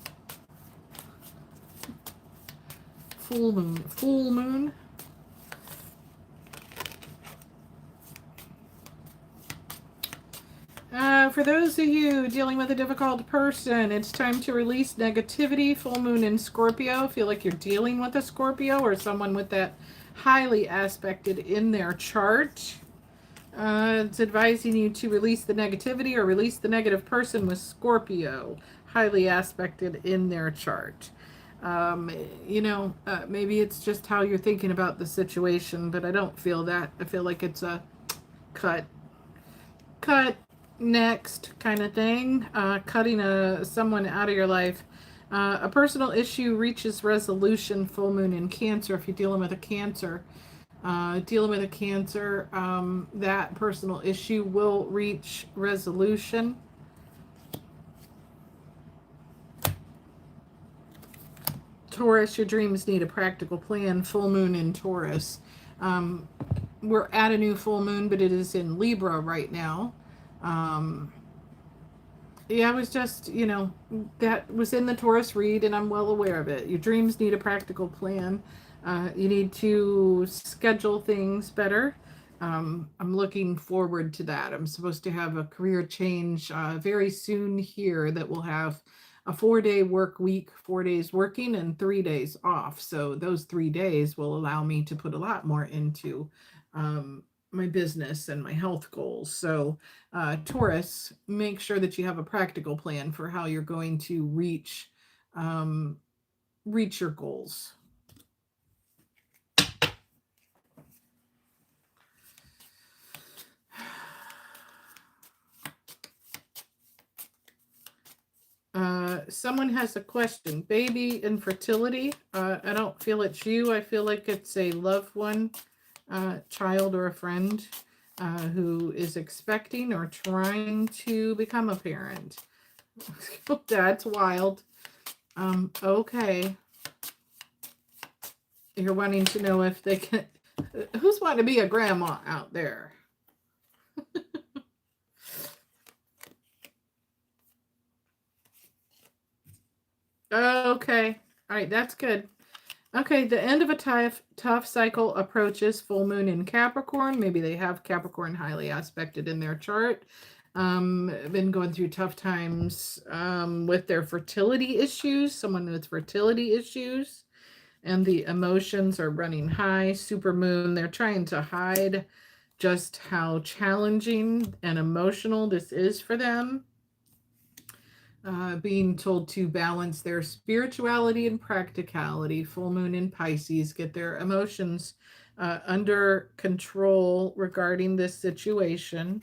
Full moon. Full moon. For those of you dealing with a difficult person, it's time to release negativity. Full moon in Scorpio. Feel like you're dealing with a Scorpio or someone with that highly aspected in their chart. It's advising you to release the negativity or release the negative person with Scorpio, highly aspected in their chart. Maybe it's just how you're thinking about the situation, but I don't feel that. I feel like it's a cut, next kind of thing. Cutting someone out of your life. A personal issue reaches resolution. Full moon in Cancer. If you're dealing with a Cancer, that personal issue will reach resolution. Taurus, your dreams need a practical plan. Full moon in Taurus. We're at a new full moon, but it is in Libra right now. Yeah, I was just, that was in the Taurus read, and I'm well aware of it. Your dreams need a practical plan. You need to schedule things better. I'm looking forward to that. I'm supposed to have a career change very soon here that will have a 4-day work week, 4 days working and 3 days off. So those 3 days will allow me to put a lot more into my business and my health goals. So Taurus, make sure that you have a practical plan for how you're going to reach your goals. Someone has a question. Baby infertility. I don't feel it's you. I feel like it's a loved one, child or a friend who is expecting or trying to become a parent. That's wild. Okay. You're wanting to know if they can... Who's wanting to be a grandma out there? Okay. All right, that's good. Okay, the end of a tough cycle approaches. Full moon in Capricorn. Maybe they have Capricorn highly aspected in their chart. Been going through tough times with their fertility issues. Someone with fertility issues. And the emotions are running high. Super moon. They're trying to hide just how challenging and emotional this is for them. Being told to balance their spirituality and practicality. Full moon in Pisces. Get their emotions under control regarding this situation,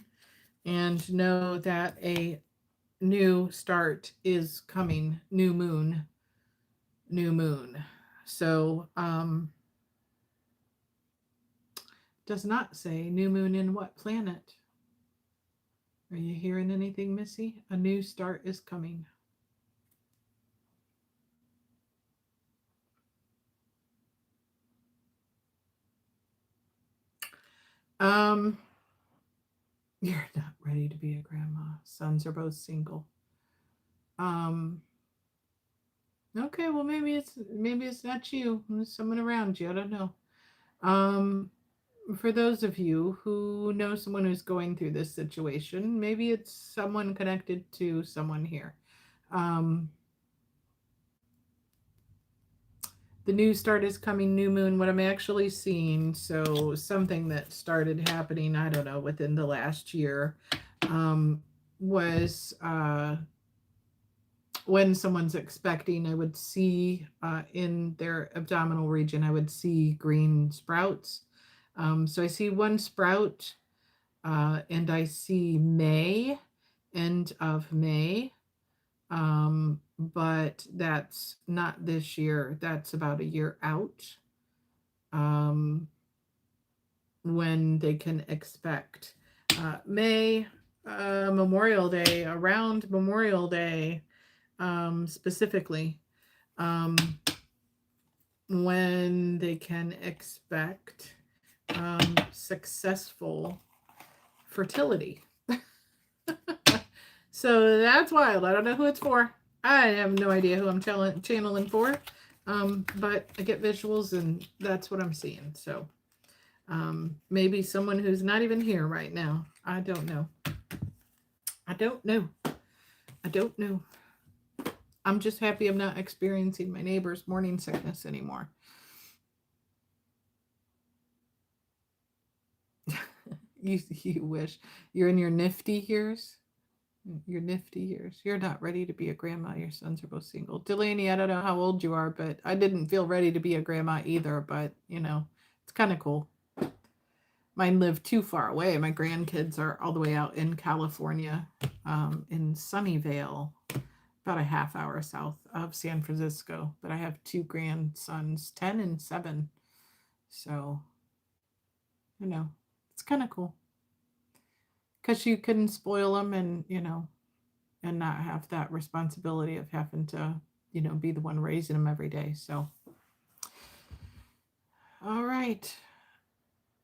and know that a new start is coming. New moon. So does not say new moon in what planet. Are you hearing anything, Missy? A new start is coming. You're not ready to be a grandma. Sons are both single. Okay, well maybe it's not you. It's someone around you. I don't know. Um, for those of you who know someone who's going through this situation, maybe it's someone connected to someone here. Um, the new start is coming, new moon. What I'm actually seeing, so something that started happening, I don't know, within the last year, was when someone's expecting, I would see in their abdominal region, I would see green sprouts. So I see one sprout, and I see May, end of May. But that's not this year. That's about a year out. Um, when they can expect May, Memorial Day, around Memorial Day, specifically, um, when they can expect successful fertility. So that's wild. I don't know who it's for. I have no idea who I'm channeling for. But I get visuals and that's what I'm seeing. So maybe someone who's not even here right now. I don't know. I don't know. I don't know. I'm just happy I'm not experiencing my neighbor's morning sickness anymore. You wish. You're in your nifty years. Your nifty years. You're not ready to be a grandma. Your sons are both single. Delaney, I don't know how old you are, but I didn't feel ready to be a grandma either. But, you know, it's kind of cool. Mine live too far away. My grandkids are all the way out in California, in Sunnyvale, about a half hour south of San Francisco. But I have two grandsons, 10 and 7. So, you know, it's kind of cool. Because you can spoil them and, you know, and not have that responsibility of having to, you know, be the one raising them every day. So, all right.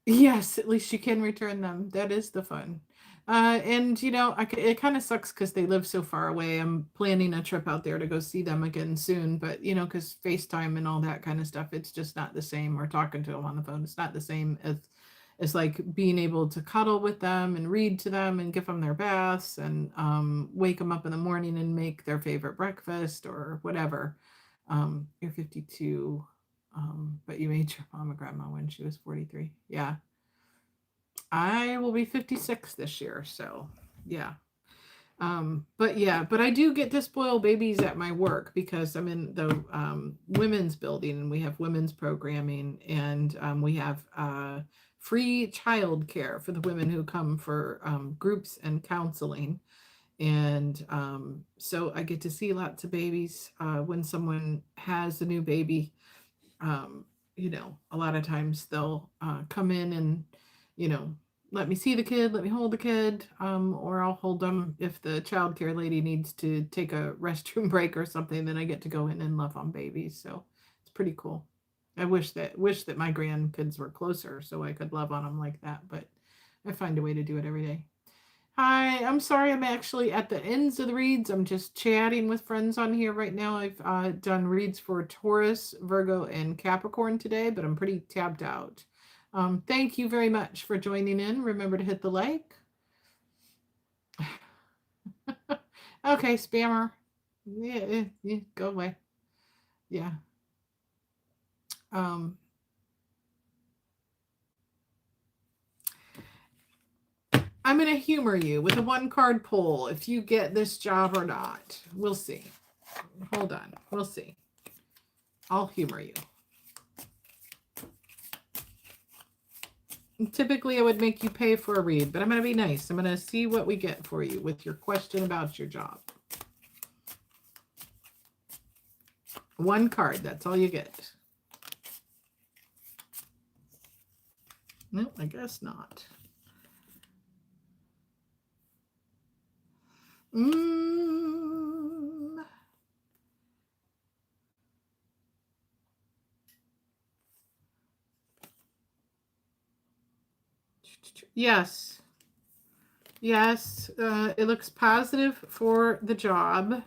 Yes, at least you can return them. That is the fun. And, you know, it kind of sucks because they live so far away. I'm planning a trip out there to go see them again soon. But, you know, because FaceTime and all that kind of stuff, it's just not the same. Or talking to them on the phone, it's not the same as like being able to cuddle with them and read to them and give them their baths and wake them up in the morning and make their favorite breakfast or whatever. You're 52. But you made your mom a grandma when she was 43. Yeah. I will be 56 this year. So, yeah. But I do get to spoil babies at my work because I'm in the women's building and we have women's programming and we have free childcare for the women who come for groups and counseling. And so I get to see lots of babies when someone has a new baby. You know, a lot of times they'll come in and, you know, let me see the kid, let me hold the kid, or I'll hold them if the childcare lady needs to take a restroom break or something. Then I get to go in and love on babies, so it's pretty cool. I wish that my grandkids were closer so I could love on them like that, but I find a way to do it every day. Hi, I'm sorry I'm actually at the ends of the reads. I'm just chatting with friends on here right now. I've done reads for Taurus, Virgo, and Capricorn today, but I'm pretty tapped out. Thank you very much for joining in. Remember to hit the like. Okay, spammer. Yeah, go away. Yeah. I'm going to humor you with a 1-card pull if you get this job or not. We'll see. Hold on. We'll see. I'll humor you. Typically, I would make you pay for a read, but I'm going to be nice. I'm going to see what we get for you with your question about your job. 1 card. That's all you get. No, I guess not. Yes. Yes. It looks positive for the job.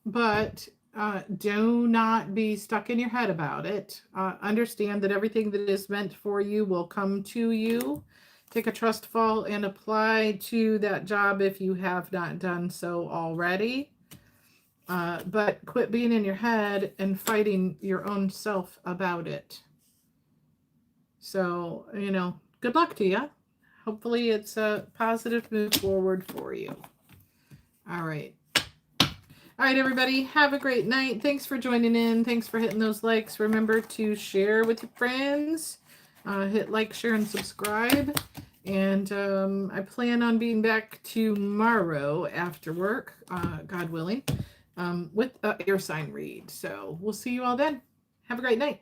But do not be stuck in your head about it. Understand that everything that is meant for you will come to you. Take a trust fall and apply to that job if you have not done so already. But quit being in your head and fighting your own self about it. So, good luck to you. Hopefully it's a positive move forward for you. All right. All right, everybody, have a great night. Thanks for joining in. Thanks for hitting those likes. Remember to share with your friends. Hit like, share, and subscribe. And I plan on being back tomorrow after work, God willing, with an air sign read. So we'll see you all then. Have a great night.